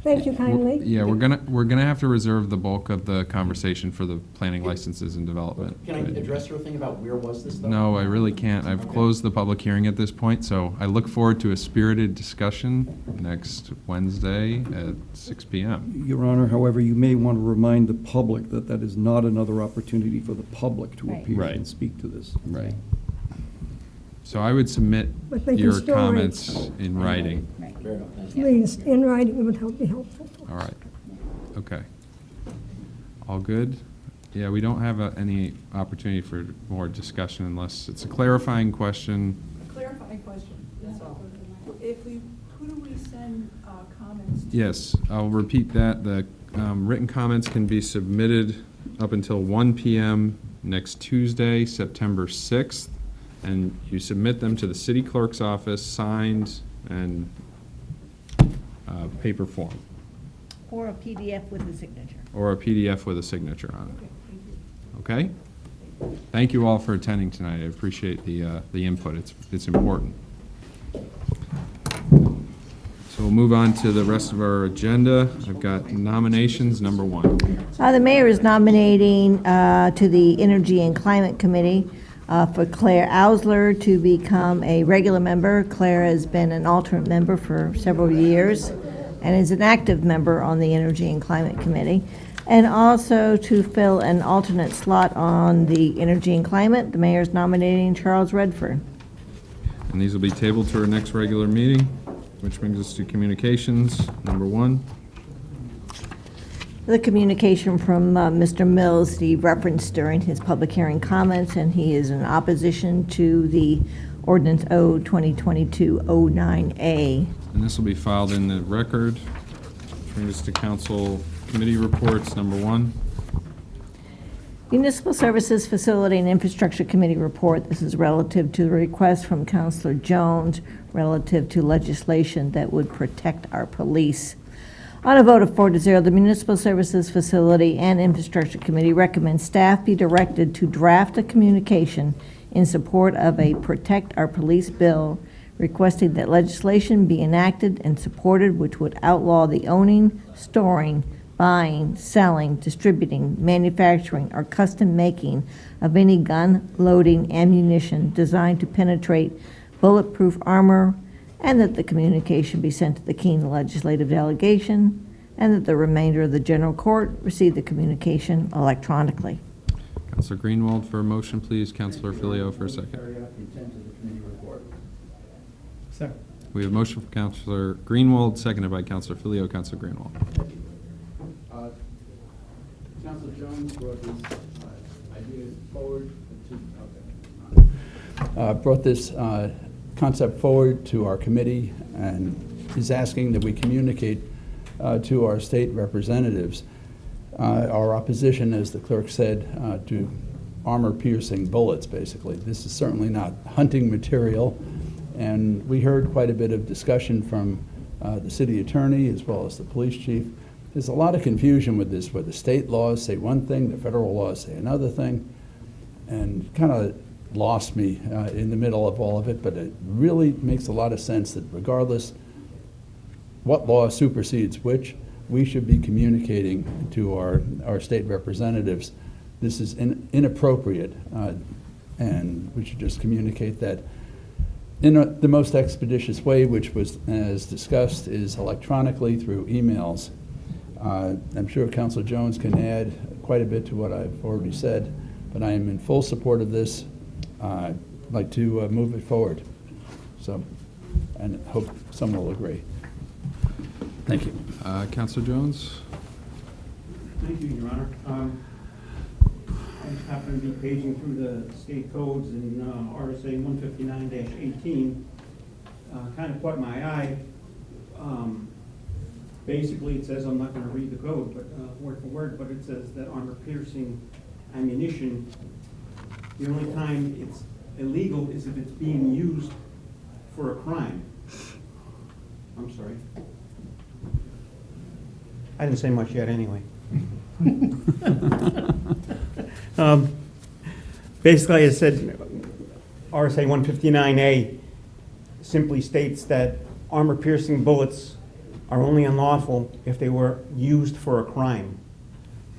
thank you kindly. Yeah, we're gonna have to reserve the bulk of the conversation for the planning licenses and development. Can I address your thing about where was this, though? No, I really can't. I've closed the public hearing at this point, so I look forward to a spirited discussion next Wednesday at 6 p.m. Your Honor, however, you may want to remind the public that that is not another opportunity for the public to appear Right. and speak to this. Right. So I would submit But they can your still write. comments in writing. Fair enough, thank you. Please, in writing, it would be helpful. All right. Okay. All good? Yeah, we don't have any opportunity for more discussion unless it's a clarifying question. Clarifying question, that's all. Who do we send comments to? Yes, I'll repeat that. The written comments can be submitted up until 1 p.m. next Tuesday, September 6th, and you submit them to the city clerk's office, signed and paper form, Or a PDF with a signature. or a PDF with a signature on it. Okay? Thank you all for attending tonight. I appreciate the input. It's important. So we'll move on to the rest of our agenda. I've got nominations, number 1. The mayor is nominating to the Energy and Climate Committee for Claire Ausler to become a regular member. Claire has been an alternate member for several years and is an active member on the Energy and Climate Committee. And also to fill an alternate slot on the Energy and Climate, the mayor is nominating Charles Redford. And these will be tabled to our next regular meeting, which brings us to communications, number 1. The communication from Mr. Mills, he referenced during his public hearing comments, and he is in opposition to the ordinance O 2022-09A. And this will be filed in the record. Which brings us to council committee reports, number 1. Municipal Services Facility and Infrastructure Committee report. This is relative to the request from Councilor Jones relative to legislation that would protect our police. On a vote of 4-0, the Municipal Services Facility and Infrastructure Committee recommends staff be directed to draft a communication in support of a Protect Our Police bill, requesting that legislation be enacted and supported which would outlaw the owning, storing, buying, selling, distributing, manufacturing, or custom making of any gun, loading, ammunition designed to penetrate bulletproof armor, and that the communication be sent to the Keene Legislative Delegation, and that the remainder of the general court receive the communication electronically. Councilor Greenwald for a motion, please. Councilor Filio for a second. Carry out the intent of the committee report. Second. We have a motion from Councilor Greenwald, seconded by Councilor Filio. Councilor Greenwald. Councilor Jones brought this idea forward brought this concept forward to our committee and is asking that we communicate to our state representatives our opposition, as the clerk said, to armor-piercing bullets, basically. This is certainly not hunting material, and we heard quite a bit of discussion from the city attorney as well as the police chief. There's a lot of confusion with this, where the state laws say one thing, the federal laws say another thing, and kind of lost me in the middle of all of it, but it really makes a lot of sense that regardless what law supersedes which, we should be communicating to our state representatives, this is inappropriate, and we should just communicate that in the most expeditious way, which was, as discussed, is electronically through emails. I'm sure Councilor Jones can add quite a bit to what I've already said, but I am in full support of this. I'd like to move it forward. So, and hope someone will agree. Thank you. Councilor Jones? Thank you, Your Honor. I just happen to be paging through the state codes in RSA 159-18. Kind of caught my eye. Basically, it says, I'm not going to read the code, but word for word, but it says that armor-piercing ammunition, the only time it's illegal is if it's being used for a crime. I'm sorry. I didn't say much yet anyway. Basically, it said RSA 159A simply states that armor-piercing bullets are only unlawful if they were used for a crime.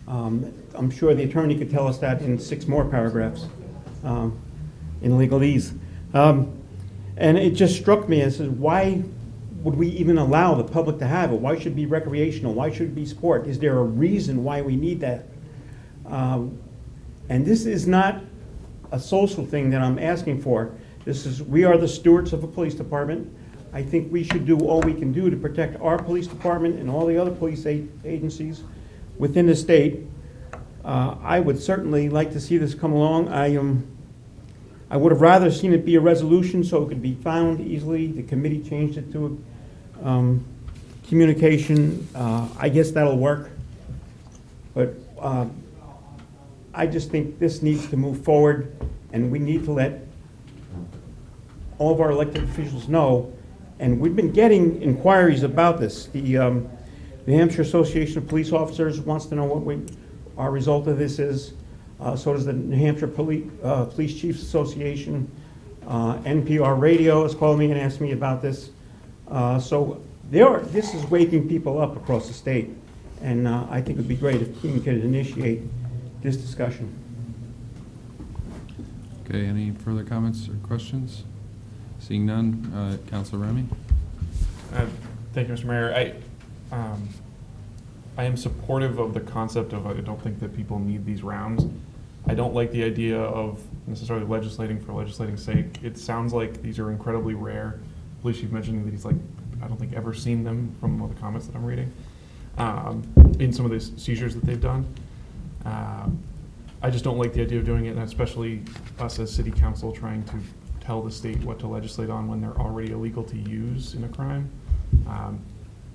I'm sure the attorney could tell us that in 6 more paragraphs in legalese. And it just struck me as why would we even allow the public to have it? Why should it be recreational? Why should it be sport? Is there a reason why we need that? And this is not a social thing that I'm asking for. We are the stewards of a police department. I think we should do all we can do to protect our police department and all the other police agencies within the state. I would certainly like to see this come along. I would have rather seen it be a resolution so it could be found easily. The committee changed it to a communication. I guess that'll work. But I just think this needs to move forward, and we need to let all of our elected officials know. And we've been getting inquiries about this. The New Hampshire Association of Police Officers wants to know what our result of this is. So does the New Hampshire Police Chiefs Association. NPR Radio has called me and asked me about this. So this is waking people up across the state. And I think it would be great if Keene could initiate this discussion. Okay, any further comments or questions? Seeing none, Councilor Remy. Thank you, Mr. Mayor. I am supportive of the concept of, I don't think that people need these rounds. I don't like the idea of necessarily legislating for legislating's sake. It sounds like these are incredibly rare. Police chief mentioning that he's I don't think ever seen them from all the comments that I'm reading in some of the seizures that they've done. I just don't like the idea of doing it, and especially us as city council trying to tell the state what to legislate on when they're already illegal to use in a crime.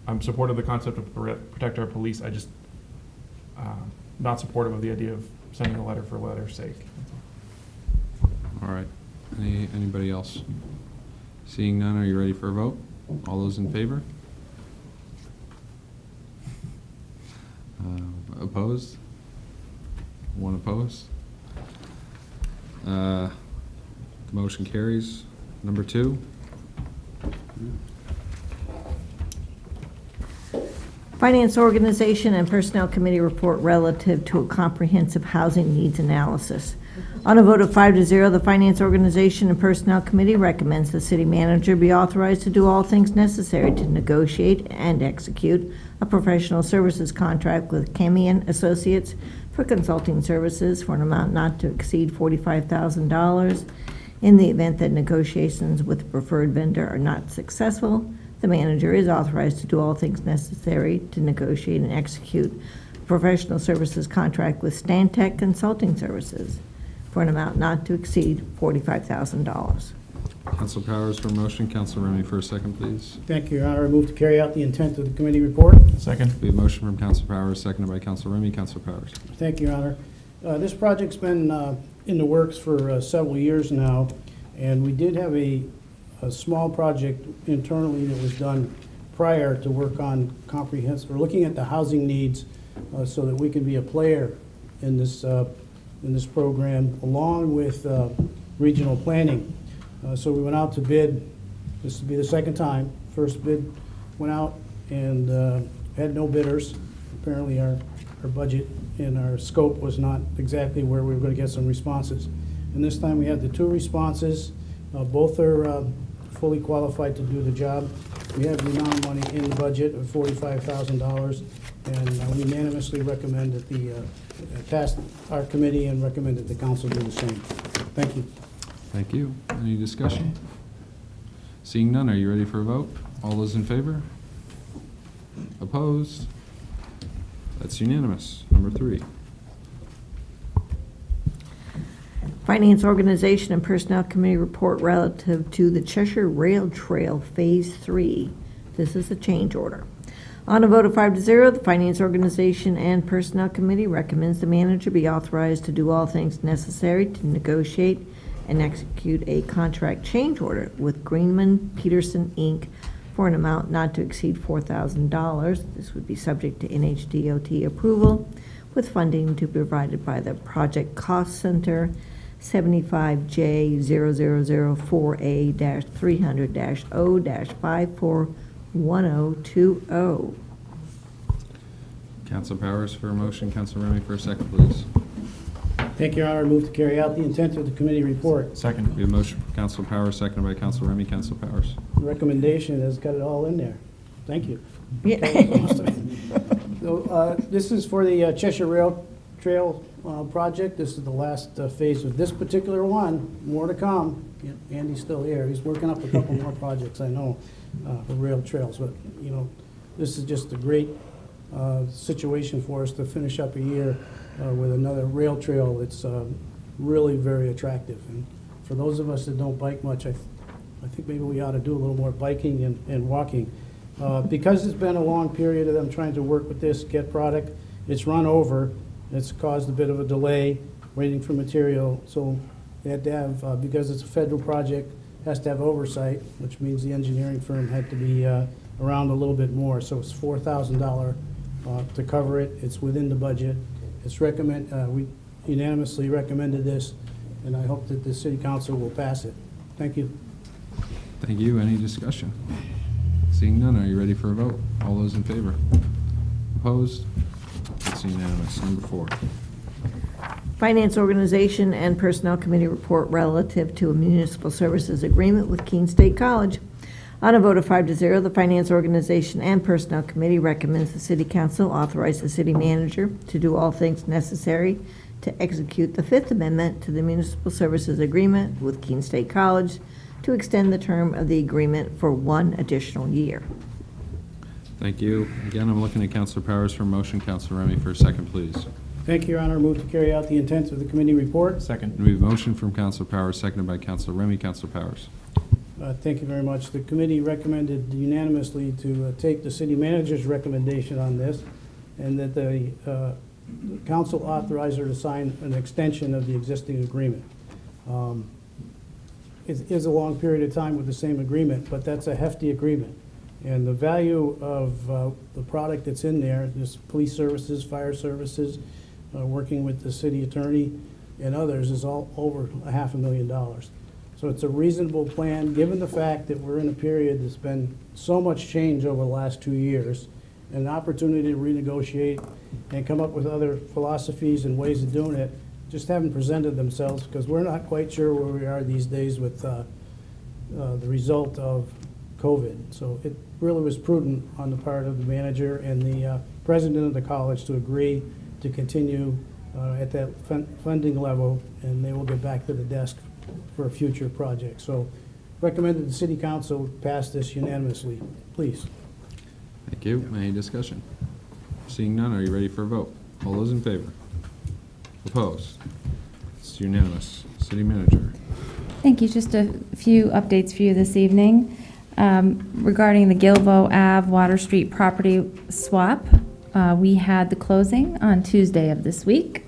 I'm supportive of the concept of protect our police. I just not supportive of the idea of sending a letter for a letter's sake. All right. Anybody else? Seeing none, are you ready for a vote? All those in favor? Opposed? One opposed? The motion carries. Number 2. Finance Organization and Personnel Committee report relative to a comprehensive housing needs analysis. On a vote of 5-0, the Finance Organization and Personnel Committee recommends the city manager be authorized to do all things necessary to negotiate and execute a professional services contract with Keene Associates for consulting services for an amount not to exceed $45,000. In the event that negotiations with the preferred vendor are not successful, the manager is authorized to do all things necessary to negotiate and execute a professional services contract with Stantec Consulting Services for an amount not to exceed $45,000. Council Powers for motion. Council Remy for a second, please. Thank you, Your Honor. I move to carry out the intent of the committee report. Second. We have a motion from Council Powers, seconded by Council Remy. Council Powers. Thank you, Your Honor. This project's been in the works for several years now, and we did have a small project internally that was done prior to work on comprehensive, or looking at the housing needs so that we can be a player in this program, along with regional planning. So we went out to bid. This will be the second time. First bid went out and had no bidders. Apparently our budget and our scope was not exactly where we were going to get some responses. And this time we had the 2 responses. Both are fully qualified to do the job. We have the amount of money in the budget of $45,000, and we unanimously recommend that the task our committee and recommend that the council do the same. Thank you. Thank you. Any discussion? Seeing none, are you ready for a vote? All those in favor? Opposed? That's unanimous. Number 3. Finance, Organization, and Personnel Committee report relative to the Cheshire Rail Trail Phase 3. This is a change order. On a vote of 5-0, the Finance, Organization, and Personnel Committee recommends the manager be authorized to do all things necessary to negotiate and execute a contract change order with Greenman Peterson, Inc. for an amount not to exceed $4,000. This would be subject to NHDOT approval, with funding to be provided by the Project Cost Center 75J000-4A-300-0-541020. Council Powers for a motion. Council Remy for a second, please. Thank you, Your Honor. Move to carry out the intent of the committee report. Second. We have a motion from Council Powers, seconded by Council Remy. Council Powers. The recommendation has got it all in there. Thank you. Yeah. So, this is for the Cheshire Rail Trail project. This is the last phase of this particular one. More to come. Yeah, Andy's still here. He's working up a couple more projects, I know, for rail trails. But, you know, this is just a great situation for us to finish up a year with another rail trail that's really very attractive. And for those of us that don't bike much, I think maybe we ought to do a little more biking and walking. Because it's been a long period of them trying to work with this, get product, it's run over. It's caused a bit of a delay waiting for material. So they had to have, because it's a federal project, has to have oversight, which means the engineering firm had to be around a little bit more. So it's $4,000 to cover it. It's within the budget. It's we unanimously recommended this, and I hope that the city council will pass it. Thank you. Thank you. Any discussion? Seeing none, are you ready for a vote? All those in favor? Opposed? It's unanimous. Number 4. Finance, Organization, and Personnel Committee report relative to a municipal services agreement with Keene State College. On a vote of 5-0, the Finance, Organization, and Personnel Committee recommends the City Council authorize the city manager to do all things necessary to execute the 5th Amendment to the Municipal Services Agreement with Keene State College to extend the term of the agreement for 1 additional year. Thank you. Again, I'm looking at Councilor Powers for a motion. Councilor Remy for a second, please. Thank you, Your Honor. Move to carry out the intent of the committee report. Second. And we have a motion from Councilor Powers, seconded by Councilor Remy. Councilor Powers. Thank you very much. The committee recommended unanimously to take the city manager's recommendation on this, and that the council authorize her to sign an extension of the existing agreement. It is a long period of time with the same agreement, but that's a hefty agreement. And the value of the product that's in there, this police services, fire services, working with the city attorney and others, is all over $500,000. So it's a reasonable plan, given the fact that we're in a period that's been so much change over the last 2 years, and an opportunity to renegotiate and come up with other philosophies and ways of doing it just haven't presented themselves, because we're not quite sure where we are these days with the result of COVID. So it really was prudent on the part of the manager and the president of the college to agree to continue at that funding level, and they will get back to the desk for a future project. So recommended the city council pass this unanimously. Please. Thank you. Any discussion? Seeing none, are you ready for a vote? All those in favor? Opposed? It's unanimous. City manager. Thank you. Just a few updates for you this evening. Regarding the Gilbo Ave Water Street property swap, we had the closing on Tuesday of this week.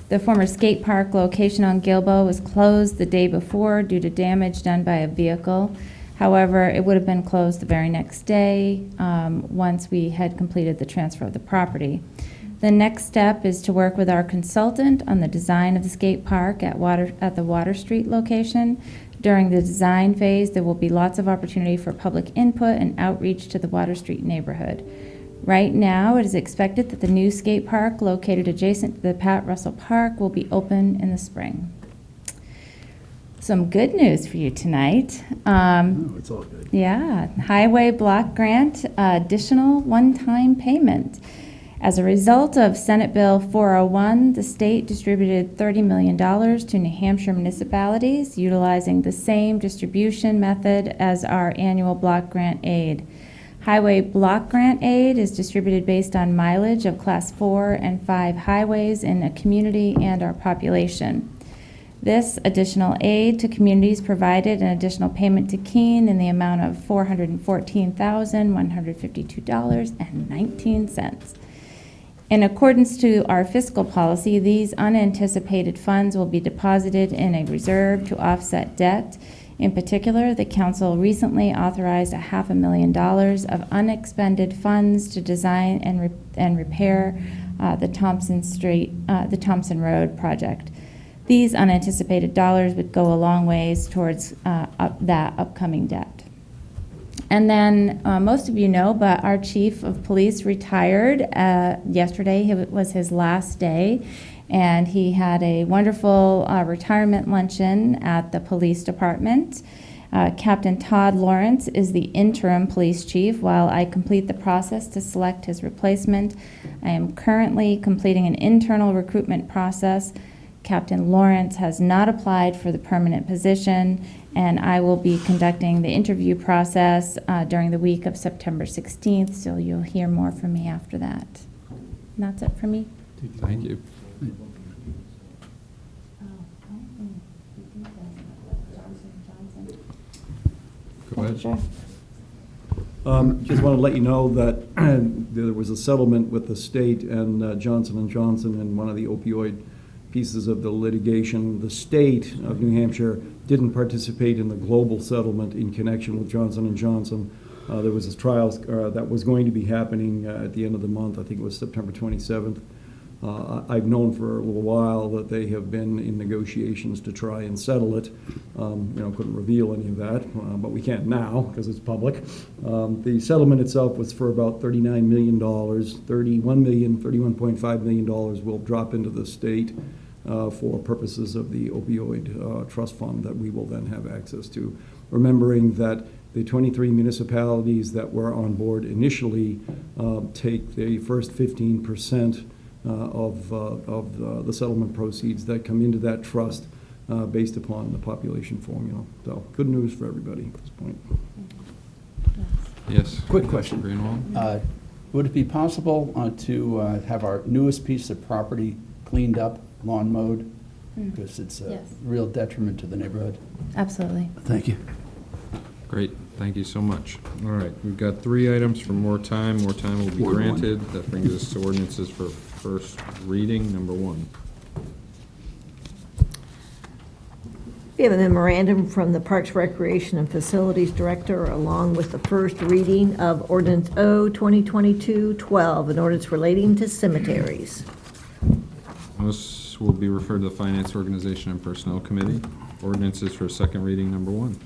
The former skate park location on Gilbo was closed the day before due to damage done by a vehicle. However, it would have been closed the very next day once we had completed the transfer of the property. The next step is to work with our consultant on the design of the skate park at the Water Street location. During the design phase, there will be lots of opportunity for public input and outreach to the Water Street neighborhood. Right now, it is expected that the new skate park located adjacent to the Pat Russell Park will be open in the spring. Some good news for you tonight. It's all good. Yeah, Highway Block Grant, additional one-time payment. As a result of Senate Bill 401, the state distributed $30 million to New Hampshire municipalities utilizing the same distribution method as our annual block grant aid. Highway block grant aid is distributed based on mileage of Class 4 and 5 highways in a community and our population. This additional aid to communities provided an additional payment to Keene in the amount of $414,152.19. In accordance to our fiscal policy, these unanticipated funds will be deposited in a reserve to offset debt. In particular, the council recently authorized $500,000 of unexpended funds to design and repair the Thompson Road project. These unanticipated dollars would go a long ways towards that upcoming debt. And then most of you know, but our chief of police retired yesterday. It was his last day, and he had a wonderful retirement luncheon at the police department. Captain Todd Lawrence is the interim police chief while I complete the process to select his replacement. I am currently completing an internal recruitment process. Captain Lawrence has not applied for the permanent position, and I will be conducting the interview process during the week of September 16th, so you'll hear more from me after that. And that's it for me. Thank you. Go ahead. Sure. Just want to let you know that there was a settlement with the state and Johnson & Johnson in one of the opioid pieces of the litigation. The state of New Hampshire didn't participate in the global settlement in connection with Johnson & Johnson. There was a trial that was going to be happening at the end of the month. I think it was September 27th. I've known for a little while that they have been in negotiations to try and settle it. Couldn't reveal any of that, but we can't now because it's public. The settlement itself was for about $39 million. $31.5 million will drop into the state for purposes of the opioid trust fund that we will then have access to. Remembering that the 23 municipalities that were on board initially take the first 15% of the settlement proceeds that come into that trust based upon the population formula. So good news for everybody at this point. Yes. Quick question. Greenwald? Would it be possible to have our newest piece of property cleaned up, lawn mowed? Because it's a Yes. real detriment to the neighborhood. Absolutely. Thank you. Great, thank you so much. All right, we've got 3 items for more time. More time will be granted. That brings us to ordinances for first reading. Number 1. We have a memorandum from the Parks, Recreation, and Facilities Director, along with the first reading of Ordinance O 2022-12, an ordinance relating to cemeteries. This will be referred to the Finance Organization and Personnel Committee. Ordinances for second reading. Number 1.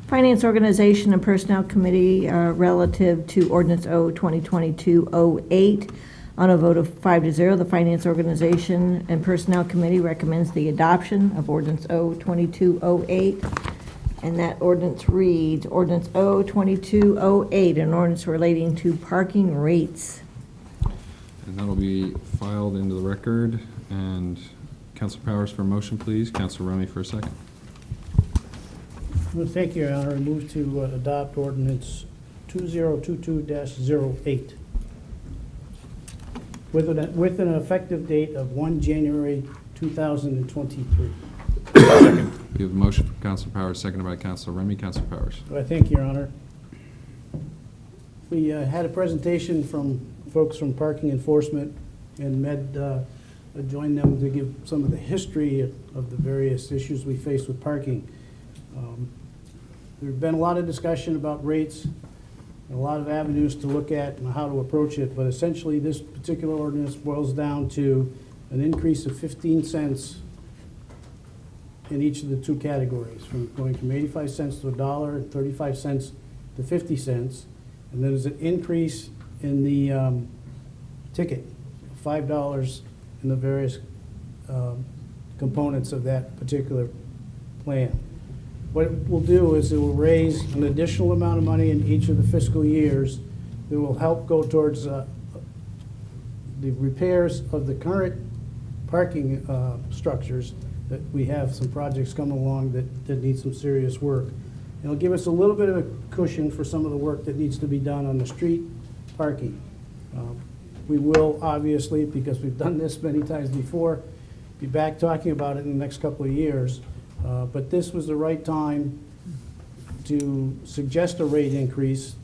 Finance Organization and Personnel Committee relative to Ordinance O 2022-08. On a vote of 5-0, the Finance Organization and Personnel Committee recommends the adoption of Ordinance O 22-08. And that ordinance reads, Ordinance O 22-08, an ordinance relating to parking rates. And that'll be filed into the record. And Council Powers for a motion, please. Council Remy for a second. Well, thank you, Your Honor. I move to adopt ordinance 2022-08 with an effective date of 1 January 2023. We have a motion from Council Powers, seconded by Council Remy. Council Powers. I thank you, Your Honor. We had a presentation from folks from Parking Enforcement and met join them to give some of the history of the various issues we face with parking. There's been a lot of discussion about rates, and a lot of avenues to look at and how to approach it, but essentially this particular ordinance boils down to an increase of 15 cents in each of the two categories, from going from 85 cents to $1 and 35 cents to 50 cents. And then there's an increase in the ticket, $5 in the various components of that particular plan. What it will do is it will raise an additional amount of money in each of the fiscal years that will help go towards the repairs of the current parking structures that we have some projects coming along that need some serious work. It'll give us a little bit of a cushion for some of the work that needs to be done on the street parking. We will, obviously, because we've done this many times before, be back talking about it in the next couple of years. But this was the right time to suggest a rate increase.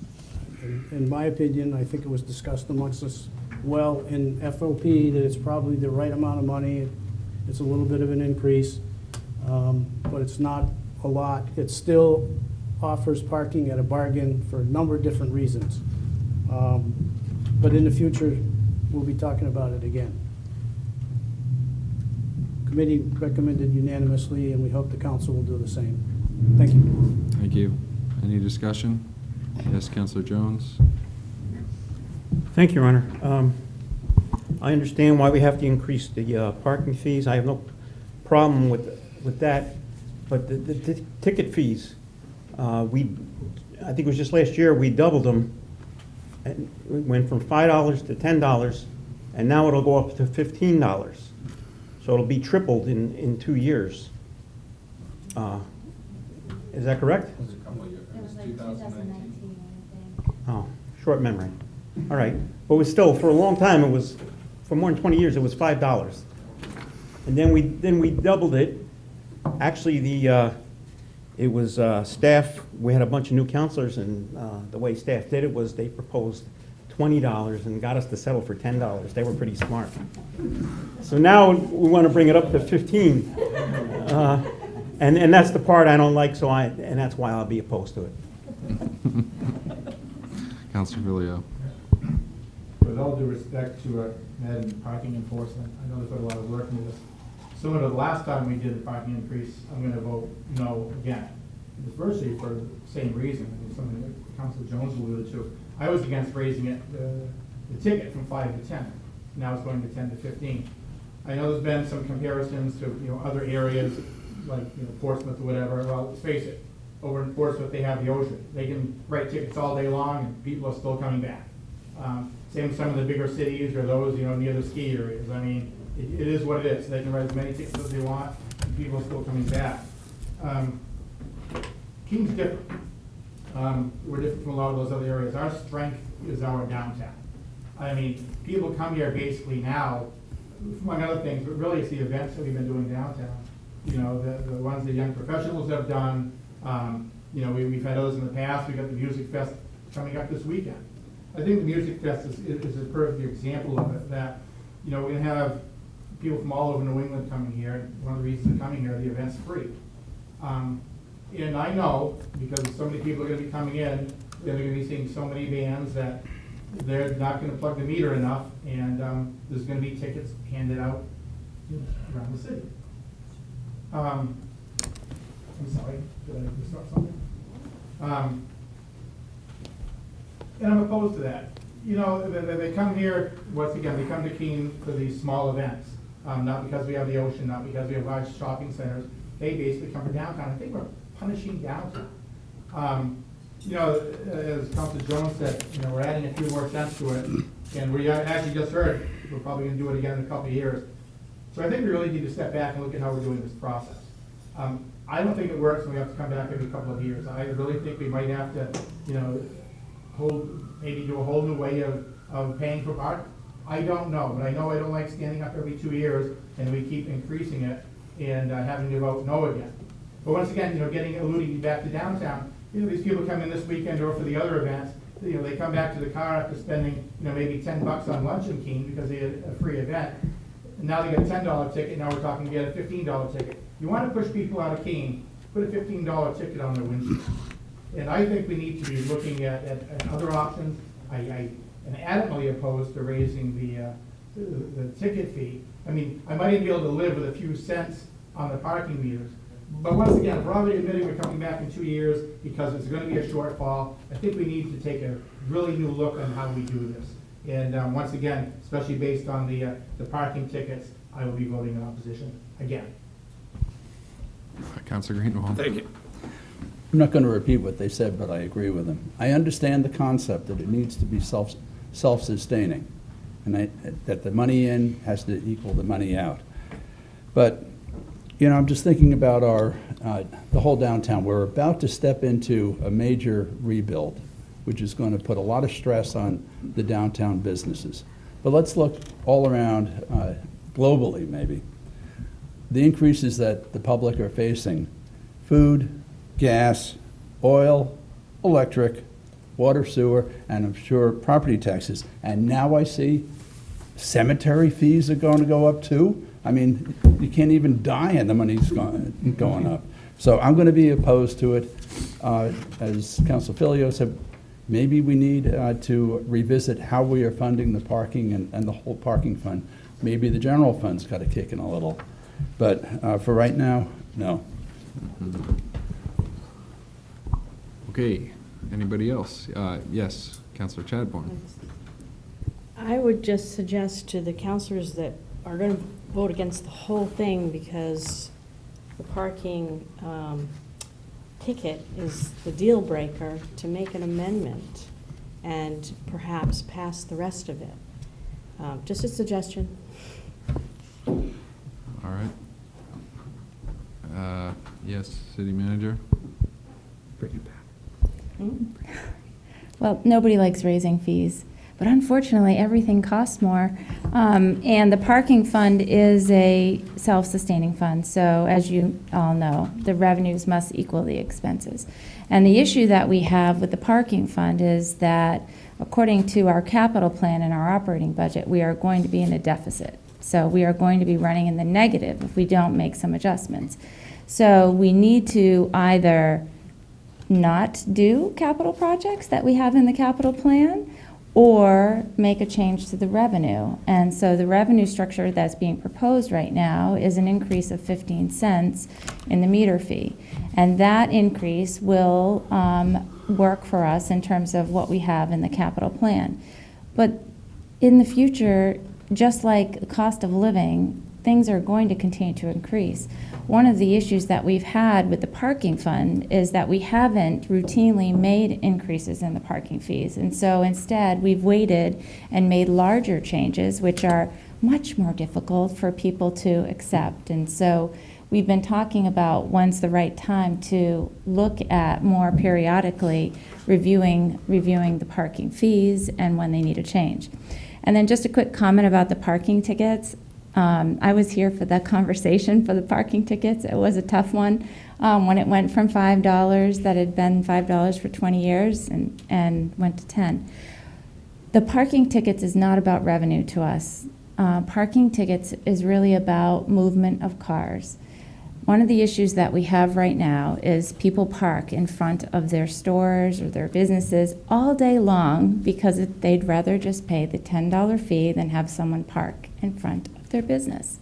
In my opinion, I think it was discussed amongst us well in FOP that it's probably the right amount of money. It's a little bit of an increase, but it's not a lot. It still offers parking at a bargain for a number of different reasons. But in the future, we'll be talking about it again. Committee recommended unanimously, and we hope the council will do the same. Thank you. Thank you. Any discussion? Yes, Councilor Jones? Thank you, Your Honor. I understand why we have to increase the parking fees. I have no problem with that. But the ticket fees, I think it was just last year, we doubled them. And we went from $5 to $10, and now it'll go up to $15. So it'll be tripled in 2 years. Is that correct? It was like 2019, I think. Oh, short memory. All right. But it was still, for a long time, it was, for more than 20 years, it was $5. And then we doubled it. Actually, it was staff, we had a bunch of new counselors, and the way staff did it was they proposed $20 and got us to settle for $10. They were pretty smart. So now we want to bring it up to 15. And that's the part I don't like, and that's why I'll be opposed to it. Councilor Villio. With all due respect to Ned and parking enforcement, I know they put a lot of work into this. Similar to the last time we did the parking increase, I'm going to vote no again. It's virtually for the same reason. I mean, something that Councilor Jones alluded to. I was against raising it, the ticket from 5 to 10. Now it's going to 10 to 15. I know there's been some comparisons to other areas like Portsmouth or whatever. Well, let's face it, over in Portsmouth they have the ocean. They can write tickets all day long and people are still coming back. Same with some of the bigger cities or those near the ski areas. I mean, it is what it is. They can write as many tickets as they want and people are still coming back. Keene's different. We're different from a lot of those other areas. Our strength is our downtown. I mean, people come here basically now, among other things, but really it's the events that we've been doing downtown. The ones the young professionals have done. We've had those in the past. We've got the Music Fest coming up this weekend. I think the Music Fest is a perfect example of it, that, we're going to have people from all over New England coming here. One of the reasons they're coming here, the event's free. And I know, because so many people are going to be coming in, they're going to be seeing so many bands that they're not going to plug the meter enough, and there's going to be tickets handed out around the city. I'm sorry, did I start something? And I'm opposed to that. They come here, once again, they come to Keene for these small events, not because we have the ocean, not because we have large shopping centers. They basically come to downtown. I think we're punishing downtown. As Councilor Jones said, we're adding a few more cents to it, and we actually just heard we're probably going to do it again in a couple of years. So I think we really need to step back and look at how we're doing this process. I don't think it works, and we have to come back every couple of years. I really think we might have to, maybe do a whole new way of paying for park. I don't know, but I know I don't like standing up every 2 years and we keep increasing it and having to vote no again. But once again, alluding back to downtown, these people come in this weekend or for the other events, they come back to the car after spending, maybe $10 on lunch in Keene because they had a free event. and now they get a $10 ticket, now we're talking get a $15 ticket. You want to push people out of Keene, put a $15 ticket on their windshield. And I think we need to be looking at other options. I am adamantly opposed to raising the ticket fee. I mean, I might even be able to live with a few cents on the parking meters. But once again, if we're already admitting we're coming back in 2 years because it's going to be a shortfall, I think we need to take a really new look on how we do this. And once again, especially based on the parking tickets, I will be voting in opposition again. Councilor Greenwald. Thank you. I'm not going to repeat what they said, but I agree with them. I understand the concept that it needs to be self-sustaining, and that the money in has to equal the money out. But, you know, I'm just thinking about the whole downtown. We're about to step into a major rebuild, which is going to put a lot of stress on the downtown businesses. But let's look all around, globally maybe. The increases that the public are facing: food, gas, oil, electric, water, sewer, and I'm sure property taxes. And now I see cemetery fees are going to go up too. I mean, you can't even die and the money's going up. So I'm going to be opposed to it. As Council Filio said, maybe we need to revisit how we are funding the parking and the whole parking fund. Maybe the general fund's got to kick in a little. But for right now, no. Okay, anybody else? Yes, Councilor Chadbourne. I would just suggest to the councilors that are going to vote against the whole thing because the parking ticket is the deal breaker, to make an amendment and perhaps pass the rest of it. Just a suggestion. All right. Yes, City Manager. Bring it back. Well, nobody likes raising fees, but unfortunately, everything costs more. And the parking fund is a self-sustaining fund, so as you all know, the revenues must equal the expenses. And the issue that we have with the parking fund is that, according to our capital plan and our operating budget, we are going to be in a deficit. So we are going to be running in the negative if we don't make some adjustments. So we need to either not do capital projects that we have in the capital plan, or make a change to the revenue. And so the revenue structure that's being proposed right now is an increase of 15 cents in the meter fee. And that increase will work for us in terms of what we have in the capital plan. But in the future, just like the cost of living, things are going to continue to increase. One of the issues that we've had with the parking fund is that we haven't routinely made increases in the parking fees. And so instead, we've waited and made larger changes, which are much more difficult for people to accept. And so we've been talking about when's the right time to look at more periodically reviewing the parking fees and when they need a change. And then just a quick comment about the parking tickets. I was here for that conversation for the parking tickets. It was a tough one when it went from $5, that had been $5 for 20 years, and went to 10. The parking tickets is not about revenue to us. Parking tickets is really about movement of cars. One of the issues that we have right now is people park in front of their stores or their businesses all day long because they'd rather just pay the $10 fee than have someone park in front of their business.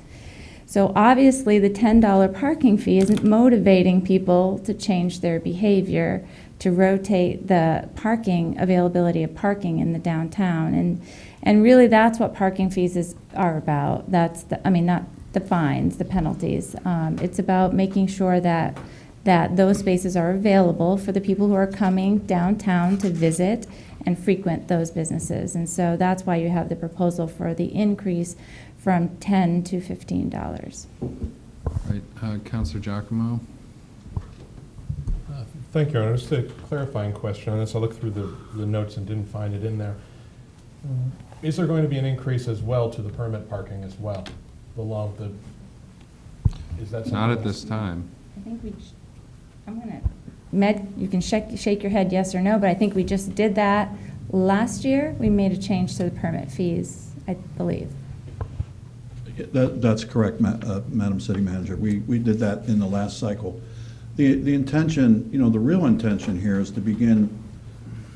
So obviously the $10 parking fee isn't motivating people to change their behavior, to rotate the parking, availability of parking in the downtown. And really that's what parking fees are about. That's not the fines, the penalties. It's about making sure that those spaces are available for the people who are coming downtown to visit and frequent those businesses. And so that's why you have the proposal for the increase from $10 to $15. Right, Councilor Giacomo. Thank you, Your Honor. Just a clarifying question on this. I looked through the notes and didn't find it in there. Is there going to be an increase as well to the permit parking as well? Is that Not at this time. I think you can shake your head yes or no, but I think we just did that last year. We made a change to the permit fees, I believe. That's correct, Madam City Manager. We did that in the last cycle. The intention, the real intention here is to begin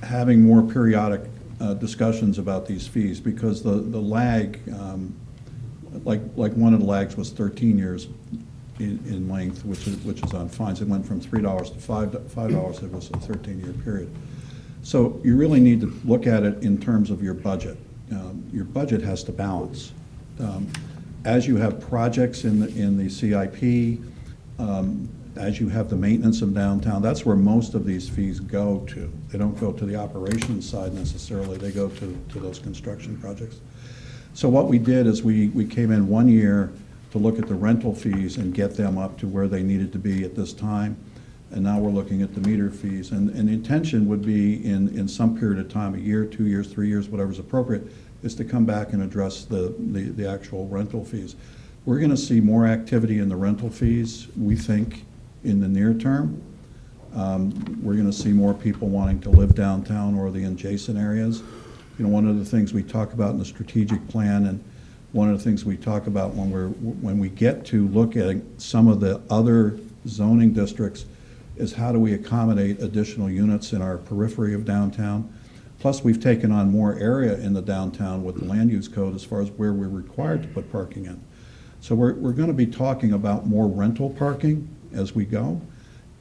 having more periodic discussions about these fees, because the lag, like one of the lags was 13 years in length, which is on fines. It went from $3 to $5. It was a 13-year period. So you really need to look at it in terms of your budget. Your budget has to balance. As you have projects in the CIP, as you have the maintenance of downtown, that's where most of these fees go to. They don't go to the operations side necessarily. They go to those construction projects. So what we did is we came in 1 year to look at the rental fees and get them up to where they needed to be at this time. And now we're looking at the meter fees. And the intention would be in some period of time, a year, 2 years, 3 years, whatever's appropriate, is to come back and address the actual rental fees. We're going to see more activity in the rental fees, we think, in the near term. We're going to see more people wanting to live downtown or the adjacent areas. One of the things we talk about in the strategic plan, and one of the things we talk about when we get to look at some of the other zoning districts, is how do we accommodate additional units in our periphery of downtown. Plus, we've taken on more area in the downtown with the land use code as far as where we're required to put parking in. So we're going to be talking about more rental parking as we go,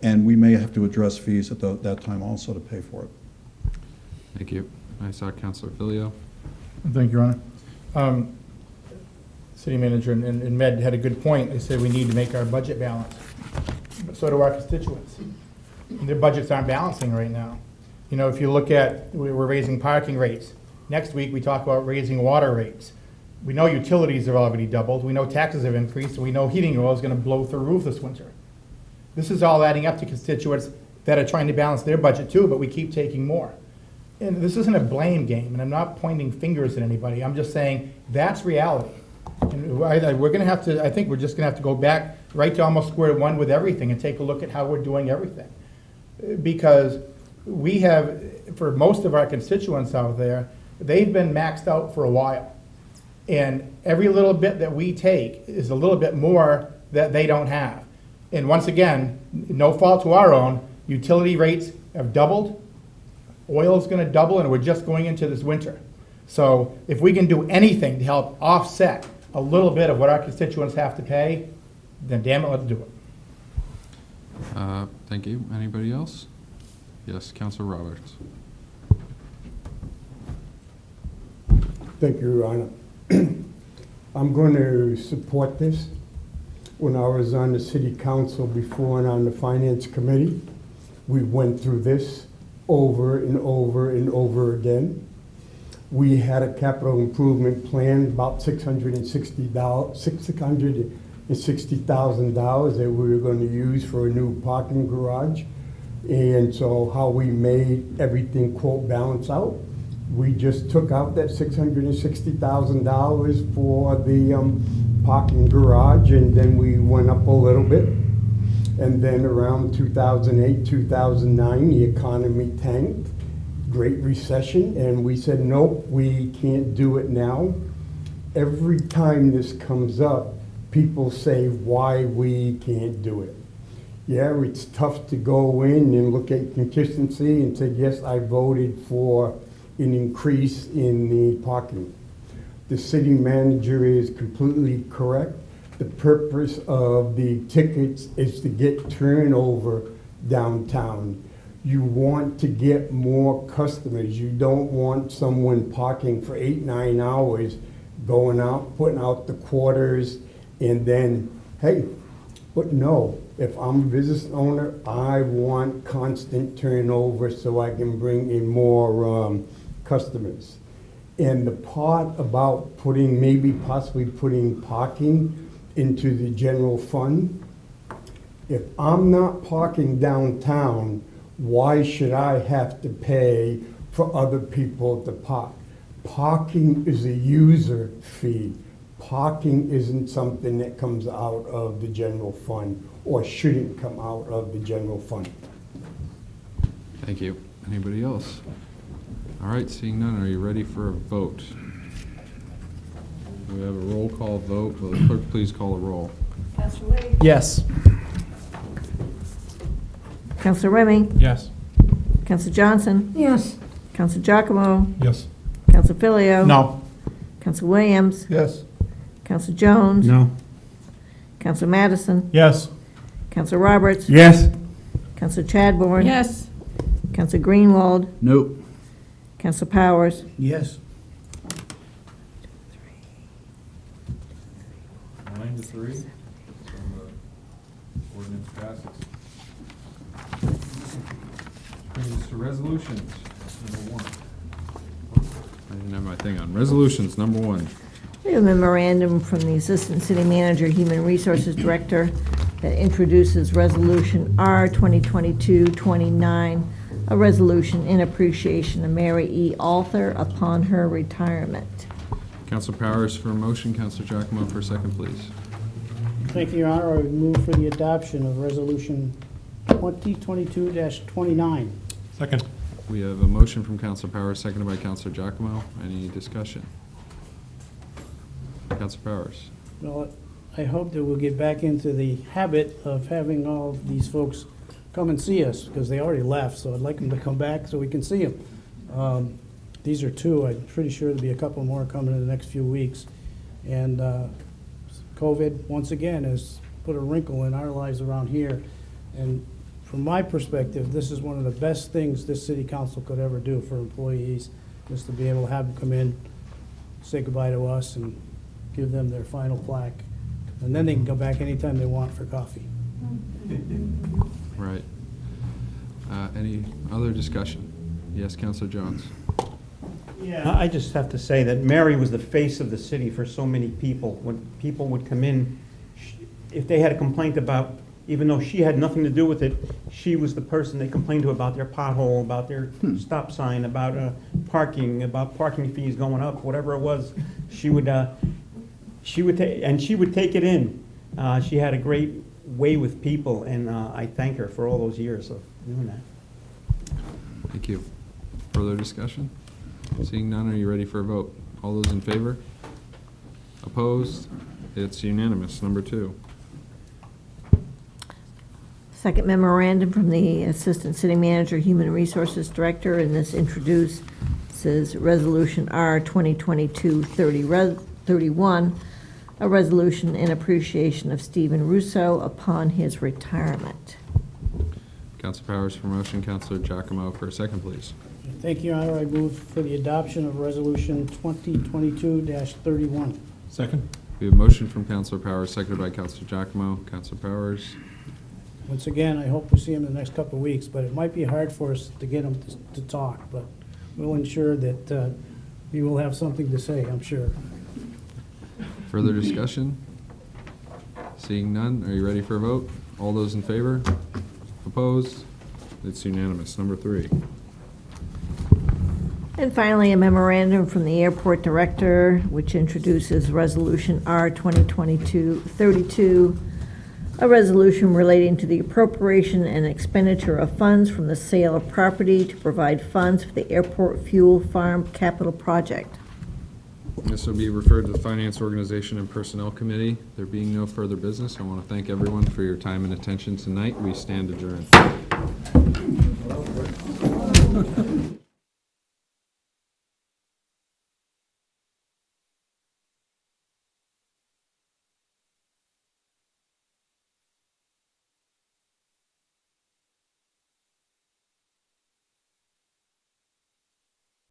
and we may have to address fees at that time also to pay for it. Thank you. I saw Councilor Filio. Thank you, Your Honor. City Manager and Med had a good point. They said we need to make our budget balance. But so do our constituents. And their budgets aren't balancing right now. If you look at, we're raising parking rates. Next week, we talk about raising water rates. We know utilities have already doubled. We know taxes have increased. And we know heating oil is going to blow through the roof this winter. This is all adding up to constituents that are trying to balance their budget too, but we keep taking more. And this isn't a blame game, and I'm not pointing fingers at anybody. I'm just saying that's reality. And we're going to have to, I think we're just going to have to go back right to almost square one with everything and take a look at how we're doing everything. Because we have, for most of our constituents out there, they've been maxed out for a while. And every little bit that we take is a little bit more that they don't have. And once again, no fault to our own, utility rates have doubled, oil is going to double, and we're just going into this winter. So if we can do anything to help offset a little bit of what our constituents have to pay, then damn it, let's do it. Thank you. Anybody else? Yes, Councilor Roberts. Thank you, Your Honor. I'm going to support this. When I was on the city council before and on the finance committee, we went through this over and over and over again. We had a capital improvement plan, about $660,000 that we were going to use for a new parking garage. And so how we made everything, quote, balance out, we just took out that $660,000 for the parking garage, and then we went up a little bit. And then around 2008, 2009, the economy tanked, Great Recession, and we said, nope, we can't do it now. Every time this comes up, people say why we can't do it. Yeah, it's tough to go in and look at consistency and say, yes, I voted for an increase in the parking. The city manager is completely correct. The purpose of the tickets is to get turnover downtown. You want to get more customers. You don't want someone parking for 8-9 hours, going out, putting out the quarters, and then, hey, but no, if I'm a business owner, I want constant turnover so I can bring in more customers. And the part about possibly putting parking into the general fund, if I'm not parking downtown, why should I have to pay for other people to park? Parking is a user fee. Parking isn't something that comes out of the general fund or shouldn't come out of the general fund. Thank you. Anybody else? All right, seeing none, are you ready for a vote? We have a roll call vote. Will the clerk please call a roll? Counselor Lee? Yes. Counselor Remy? Yes. Counselor Johnson? Yes. Counselor Giacomo? Yes. Counselor Filio? No. Counselor Williams? Yes. Counselor Jones? No. Counselor Madison? Yes. Counselor Roberts? Yes. Counselor Chadbourne? Yes. Counselor Greenwald? Nope. Counselor Powers? Yes. 9-3. So the ordinance passes. Brings us to resolutions, number 1. I didn't have my thing on. Resolutions, number 1. We have a memorandum from the Assistant City Manager, Human Resources Director, that introduces Resolution R 2022-29, a resolution in appreciation of Mary E. Alter upon her retirement. Council Powers for a motion, Council Giacomo for a second, please. Thank you, Your Honor. I would move for the adoption of Resolution 2022-29. Second. We have a motion from Council Powers, seconded by Council Giacomo. Any discussion? Council Powers. Well, I hope that we'll get back into the habit of having all of these folks come and see us, because they already left, so I'd like them to come back so we can see them. These are two. I'm pretty sure there'll be a couple more coming in the next few weeks. And COVID, once again, has put a wrinkle in our lives around here. And from my perspective, this is one of the best things this city council could ever do for employees, is to be able to have them come in, say goodbye to us, and give them their final plaque. And then they can go back anytime they want for coffee. Right. Any other discussion? Yes, Councilor Jones. Yeah, I just have to say that Mary was the face of the city for so many people. When people would come in, if they had a complaint about, even though she had nothing to do with it, she was the person they complained to about their pothole, about their stop sign, about parking fees going up, whatever it was. She would take it in. She had a great way with people, and I thank her for all those years of doing that. Thank you. Further discussion? Seeing none, are you ready for a vote? All those in favor? Opposed? It's unanimous. Number 2. Second memorandum from the Assistant City Manager, Human Resources Director, and this introduces Resolution R 2022-31, a resolution in appreciation of Stephen Russo upon his retirement. Council Powers for motion, Councilor Giacomo for a second, please. Thank you, Your Honor. I move for the adoption of Resolution 2022-31. Second. We have a motion from Councilor Powers, seconded by Councilor Giacomo. Councilor Powers. Once again, I hope we see him in the next couple of weeks, but it might be hard for us to get him to talk, but we'll ensure that he will have something to say, I'm sure. Further discussion? Seeing none, are you ready for a vote? All those in favor? Opposed? It's unanimous. Number 3. And finally, a memorandum from the Airport Director, which introduces Resolution R 2022-32, a resolution relating to the appropriation and expenditure of funds from the sale of property to provide funds for the Airport Fuel Farm Capital Project. This will be referred to the Finance Organization and Personnel Committee. There being no further business, I want to thank everyone for your time and attention tonight. We stand adjourned.